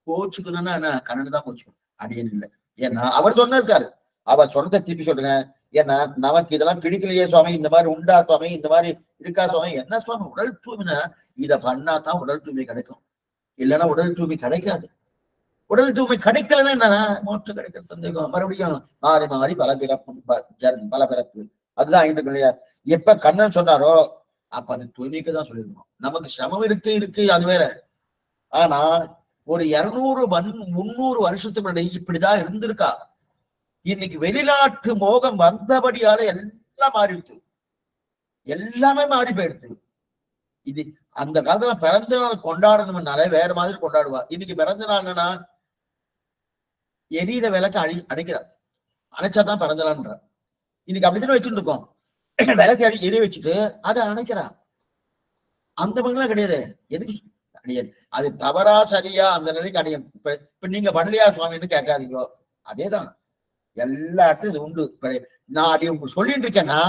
கோச்சுக்கணும்னா என்ன கண்ணன் தான் கோச்சுக்கணும், அடியன் இல்லை. ஏன்னா அவர் சொன்னிருக்காரு அவர் சொன்னதை திருப்பி சொல்லுங்க. ஏன்னா நமக்கு இதெல்லாம் பிடிக்கலையே சுவாமி, இந்த மாதிரி உண்டா சுவாமி, இந்த மாதிரி இருக்கா சுவாமி. என்ன சுவாமி உடல் தூய்மைனா இதை பண்ணாதான் உடல் தூய்மை கிடைக்கும், இல்லைன்னா உடல் தூய்மை கிடைக்காது. உடல் தூய்மை கிடைக்கலன்னா என்னன்னா மோட்சம் கிடைக்கிற சந்தேகம். மறுபடியும் மாறி மாறி பல பிறப்பு. அதுதான் ஆகிட்டு இல்லையா. எப்ப கண்ணன் சொன்னாரோ அப்ப அது தூய்மைக்கு தான் சொல்லிருக்கோம். நமக்கு சிரமம் இருக்கு அது வேற. ஆனா ஒரு 200-300 வருஷத்துக்கு முன்னாடி இப்படிதான் இருந்திருக்கா. இன்னைக்கு வெளிநாட்டு மோகம் வந்தபடியால எல்லாம் மாறிடுச்சு, எல்லாமே மாறி போயிடுச்சு. இது அந்த காலத்துல பிறந்த நாள் கொண்டாடணும்னாலே வேற மாதிரி கொண்டாடுவா. இன்னைக்கு பிறந்த நாள்னா எரியிற விளக்க அணைக்கிறார், அணைச்சாதான் பிறந்த நாள்ன்ற. இன்னைக்கு அப்படித்தானே வச்சுட்டு இருக்கோம். விளக்கு எரிய வச்சுட்டு அதை அணைக்கிறான். அந்த மாதிரிலாம் கிடையாது. எதுக்கு அடியன் அது தவறா சரியா அந்த நிலைக்கு அடையும். இப்ப நீங்க பண்ணலையா சுவாமின்னு கேட்காதீங்க. அதேதான் எல்லா இடத்தும் இது உண்டு. நான் அடி சொல்லிட்டு இருக்கேன்னா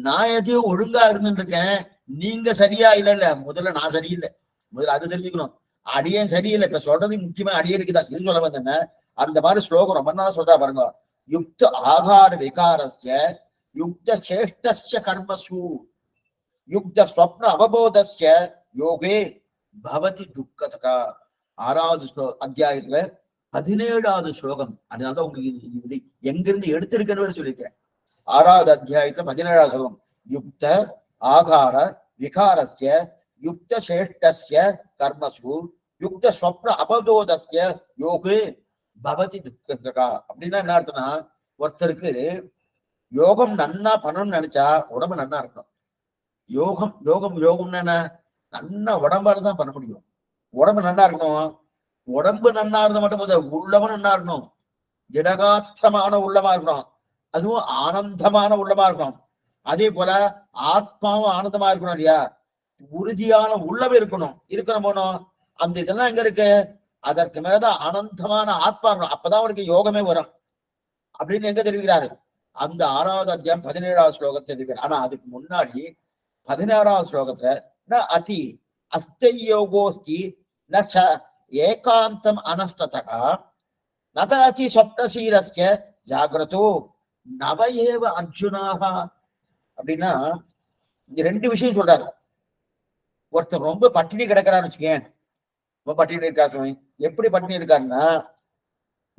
நான் எதையும் ஒழுங்கா இருந்துட்டு இருக்கேன், நீங்க சரியா இல்ல. முதல்ல நான் சரியில்லை, முதல்ல அது தெரிஞ்சுக்கணும். அடியன் சரியில்லை. இப்ப சொல்றது முக்கியமா அடியனுக்கு தான். இது சொல்ல வந்தேன்னா அந்த மாதிரி ஸ்லோகம் ரொம்ப நாளா சொல்றா பாருங்க. யுக்த ஆகார விகாரஸ்ய யுக்த சேஷ்டஸ்ய கர்மசு யுக்த ஸ்வப்ன அவபோதஸ்ய யோகே பவதி துக்கதகா. 6வது அத்தியாயத்துல 17வது ஸ்லோகம். அதனால உங்களுக்கு எங்கிருந்து எடுத்திருக்கேன்னு சொல்லியிருக்கேன். 6வது அத்தியாயத்துல 17வது ஸ்லோகம். யுக்த ஆகார விகாரஸ்ய யுக்த சேஷ்டஸ்ய கர்மசு யுக்த ஸ்வப்ன அபபோதஸ்ய யோகே பவதி துக்கதகா. அப்படின்னா என்ன அர்த்தம்னா, ஒருத்தருக்கு யோகம் நன்னா பண்ணணும்னு நினைச்சா உடம்பு நன்னா இருக்கணும். யோகம்னா என்ன, நன்னா உடம்பா தான் பண்ண முடியும். உடம்பு நன்னா இருக்கணும். உடம்பு நன்னா இருந்தா மட்டும் போது உள்ளவன் நன்னா இருக்கணும், திடகாத்திரமான உள்ளமா இருக்கணும், அதுவும் ஆனந்தமான உள்ளமா இருக்கணும். அதே போல ஆத்மாவும் ஆனந்தமா இருக்கணும் இல்லையா, உறுதியான உள்ளம் இருக்கணும் போனோம். அந்த இதெல்லாம் எங்க இருக்கு, அதற்கு மேலதான் ஆனந்தமான ஆத்மா இருக்கணும். அப்பதான் அவருக்கு யோகமே வரும் அப்படின்னு எங்க தெரிவிக்கிறாரு. அந்த 6வது அத்தியாயம் 17வது ஸ்லோகத்தை தெரிவிக்கிறார். ஆனா அதுக்கு முன்னாடி 16வது ஸ்லோகத்துல ந அதி அஸ்தயோகோஸ்தி ந ஏகாந்தம் அனஸ்ததகா நத அதி சொப்னசீரஸ்ய ஜாகிரதோ நவயேவ அர்ஜுனாக. அப்படின்னா இந்த 2 விஷயம் சொல்றாரு. ஒருத்தர் ரொம்ப பட்டினி கிடக்கிறான்னு வச்சுக்கேன், ரொம்ப பட்டினி இருக்காரு. எப்படி பட்டினி இருக்காருன்னா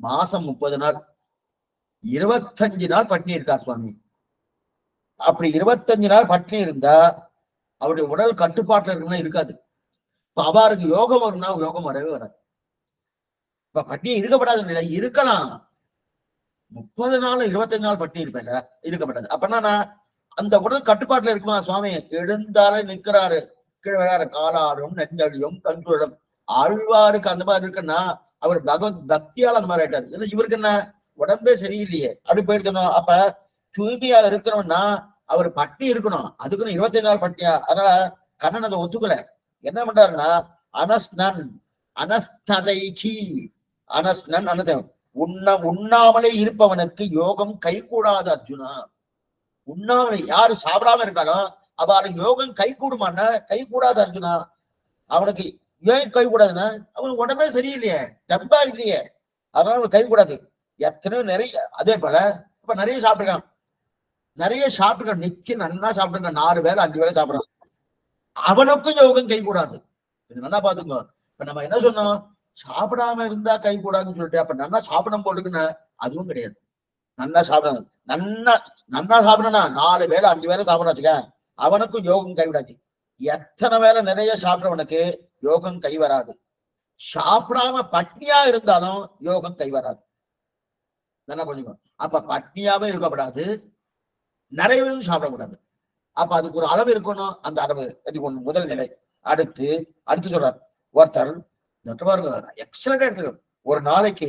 மாசம் 30 நாள் 25 நாள் பட்டினி இருக்கார் சுவாமி. அப்படி 25 நாள் பட்டினி இருந்தா அவருடைய உடல் கட்டுப்பாட்டுல இருக்குன்னா இருக்காது. இப்ப அவருக்கு யோகம் வரும்னா யோகம் வரவே வராது. இப்ப பட்டினி இருக்கப்படாத நிலை இருக்கலாம். 30 நாள் 25 நாள் பட்டினி இருப்பேன் இருக்கப்படாது. அப்பனா அந்த உடல் கட்டுப்பாட்டுல இருக்குமா சுவாமி. எழுந்தாலே நிக்கிறாரு, கீழே விளையாடுற காலாடும் நெஞ்சழியும் கண்குழலும். ஆழ்வாருக்கு அந்த மாதிரி இருக்குன்னா அவர் பகவத் பக்தியால் அந்த மாதிரி ஆயிட்டாரு. ஏன்னா இவருக்கு என்ன உடம்பே சரியில்லையே, அப்படி போயிருக்கணும். அப்ப தூய்மையா இருக்கணும்னா அவர் பட்டினி இருக்கணும். அதுக்குன்னு 25 நாள் பட்டினியா. அதனால கண்ணன் அதை ஒத்துக்கல. என்ன பண்றாருன்னா அனஸ்னன் அனஸ்ததைகி அனஸ்னன் உண்ணாமலே இருப்பவனுக்கு யோகம் கை கூடாது அர்ஜுனா. உண்ணாமலே யாரு சாப்பிடாம இருக்காலும் அவளுக்கு யோகம் கை கூடுமான கை கூடாது அர்ஜுனா. அவனுக்கு ஏன் கை கூடாதுன்னா அவனுக்கு உடம்பே சரியில்லையே, தெம்பா இல்லையே, அதனால அவனுக்கு கை கூடாது. எத்தனையோ நிறைய அதே போல இப்ப நிறைய சாப்பிட்டுருக்கான், நிச்சயம் நன்னா சாப்பிட்டுருக்கான், 4 வேளை 5 வேளை சாப்பிடுறான், அவனுக்கும் யோகம் கை கூடாது. இது நல்லா பாத்துக்கோ. இப்ப நம்ம என்ன சொன்னோம், சாப்பிடாம இருந்தா கை கூடாதுன்னு சொல்லிட்டு அப்ப நன்னா சாப்பிடும் போட்டுக்குன்னு அதுவும் கிடையாது. நன்னா சாப்பிடணும், நன்னா சாப்பிடணும்னா 4 வேளை 5 வேளை சாப்பிடணும் வச்சுக்க, அவனுக்கும் யோகம் கைவிடாது. எத்தனை வேளை நிறைய சாப்பிட்றவனுக்கு யோகம் கை வராது. சாப்பிடாம பட்னியா இருந்தாலும் யோகம் கை வராது. நல்லா புரிஞ்சுக்கோ. அப்ப பட்னியாவே இருக்கக்கூடாது, நிறையவும் சாப்பிடக்கூடாது. அப்ப அதுக்கு ஒரு அளவு இருக்கணும். அந்த அளவு இது ஒண்ணு முதல் நிலை. அடுத்து சொல்றார் ஒருத்தர் எக்ஸலண்டா இருக்கு. ஒரு நாளைக்கு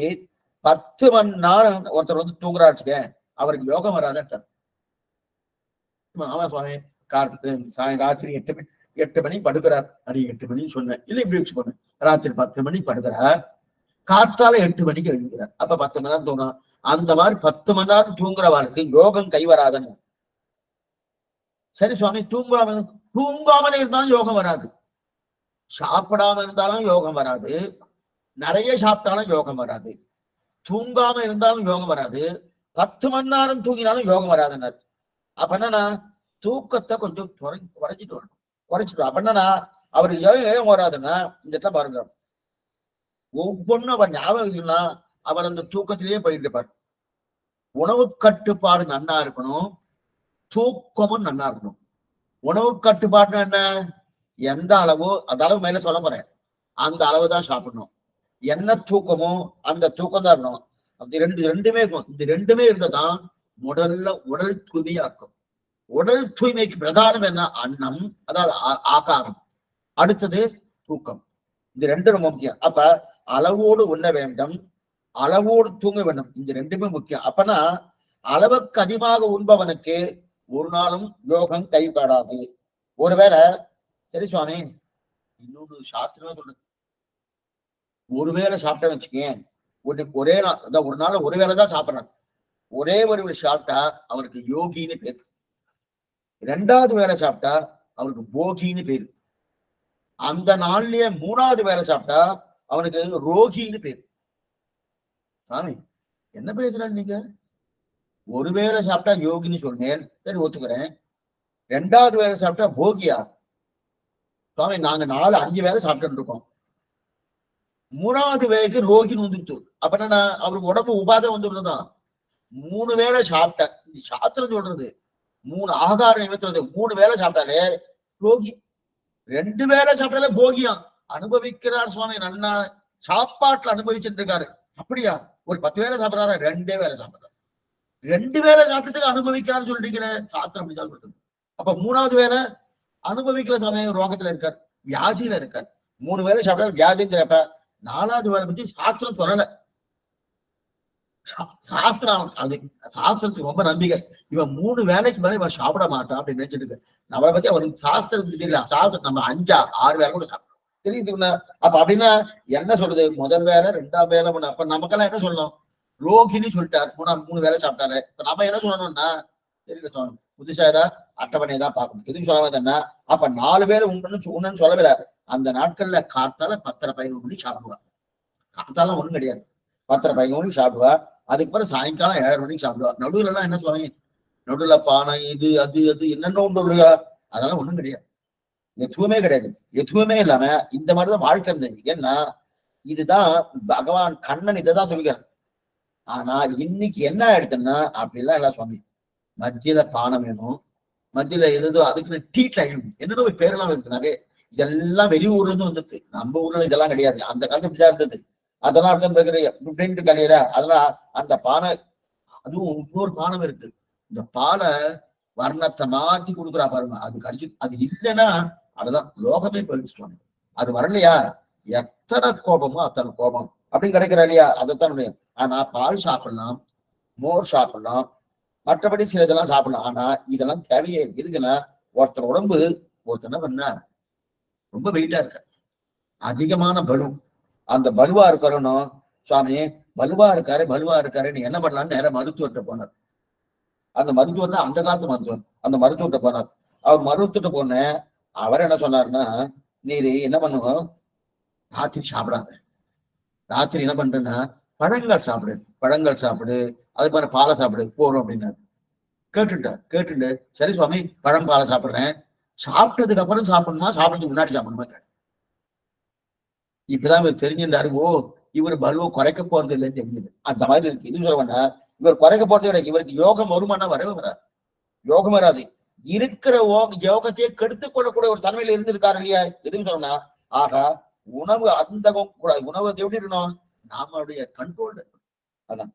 10 மணி நேரம் ஒருத்தர் வந்து தூங்குறாச்சுக்க, அவருக்கு யோகம் வராதுன்ட்டார். ஆமா சுவாமி, ராத்திரி 8 மணி படுக்கிறார். அடி 8 மணின்னு சொன்னேன் இல்ல, இப்படி வச்சுக்கோங்க. ராத்திரி 10 மணி படுக்கிறார், காத்தால 8 மணிக்கு எழுதுகிறார். அப்ப 10 மணி நேரம் தூங்கணும். அந்த மாதிரி 10 மணி நேரம் தூங்குறவாளுக்கு யோகம் கை வராதுன்னு. சரி சுவாமி, தூங்காமலே இருந்தாலும் யோகம் வராது, சாப்பிடாம இருந்தாலும் யோகம் வராது, நிறைய சாப்பிட்டாலும் யோகம் வராது, தூங்காம இருந்தாலும் யோகம் வராது, 10 மணி நேரம் தூங்கினாலும் யோகம் வராதுன்னாரு. அப்ப என்னன்னா தூக்கத்தை கொஞ்சம் குறைச்சிட்டு வரணும். குறைச்சிட்டு அப்ப என்னன்னா அவருக்கு யோகம் வராதுன்னா இந்த இடத்துல பாருங்க, ஒவ்வொன்றும் அவர் ஞாபகம் அவர் அந்த தூக்கத்திலேயே போயிட்டு இருப்பார். உணவு கட்டுப்பாடு நன்னா இருக்கணும், தூக்கமும் நன்னா இருக்கணும். உணவு கட்டுப்பாடுன்னா என்ன? எந்த அளவோ அந்த அளவு மேல சொல்ல போறேன், அந்த அளவு தான் சாப்பிடணும். என்ன தூக்கமோ அந்த தூக்கம் தான் இருக்கணும். அப்படி ரெண்டுமே இருக்கும். இந்த ரெண்டுமே இருந்ததான் முதல்ல உடல் தூய்மையா இருக்கும். உடல் தூய்மைக்கு பிரதானம் என்ன? அன்னம், அதாவது ஆகாரம். அடுத்தது தூக்கம். இது ரெண்டு ரொம்ப முக்கியம். அப்ப அளவோடு உண்ண வேண்டும், அளவோடு தூங்க வேண்டும். இந்த ரெண்டுமே முக்கியம். அப்பனா அளவுக்கு அதிகமாக உண்பவனுக்கு ஒரு நாளும் யோகம் கைகாடாது. ஒருவேளை சரி சுவாமி, இன்னொரு சாஸ்திரமே சொல்றது, ஒருவேளை சாப்பிட்டேன்னு வச்சுக்கேன், ஒரே நாள் ஒரு நாள் ஒரு வேளை தான் சாப்பிட்றான், ஒரே ஒரு சாப்பிட்டா அவருக்கு யோகின்னு பேரு. 2வது வேலை சாப்பிட்டா அவருக்கு போகின்னு பேரு. அந்த நாள்லயே 3வது வேலை சாப்பிட்டா அவனுக்கு ரோகின்னு பேரு. சாமி என்ன பேசுறாரு நீங்க? ஒரு வேளை சாப்பிட்டா யோகின்னு சொன்னேன், சரி ஒத்துக்கிறேன். 2வது வேலை சாப்பிட்டா போகியா? சுவாமி நாங்க 4-5 வேலை சாப்பிட்டு இருக்கோம், 3வது வேலைக்கு ரோகின்னு வந்துருச்சு. அப்ப என்ன, அவருக்கு உடம்பு உபாதை வந்துடுறதுதான். 3 வேளை சாப்பிட்ட சாஸ்திரம் சொல்றது, 3 ஆகார நிமித்தம் 3 வேளை சாப்பிட்டாலே ரோகி, 2 வேளை சாப்பிட்டாலே போகியம். அனுபவிக்கிறார் சுவாமி, நன்னா சாப்பாட்டுல அனுபவிச்சுட்டு இருக்காரு. அப்படியா? ஒரு 10 வேளை சாப்பிடறாரு, 2 வேளை சாப்பிடுறாரு. 2 வேளை சாப்பிட்டதுக்கு அனுபவிக்கிறான்னு சொல்றீங்களே, சாஸ்திரம் அப்படி சொல்றது. அப்ப 3வது வேளை அனுபவிக்கல சமயம், ரோகத்துல இருக்கார், வியாதியில இருக்கார். 3 வேளை சாப்பிட்டா வியாதிங்கிறப்ப 4வது வேலை பத்தி சாஸ்திரம் சொல்லல. சாஸ்திரம் அது சாஸ்திரத்துக்கு ரொம்ப நம்பிக்கை. இவன் 3 வேலைக்கு மேல இவன் சாப்பிட மாட்டான் அப்படின்னு நினைச்சிட்டு இருக்கு. நம்மளை பத்தி அவருக்கு சாஸ்திரத்துக்கு தெரியல. சாஸ்திரம் நம்ம 5-6 வேலை கூட சாப்பிடுறோம், தெரியுது. அப்ப அப்படின்னா என்ன சொல்றது? முதல் வேலை 2ஆம் வேலை. அப்ப நமக்கெல்லாம் என்ன சொல்லணும்? ரோகிணி சொல்லிட்டாரு, 3 வேலை சாப்பிட்டாரு. இப்ப நம்ம என்ன சொல்லணும்னா, தெரியல சுவாமி, புதுசா ஏதாவது அட்டவணையை தான் பார்க்கணும், எதுவும் சொல்ல வேண்டாம்னா. அப்ப 4 வேலை உண்ணுன்னு சொல்லவே. அந்த நாட்கள்ல காத்தால 10:30-11 மணிக்கு சாப்பிடுவார். காத்தாலாம் ஒண்ணும் கிடையாது, 10:30-11 மணிக்கு சாப்பிடுவா. அதுக்கப்புறம் சாயங்காலம் 7:30 மணிக்கு சாப்பிடுவா. நடுவுல எல்லாம் என்ன சொல்லுவாங்க, நடுவுல பானை இது அது அது என்னென்ன உண்டு, அதெல்லாம் ஒண்ணும் கிடையாது, எதுவுமே கிடையாது. எதுவுமே இல்லாம இந்த மாதிரிதான் வாழ்க்கை இருந்தது. ஏன்னா இதுதான் பகவான் கண்ணன் இதைதான் சொல்கிறார். ஆனா இன்னைக்கு என்ன ஆயிடுதுன்னா அப்படிலாம் எல்லாம் சுவாமி, மத்தியில பானம் வேணும், மத்தியில எதோ அதுக்குன்னு டீ டைம் என்னென்ன பேரெல்லாம் இருக்கு நிறைய. இதெல்லாம் வெளியூர்ல இருந்து வந்துருக்கு, நம்ம ஊர்ல இதெல்லாம் கிடையாது. அந்த காலத்துல இப்படிதான் இருந்தது. அதெல்லாம் இருந்த கலையிற அதெல்லாம் அந்த பானை. அதுவும் இன்னொரு பானம் இருக்கு, இந்த பாலை வர்ணத்தை மாத்தி கொடுக்குறா பாருங்க, அது கடிச்சு. அது இல்லைன்னா அதுதான் லோகமே போயிடுச்சு. அது வரலையா எத்தனை கோபமோ அத்தனை கோபம் அப்படின்னு கிடைக்கிறா இல்லையா? அதைத்தான் முடியும். ஆனா பால் சாப்பிடலாம், மோர் சாப்பிடலாம், மற்றபடி சில இதெல்லாம் சாப்பிடலாம். ஆனா இதெல்லாம் தேவையே எதுக்குன்னா, ஒருத்தர் உடம்பு ஒருத்தர் என்ன பண்ண ரொம்ப வெயிட்டா இருக்க, அதிகமான பலு, அந்த பலுவா இருக்கணும். சுவாமி பலுவா இருக்காருன்னு என்ன பண்ணலாம்னு நேரம் மருத்துவர்கிட்ட போனார். அந்த மருத்துவர்னா அந்த காலத்து மருத்துவர். அந்த மருத்துவர்கிட்ட போனார். அவர் மருத்துவர்கிட்ட போன அவர் என்ன சொன்னாருன்னா, நீரு என்ன பண்ணுவோம், ராத்திரி சாப்பிடாத, ராத்திரி என்ன பண்றேன்னா பழங்கள் சாப்பிடு, அது மாதிரி பாலை சாப்பிடு போறோம் அப்படின்னாரு. கேட்டுட்டு சரி சுவாமி பழம் பாலை சாப்பிடுறேன், சாப்பிட்டதுக்கு அப்புறம் சாப்பிடணுமா சாப்பிடுறதுக்கு முன்னாடி சாப்பிடணுமா? இப்பதான் இவர் தெரிஞ்சுட்டாரு, ஓ இவர் பலுவை குறைக்க போறது இல்லைன்னு தெரிஞ்சது. அந்த மாதிரி இருக்கு. இது சொல்லுவேன்னா இவர் குறைக்க போறதே கிடையாது. இவருக்கு யோகம் வருமானா வரவே வராது, யோகம் வராது. இருக்கிற யோகத்தையே கெடுத்துக் கொள்ளக்கூடிய ஒரு தன்மையில இருந்திருக்காரு இல்லையா? எதுவும் சொல்லணும்னா, ஆகா உணவு அந்த கூடாது, உணவு எப்படி இருக்கணும், நம்மளுடைய கண்ட்ரோல் இருக்கணும். அதான்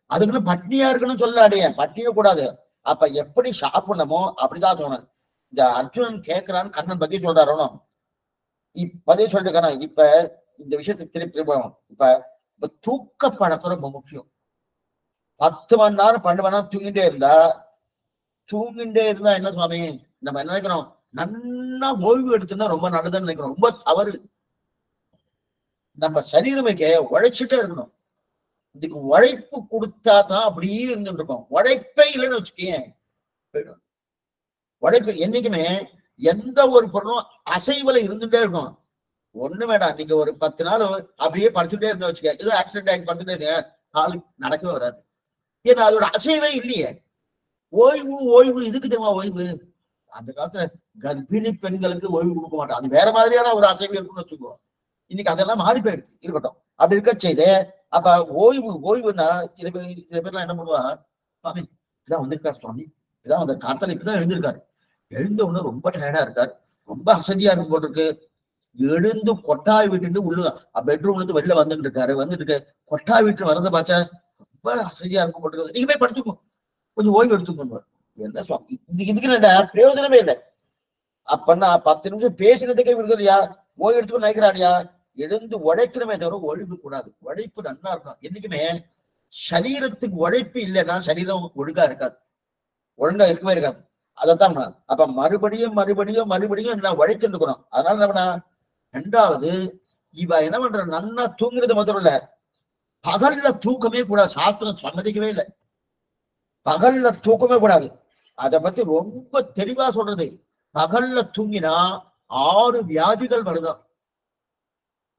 அதுக்குன்னு பட்னியா இருக்கணும்னு சொல்லாடிய, பட்னியே கூடாது. அப்ப எப்படி சாப்பிடணுமோ அப்படிதான் சொல்லணும். இந்த அர்ஜுனன் கேட்கிறான்னு கண்ணன் பத்தி சொல்றாரோ, இப்பதே சொல்லிட்டு இப்ப இந்த விஷயத்துக்கு திருப்பி போகணும். இப்ப தூக்க பழக்கம் ரொம்ப முக்கியம். 10 மணி நேரம் 12 மணி நேரம் தூங்கிட்டே இருந்தா என்ன சுவாமி, நம்ம என்ன நினைக்கிறோம், நல்லா ஓய்வு எடுத்துன்னா ரொம்ப நல்லதுன்னு நினைக்கிறோம். ரொம்ப தவறு. நம்ம சரீரமைக்க உழைச்சிட்டே இருக்கணும். இதுக்கு உழைப்பு கொடுத்தா தான் அப்படியே இருந்துட்டு இருக்கோம். உழைப்பே இல்லைன்னு வச்சுக்கேன், உழைப்பு என்னைக்குமே எந்த ஒரு பொருளும் அசைவுல இருந்துட்டே இருக்கும். ஒண்ணு வேண்டாம், நீங்க ஒரு 10 நாள் அப்படியே படுத்துட்டே இருந்தா வச்சுக்க, ஏதோ ஆக்சிடென்ட் ஆகி படுத்துட்டே இருங்க, கால் நடக்கவே வராது. ஏன்னா அதோட அசைவே இல்லையே. ஓய்வு ஓய்வு இதுக்கு தெரியுமா ஓய்வு? அந்த காலத்துல கர்ப்பிணி பெண்களுக்கு ஓய்வு கொடுக்க மாட்டோம், அது வேற மாதிரியான ஒரு அசைவு இருக்குன்னு வச்சுக்கோ. இன்னைக்கு அதெல்லாம் மாறி போயிடுச்சு. இருக்கட்டும், அப்படி இருக்க செய்து அப்ப ஓய்வு ஓய்வுன்னா சில பேர்லாம் என்ன பண்ணுவா, சுவாமி இதான் வந்திருக்காரு, சுவாமி இதான் வந்த காத்தால இப்பதான் எழுந்திருக்காரு, எழுந்த உடனே ரொம்ப டயர்டா இருக்காரு, ரொம்ப அசதியா இருக்கும் போட்டிருக்கு, எழுந்து கொட்டாய் விட்டுட்டு உள்ள பெட்ரூம்ல இருந்து வெளில வந்துட்டு இருக்காரு, வந்துட்டு இருக்க கொட்டாய் விட்டு வரத பாச்சா ரொம்ப அசதியா இருக்கும் போட்டிருக்கு, நீங்க போய் படுத்துக்கோ, கொஞ்சம் ஓய்வு எடுத்துக்கொண்டு. என்ன சுவாமி இதுக்கு என்ன பிரயோஜனமே இல்லை. அப்பன்னா 10 நிமிஷம் பேசினதுக்கே விடுதலையா, ஓய்வு எடுத்துக்கோ நினைக்கிறாடியா. எழுந்து உழைக்கணுமே தவிர ஒழுங்கு கூடாது. உழைப்பு நல்லா இருக்கும். என்னைக்குமே சரீரத்துக்கு உழைப்பு இல்லைன்னா சரீரம் ஒழுங்கா இருக்காது, ஒழுங்கா இருக்கவே இருக்காது. அதைத்தான் அப்ப மறுபடியும் மறுபடியும் மறுபடியும் என்ன உழைச்சுட்டு இருக்கணும். அதனால என்ன, ரெண்டாவது இவ என்ன பண்ற, நன்னா தூங்குறது மாத்திரம் இல்ல, பகல்ல தூக்கமே கூடாது. சாஸ்திரம் சம்மதிக்கவே இல்லை, பகல்ல தூக்கமே கூடாது. அதை பத்தி ரொம்ப தெளிவா சொல்றது, பகல்ல தூங்கினா 6 வியாதிகள் வருதான்.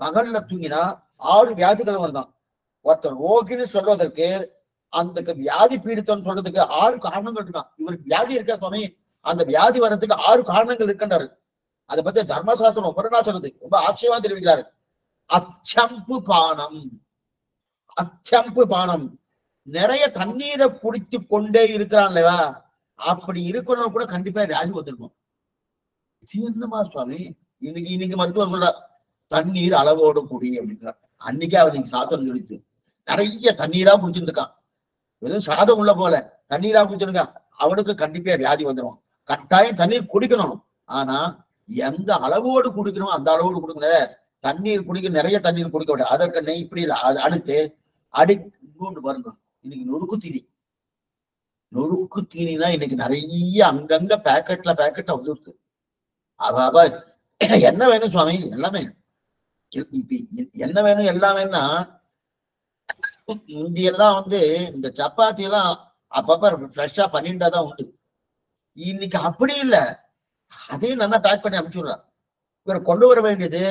பகல்ல தூங்கினா 6 வியாதிகள் வருதான். ஒருத்தர் ரோகின்னு சொல்வதற்கு, அந்த வியாதி பீடித்தம் சொல்றதுக்கு 6 காரணங்கள் இருக்கான். இவருக்கு வியாதி இருக்கா சுவாமி, அந்த வியாதி வர்றதுக்கு 6 காரணங்கள் இருக்கின்றாரு. அதை பத்தி தர்மசாஸ்திரம் உபரணா சொல்றது ரொம்ப ஆச்சரியமா தெரிவிக்கிறாரு. அத்தியம்பு பானம், அத்தியம்பு பானம், நிறைய தண்ணீரை குடித்து கொண்டே இருக்கிறான் இல்லையா, அப்படி இருக்கணும் கூட கண்டிப்பா வியாதி வந்துருக்கும். என்னமா சுவாமி, இன்னைக்கு மருத்துவர் சொல்ற தண்ணீர் அளவோடு கூடி அப்படின்றார். அன்னைக்கே அவனுக்கு சாஸ்திரம் சொல்லிச்சு, நிறைய தண்ணீரா குடிச்சுட்டு இருக்கான், எதுவும் சாதம் உள்ள போல தண்ணீரா குடிச்சிருக்கான், அவனுக்கு கண்டிப்பா வியாதி வந்துடும். கட்டாயம் தண்ணீர் குடிக்கணும், ஆனா எந்த அளவோடு குடிக்கணும் அந்த அளவோடு குடிக்கணும். தண்ணீர் குடிக்க, நிறைய தண்ணீர் குடிக்க விட, அதற்கு நெய் இப்படி இல்லை. அடுத்து இன்னொன்று பாருங்க, இன்னைக்கு நொறுக்கு தீனி, நொறுக்கு தீனினா இன்னைக்கு நிறைய அங்கங்க பேக்கெட்ல வந்துருக்கு. அவ என்ன வேணும் சுவாமி, எல்லாமே என்ன வேணும் எல்லாமேன்னா, முந்தியெல்லாம் இந்த சப்பாத்தி எல்லாம் அப்பப்ப ஃப்ரெஷ்ஷா பண்ணிட்டாதான் உண்டு. இன்னைக்கு அப்படி இல்லை, அதையும் நல்லா பேக் பண்ணி அனுப்பிச்சுடுறான். இவர் கொண்டு வர வேண்டியது,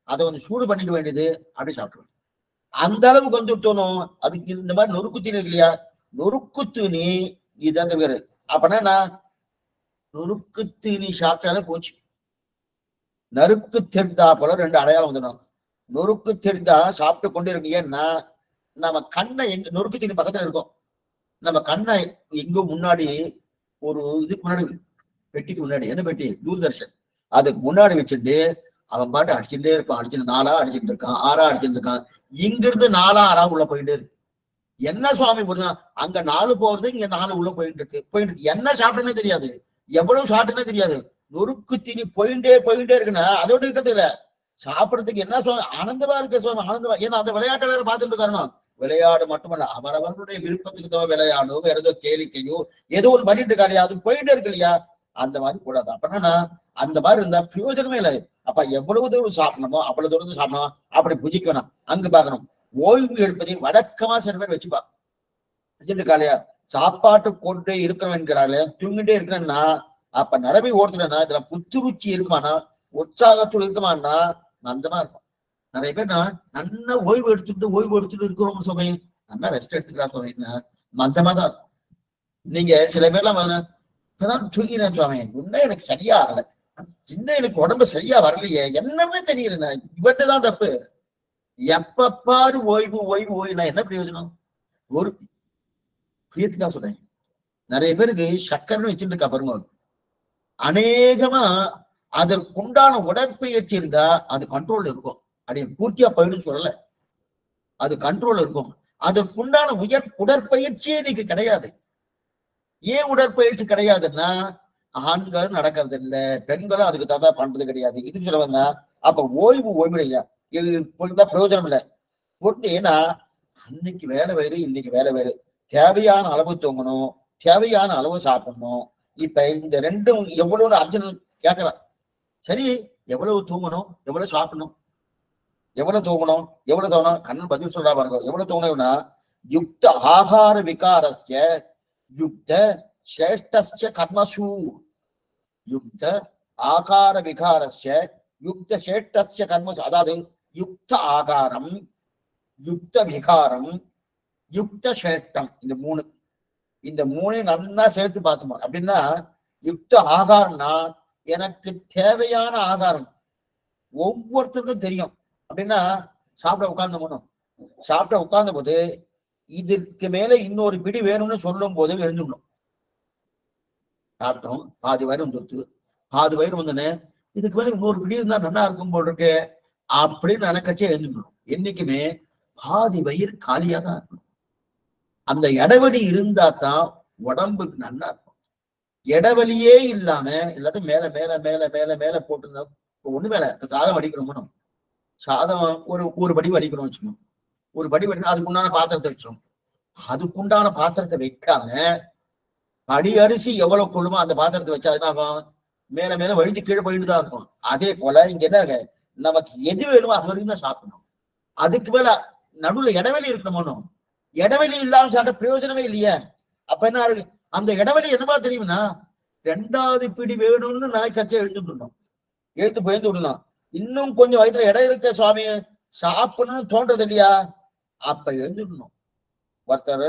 அதை கொஞ்சம் சூடு பண்ணிக்க வேண்டியது, அப்படி சாப்பிடுவோம். அந்த அளவுக்கு வந்துட்டோம். அதுக்கு இந்த மாதிரி நொறுக்கு தீனி இருக்கு இல்லையா, நொறுக்கு தீனி இதுதான் பேரு. அப்பனா நொறுக்கு தீனி சாப்பிட்டாலே போச்சு. நறுக்கு தெரிந்தா போல 2 அடையாளம் வந்துடும். நொறுக்கு தெரிந்தா சாப்பிட்டு கொண்டு இருக்கு. ஏன்னா நம்ம கண்ணை நொறுக்கு தீனி பக்கத்துல இருக்கும், நம்ம கண்ணை எங்கோ முன்னாடி ஒரு இதுக்கு முன்னாடி, பெட்டிக்கு முன்னாடி, என்ன பெட்டி, தூர்தர்ஷன், அதுக்கு முன்னாடி வச்சுட்டு அவன் பாட்டு அடிச்சுட்டே இருப்பான். அடிச்சுட்டு 4ஆ அடிச்சுட்டு இருக்கான், 6ஆ அடிச்சுட்டு இருக்கான். இங்கிருந்து 4ஆ 6ஆ உள்ள போயிட்டே இருக்கு. என்ன சுவாமி புரியுதா, அங்க 4 போறது, இங்க 4 உள்ள போயிட்டு இருக்கு. என்ன சாப்பிட்டுன்னே தெரியாது, எவ்வளவு சாப்பிட்டுன்னே தெரியாது. நொறுக்கு தீனி போயிட்டே இருக்குன்னா அதோட இருக்கிறது இல்ல, சாப்பிடறதுக்கு என்ன சுவாமி ஆனந்தமா இருக்கு சுவாமி, ஆனந்தமா. ஏன்னா அந்த விளையாட்டை வேற பார்த்துட்டு இருக்காருன்னா, விளையாடு மட்டுமல்ல, அவரவர்களுடைய விருப்பத்துக்கு தான் விளையாடோ, வேற ஏதோ கேளிக்கையோ ஏதோ ஒன்று பண்ணிட்டு இருக்காரு, அது போயிட்டே இருக்கு இல்லையா. அந்த மாதிரி கூடாது. அப்படின்னா அந்த மாதிரி இருந்தா பிரயோஜனமே இல்லை. அப்ப எவ்வளவு தூரம் சாப்பிடணுமோ அவ்வளவு தூரம் சாப்பிடணும், அப்படி புஜிக்கணும். அங்கு பார்க்கணும், ஓய்வு எடுப்பதை வழக்கமா சில பேர் வச்சுப்பா. காலையா சாப்பாட்டு கொண்டு இருக்கிறோம் என்கிறாள், தூங்கிட்டே இருக்கிறேன்னா அப்ப நிரம்பி ஓடுதுன்னா இதுல புத்துருச்சி இருக்குமானா, உற்சாகத்தோடு இருக்குமானா மந்தமா இருக்கும். நிறைய பேர் நல்லா ஓய்வு எடுத்துட்டு இருக்கிறோம் சுவாமி, நல்லா ரெஸ்ட் எடுத்துக்கிறா சுவாமின்னா மந்தமா தான் இருக்கும். நீங்க சில பேர்லாம் இப்பதான் தூங்கினேன் சுவாமி, இன்னும் எனக்கு சரியா ஆகல, இன்னும் எனக்கு உடம்பு சரியா வரலையே, என்னன்னு தெரியல, இவர்தான் தப்பு. எப்ப பாரு ஓய்வு ஓய்வு ஓய்வுனா என்ன பிரயோஜனம்? ஒரு பிரியத்துக்காக சொல்றேன், நிறைய பேருக்கு சக்கரன்னு வச்சுட்டு இருக்கா பாருங்க, அநேகமா அதற்குண்டான உடற்பயிற்சி இருந்தா அது கண்ட்ரோல் இருக்கும். அப்படி பூர்த்தியா போயிடும் சொல்லல, அது கண்ட்ரோல் இருக்கும். அதற்குண்டான உடற்பயிற்சியே இன்னைக்கு கிடையாது. ஏன் உடற்பயிற்சி கிடையாதுன்னா, ஆண்கள் நடக்கிறது இல்லை, பெண்களும் அதுக்கு தகுந்த பண்றது கிடையாது. இதுக்கு சொல்ல வந்தா அப்ப ஓய்வு இல்லையா, இது பிரயோஜனம் இல்லை. ஏன்னா அன்னைக்கு வேலை வேறு, இன்னைக்கு வேலை வேறு. தேவையான அளவு தூங்கணும், தேவையான அளவு சாப்பிடணும். இப்ப இந்த ரெண்டும் எவ்வளவு அர்ஜுனன் கேட்கிறான். சரி, எவ்வளவு தூங்கணும், எவ்வளவு சாப்பிடணும், எவ்வளவு தூங்கணும், எவ்வளவு தோணும், கண்ணன் பதில் சொல்றா பாருங்க. எவ்வளவு தூங்கணும்னா, யுக்த ஆகார விகாரஸ்ய யுக்த சிரேஷ்டஸ்ய கர்மசு, யுக்த ஆகார விகாரஸ்ய யுக்த சிரேஷ்டஸ்ய கர்மசு. அதாவது யுக்த ஆகாரம், யுக்த விகாரம், யுக்த சேஷ்டம், இந்த 3 இந்த மூணையும் நல்லா சேர்த்து பார்த்தோம் அப்படின்னா யுக்த ஆகாரம்னா எனக்கு தேவையான ஆகாரம் ஒவ்வொருத்தருக்கும் தெரியும். அப்படின்னா சாப்பிட உட்கார்ந்து சாப்பிட உட்கார்ந்த போது இதற்கு மேல இன்னொரு பிடி வேணும்னு சொல்லும் போது எழுந்துடணும். சாப்பிட்டோம், பாதி வயிறு வந்துடுத்து, பாதி வயிறு வந்தோன்னு இதுக்கு மேல இன்னொரு பிடி இருந்தா நல்லா இருக்கும் போல் இருக்கு அப்படின்னு நினைக்கச்சே எழுந்துடணும். என்னைக்குமே பாதி வயிறு காலியா தான் இருக்கணும். அந்த இடைவெளி இருந்தா தான் உடம்புக்கு நல்லா இருக்கும். இடைவெளியே இல்லாம எல்லாத்தையும் மேல மேல மேல மேல மேல போட்டு ஒண்ணு மேல சாதம் வடிக்கிறோம். சாதம் ஒரு படி வடிக்கிறோம் வச்சுக்கணும். ஒரு படி வடினா அதுக்குண்டான பாத்திரத்தை வச்சோம். அதுக்குண்டான பாத்திரத்தை வைக்காம அடி அரிசி எவ்வளவு கொள்ளுமோ அந்த பாத்திரத்தை வச்சா அதுதான் மேல மேல வழிஞ்சு கீழே போயிட்டு தான் இருக்கும். அதே போல இங்க என்ன இருக்கு, நமக்கு எது வேணுமோ அது வரைக்கும் தான் சாப்பிடணும். அதுக்கு மேல நடுவுல இடைவெளி இருக்கணும். இடைவெளி இல்லாம சாப்பிட்ட பிரயோஜனமே இல்லையே. அப்ப என்ன அந்த இடைவெளி என்னவா தெரியும்னா 2வது பிடி வேணும்னு நினைக்கச்சே எழுந்துடணும். எழுத்து போயிருந்து விடலாம். இன்னும் கொஞ்சம் வயிற்றுல இடம் இருக்க சுவாமி சாப்பிடணும்னு தோன்றது இல்லையா, அப்ப எழுந்துடணும். ஒருத்தர்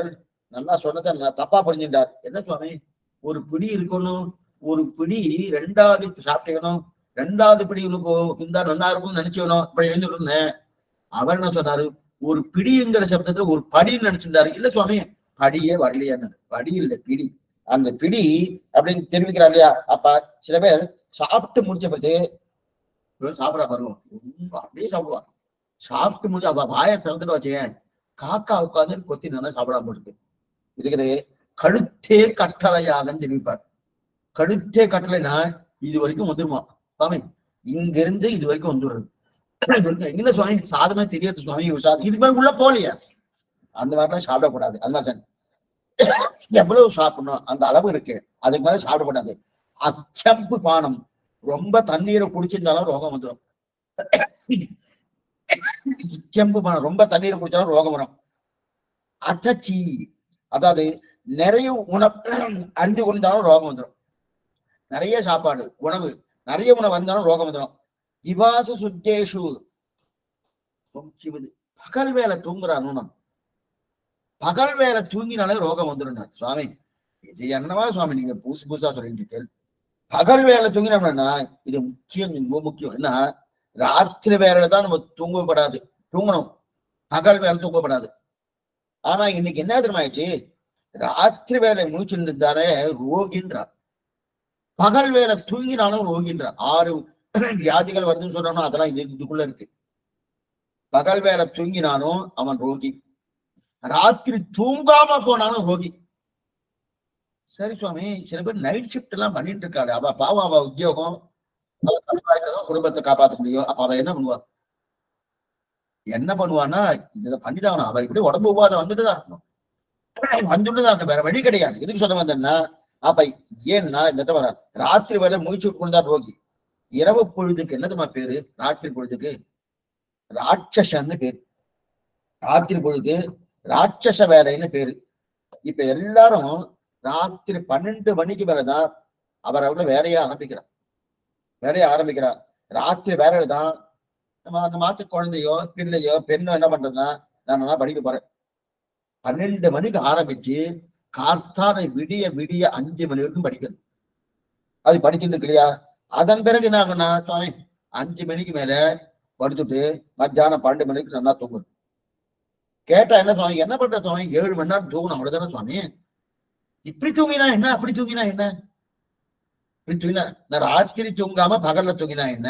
நல்லா சொன்னதை நான் தப்பா புரிஞ்சுட்டார். என்ன சுவாமி, ஒரு பிடி இருக்கணும், ஒரு பிடி 2வது சாப்பிட்டுக்கணும், 2வது பிடி உனக்கு இருந்தா நல்லா இருக்கும்னு நினைச்சுக்கணும், இப்படி எழுந்துருந்தேன். அவர் என்ன சொன்னாரு, ஒரு பிடிங்கிற சப்தத்துல ஒரு படின்னு நினைச்சிருந்தாரு. இல்ல சுவாமி, படியே வரலையான்னு. படி இல்லை, பிடி. அந்த பிடி அப்படின்னு தெரிவிக்கிறா இல்லையா. அப்ப சில பேர் சாப்பிட்டு முடிச்ச பிறகு சாப்பிடா பாருங்க, அப்படியே சாப்பிடுவாங்க. சாப்பிட்டு முடிஞ்சு அவ வாயை திறந்துட்டு வச்சேன், காக்கா உட்காந்து கொத்தி நல்லா சாப்பிடாம போட்டுருக்கு. இதுக்கு கழுத்தே கட்டளையாக தெரிவிப்பார். கழுத்தே கட்டளைனா இது வரைக்கும் வந்துருமா சுவாமி, இங்க இருந்து இது வரைக்கும் வந்துடுறது. இல்ல சுவாமி, சாதமே தெரியாது சுவாமி, இதுக்கு மேல உள்ள போலியா, அந்த மாதிரிலாம் சாப்பிடக்கூடாது. அந்த மாதிரி எவ்வளவு சாப்பிடணும் அந்த அளவு இருக்கு, அதுக்கு மேல சாப்பிடக்கூடாது. அச்சம்பு பானம், ரொம்ப தண்ணீரை குடிச்சிருந்தாலும் ரோகம் வந்துடும். செம்பு பானம் ரொம்ப தண்ணீரை குடிச்சாலும் ரோகம் வரும். அத்தி, அதாவது நிறைய உணவு அஞ்சு குடிந்தாலும் ரோகம் வந்துடும். நிறைய சாப்பாடு உணவு நிறைய உணவு இருந்தாலும் ரோகம் வந்துடும். திவாச சுத்தேஷு, பகல் வேலை தூங்குறான், பகல் வேலை தூங்கினாலே ரோகம் வந்துடும். சுவாமி இது என்னவா சுவாமி நீங்க புதுசா சொல்லிட்டு, பகல் வேலை தூங்கினோம்னா இது முக்கியம், ரொம்ப முக்கியம். என்ன, ராத்திரி வேலையில தான் நம்ம தூங்கப்படாது, தூங்கணும். பகல் வேலை தூங்கப்படாது. ஆனா இன்னைக்கு என்ன தெரியுமாயிடுச்சு, ராத்திரி வேலை முடிச்சுருந்தாலே ரோகின்றார், பகல் வேலை தூங்கினாலும் ரோகின்றார். 6 வியாதிகள் வருதுன்னு சொன்னோம்னா அதெல்லாம் இதுக்குள்ள இருக்கு. பகல் வேலை தூங்கினாலும் அவன் ரோகி, ராத்திரி தூங்காம போனாலும் ரோகி. சரி சுவாமி, சில பேர் நைட் ஷிப்ட் எல்லாம் பண்ணிட்டு இருக்காரு, அவ பாவம், அவ உத்தியோகம், அவ சம்பாதிக்கதான் குடும்பத்தை காப்பாற்ற முடியும். அப்ப அவ என்ன பண்ணுவா, என்ன பண்ணுவான்னா இதை பண்ணிதான் அவ இப்படி உடம்பு உபாதம் வந்துட்டுதான் இருக்கணும், வந்துட்டுதான் இருக்கணும், வேற வழி கிடையாது. எதுக்கு சொல்ல வந்தேன்னா, அப்ப ஏன்னா இந்த வர ராத்திரி வேலை முயற்சி கொண்டா ரோகி. இரவு பொழுதுக்கு என்னதுமா பேரு, ராத்திரி பொழுதுக்கு ராட்சசன்னு பேரு. ராத்திரி பொழுது ராட்சச வேலைன்னு பேரு. இப்ப எல்லாரும் ராத்திரி 12 மணிக்கு மேலதான் அவர் அவங்கள வேலையை ஆரம்பிக்கிறார். ராத்திரி வேலையில தான் நம்ம அந்த மாத்து குழந்தையோ பிள்ளையோ பெண்ணோ என்ன பண்றதுன்னா, நான் நல்லா படிக்க போறேன், 12 மணிக்கு ஆரம்பிச்சு கார்த்தாலை விடிய 5 மணி வரைக்கும் படிக்கணும். அது படிச்சுட்டு இருக்கு இல்லையா. அதன் பிறகு என்ன ஆகுனா, சுவாமி 5 மணிக்கு மேல படுத்துட்டு மத்தியானம் 12 மணிக்கு நல்லா தூங்கணும். கேட்டா என்ன சுவாமி, என்ன பண்ற சுவாமி, 7 மணி நேரம் தூங்கணும், அவ்வளவுதானே சுவாமி. இப்படி தூங்கினா என்ன, அப்படி தூங்கினா என்ன, இப்படி தூங்கினா, நான் ராத்திரி தூங்காம பகல்ல தூங்கினா என்ன,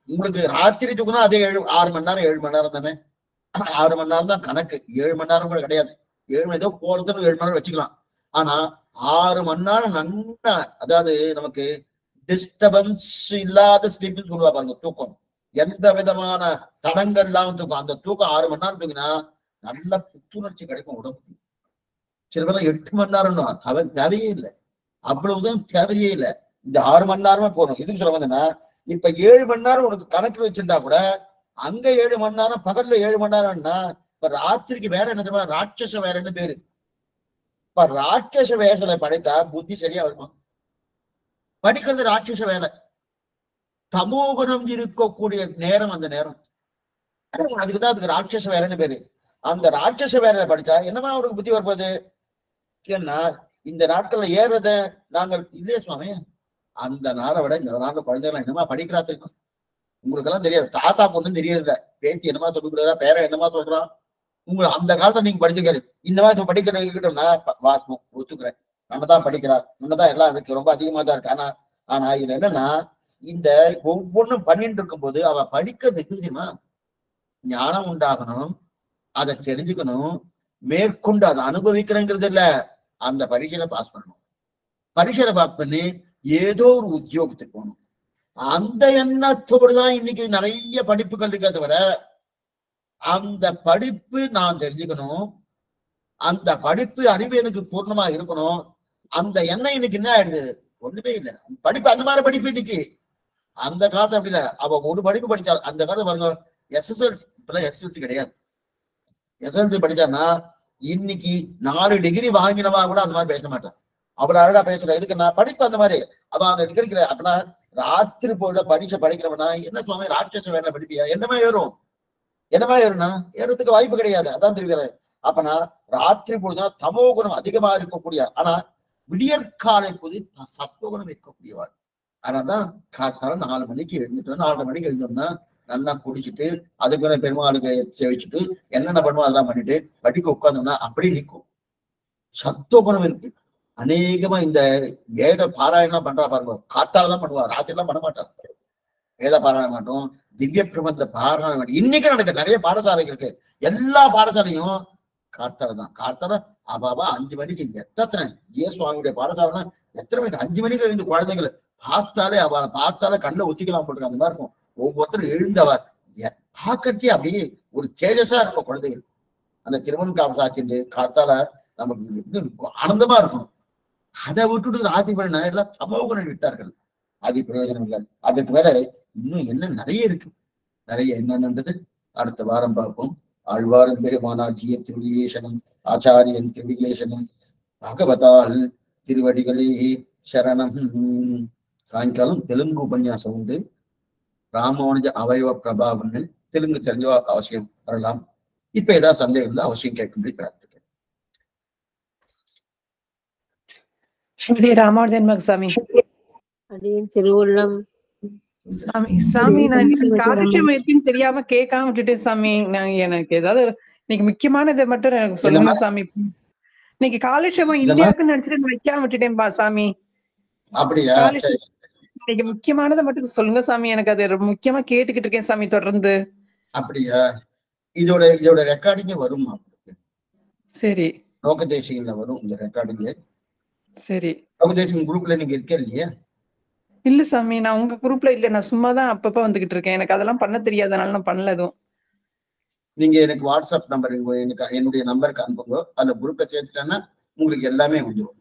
உங்களுக்கு ராத்திரி தூங்கினா அதே 6 மணி நேரம் 7 மணி நேரம் தானே. 6 மணி நேரம் தான் கணக்கு, 7 மணி நேரம் கூட கிடையாது. 7 மணி ஏதோ போறதுன்னு 7 மணி நேரம் வச்சுக்கலாம். ஆனா 6 மணி நேரம் நல்லா, அதாவது நமக்கு டிஸ்டர்பன்ஸ் இல்லாத ஸ்லீப்னு சொல்லுவா பாருங்க, தூக்கம், எந்த விதமான தடங்கள் இல்லாம தூக்கம். அந்த தூக்கம் 6 மணி நேரம் தூங்கினா நல்ல புத்துணர்ச்சி கிடைக்கும் உடம்புக்கு. சில பேர் 8 மணி நேரம் அவன் தேவையே இல்லை, அவ்வளவுதான் தேவையே இல்லை. இந்த 6 மணி நேரமே போறோம். இதுக்கு சொல்ல வந்தேன்னா, இப்ப 7 மணி நேரம் உனக்கு கணக்கு வச்சிருந்தா கூட அங்க 7 மணி நேரம், பகல்ல 7 மணி நேரம்னா, இப்ப ராத்திரிக்கு வேற என்ன தெரியுமா, ராட்சச வேலைன்னு பேரு. இப்ப ராட்சச வேஷலை படைத்தா புத்தி சரியா வருமா, படிக்கிறது ராட்சச வேலை. தமோகுணம் இருக்கக்கூடிய நேரம் அந்த நேரம், அதுக்குதான் அதுக்கு ராட்சச வேலைன்னு பேரு. அந்த ராட்சச வேலையில படிச்சா என்னமா அவருக்கு புத்தி வருவது, இந்த நாட்கள்ல ஏறத நாங்க இல்லையே சுவாமி. அந்த நாளை விட இந்த நாள்ல குழந்தைகள் என்னமா படிக்கிறா தெரியும். உங்களுக்கு எல்லாம் தெரியாது. தாத்தா பொண்ணுன்னு தெரியல. பேட்டி என்னமா சொல்லுகிறா, பேரன் என்னமா சொல்றான். உங்களுக்கு அந்த காலத்துல நீங்க படிச்சுக்காரு. இன்னமா இப்ப படிக்கிற இருக்கட்டும்னா வாசமும் ஒத்துக்கிறேன். நம்ம தான் படிக்கிறா, நம்மதான் எல்லாம் இருக்கு, ரொம்ப அதிகமா தான் இருக்கு. ஆனா இதுல என்னன்னா, இந்த ஒவ்வொன்றும் பண்ணிட்டு இருக்கும் போது அவ படிக்கிறது தெரியுமா, ஞானம் உண்டாகணும், அதை தெரிஞ்சுக்கணும், மேற்கொண்டு அதை அனுபவிக்கிறேங்கிறது இல்ல, அந்த பரீட்சையில பாஸ் பண்ணணும். பரீட்சையில பாஸ் பண்ணி ஏதோ ஒரு உத்தியோகத்துக்கு போகணும். அந்த எண்ணத்தோடு தான் இன்னைக்கு நிறைய படிப்புகள் இருக்கே தவிர, அந்த படிப்பு நான் தெரிஞ்சுக்கணும், அந்த படிப்பு அறிவு எனக்கு பூர்ணமா இருக்கணும், அந்த எண்ணம் இன்னைக்கு என்ன ஆயிடுது, ஒண்ணுமே இல்லை. படிப்பு அந்த மாதிரி படிப்பு இன்னைக்கு. அந்த காலத்துல அப்படி இல்ல. அவ ஒரு படிப்பு படிச்சா, அந்த காலத்துல பாருங்க, எஸ்எஸ்எல்சி, இப்பெல்லாம் எஸ்எல்சி கிடையாது. எஸ்எல்சி படிச்சான்னா இன்னைக்கு 4 டிகிரி வாங்கினவா கூட அந்த மாதிரி பேச மாட்டான். அவ்வளவு அழகா பேசுற. எதுக்கு நான் படிப்பு அந்த மாதிரி. அவ அந்த டிகிரி அப்படின்னா ராத்திரி போல பரீட்சை படிக்கிறவனா, என்ன சுவாமி ராட்சச வேலை படிப்பியா, என்னமா ஏறும், என்னமா ஏறும்னா ஏறதுக்கு வாய்ப்பு கிடையாது. அதான் தெரிவிக்கிறேன். அப்பனா ராத்திரி பொழுதுனா தமோ குணம் அதிகமா இருக்கக்கூடிய, ஆனா விடியற்காலை பொழுது சத்துவகுணம் இருக்கக்கூடியவாள். அதனால்தான் காத்தால 4 மணிக்கு எழுந்துட்டோம். 4:30 மணிக்கு எழுந்தோம்னா நல்லா குடிச்சிட்டு, அதுக்கு பெருமாளுக்கு சேவிச்சுட்டு என்னென்ன பண்ணுவோம் அதெல்லாம் பண்ணிட்டு படிக்க உட்கார்ந்தோம்னா அப்படி நிற்கும். சத்துவகுணம் இருக்கு. அநேகமா இந்த வேத பாராயணம் பண்றா பாருங்க, காத்தாலதான் பண்ணுவா, ராத்திரி எல்லாம் பண்ண மாட்டா. வேத பாராயணம் மாட்டோம், திவ்ய பிரபந்த பாராயணம் இன்னைக்கு நடக்குது. நிறைய பாடசாலைகள் இருக்கு. எல்லா பாடசாலையும் கார்த்தாலதான். கார்த்தால அபாபா 5 மணிக்கு எத்தனை சுவாமியுடைய பாடசாலைனா எத்தனை மணிக்கு 5 மணிக்கு எழுந்து குழந்தைகள் பார்த்தாலே அவளை பார்த்தாலே கண்ணில் ஒத்திக்கலாம் போட்டுருக்கு. அந்த மாதிரி இருக்கும். ஒவ்வொருத்தரும் எழுந்தவர் பார்க்கறதே அப்படியே ஒரு தேஜஸா இருக்கும் குழந்தைகள். அந்த திருவன்காவ சாத்திட்டு கார்த்தால நமக்கு ஆனந்தமா இருக்கும். அதை விட்டுட்டு ராத்திரி பண்ண எல்லாம் சமூகம் விட்டார்கள். அது பிரயோஜனம் இல்லை. அதுக்கு மேல இன்னும் என்ன நிறைய இருக்கு. நிறைய என்னன்றது அடுத்த வாரம் பார்ப்போம். ஆழ்வாரும் பெருமானாட்சிய திருவிலேஷனம், ஆச்சாரியன் திருவிலேஷனம், பகவதால் திருவடிகளே சரணம். சாயங்காலம் தெலுங்கு உபன்யாசம் உண்டு. ராமானுஜ அவயவ பிரபாவம்னு தெலுங்கு தெரிஞ்சவா அவசியம் வரலாம். இப்ப ஏதாவது சந்தேகம் இருந்தா அவசியம் கேட்கும்படி பிரார்த்திக்கிறேன். ஸ்ரீமதி ராமானுஜன் மகசாமி. திருவுள்ளம் சாமி, நான் காலட்சேபம் இருக்குன்னு தெரியாம கேட்காம விட்டுட்டேன் சாமி. நான் எனக்கு ஏதாவது இன்னைக்கு முக்கியமானதை மட்டும் எனக்கு சொல்லுங்க சாமி. இன்னைக்கு காலட்சேபம் இந்தியாவுக்கு நினைச்சிட்டு வைக்காம விட்டுட்டேன் சாமி. அப்படியா? இன்னைக்கு முக்கியமானதை மட்டும் சொல்லுங்க சாமி. எனக்கு அது முக்கியமா கேட்டுக்கிட்டு இருக்கேன் சாமி தொடர்ந்து. அப்படியா? இதோட ரெக்கார்டிங்க வரும். சரி, லோகதேசிகன்ல வரும் இந்த ரெக்கார்டிங்க. சரி, லோகதேசிகன் குரூப்ல நீங்க இருக்க இல்லையா? இல்ல சாமி, நான் உங்க குரூப்ல இல்ல. நான் சும்மாதான் அப்பப்ப வந்துகிட்டு இருக்கேன். எனக்கு அதெல்லாம் பண்ண தெரியாதனால நான் பண்ணல எதுவும். நீங்க எனக்கு வாட்ஸ்அப் நம்பர் என்னுடைய நம்பருக்கு அனுப்புங்க. அந்த குரூப்ல சேர்த்துட்டேன்னா உங்களுக்கு எல்லாமே வந்துடும்.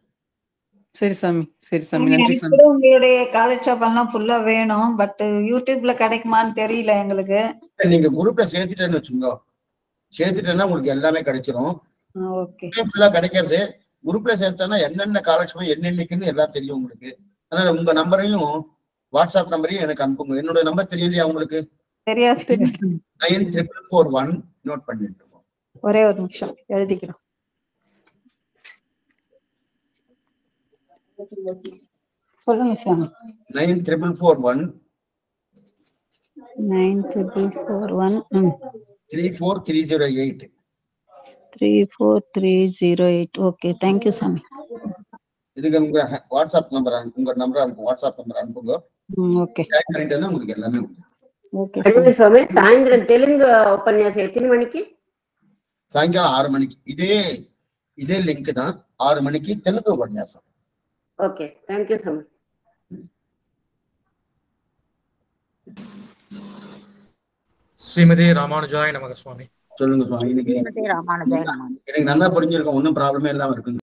சரி சாமி, சரி சாமி, நன்றி சாமி. உங்களுடைய காலட்சேபம் எல்லாம் ஃபுல்லா வேணும். பட் யூடியூப்ல கிடைக்குமான்னு தெரியல எங்களுக்கு. நீங்க குரூப்ல சேர்த்துட்டேன்னு வச்சுக்கோங்க. சேர்த்துட்டேன்னா உங்களுக்கு எல்லாமே கிடைச்சிடும். ஓகே, ஃபுல்லா கிடைக்கிறது. குரூப்ல சேர்த்தானா என்னென்ன காலட்சேபம் என்னென்னைக்குன்னு எல்லாம் தெரியும் உங்களுக்கு. அதனால உங்க நம்பரையும் வாட்ஸ்அப் நம்பரையும் எனக்கு அனுப்புங்க. என்னோட நம்பர் தெரியலையா உங்களுக்கு? தெரியாது. 9441 நோட் பண்ணிட்டு இருக்கோம். ஒரே ஒரு நிமிஷம் எழுதிக்கிறோம். சொல்லுங்க சாமி. 9441 9441 34308 34308. ஓகே, தேங்க்யூ சாமி. இதுக்கு உங்க வாட்ஸ்அப் நம்பர் உங்க நம்பர் வாட்ஸ்அப் நம்பர் அனுப்புங்க. ஓகே, ஷேர் பண்ணிட்டேன்னா உங்களுக்கு எல்லாமே உண்டு. ஓகே சுவாமி. சாயந்தரம் தெலுங்கு உபன்யாசம் எத்தனை மணிக்கு? சாயங்காலம் 6 மணிக்கு. இதே லிங்க் தான். 6 மணிக்கு தெலுங்கு உபன்யாசம். ஓகே, தேங்க்யூ சாமி. ஸ்ரீமதி ராமானுஜாய நமக சுவாமி. சொல்லுங்க சுவாமி. எனக்கு நல்லா புரிஞ்சிருக்கும். ஒன்னும் ப்ராப்ளமே இல்லாம இருக்கு.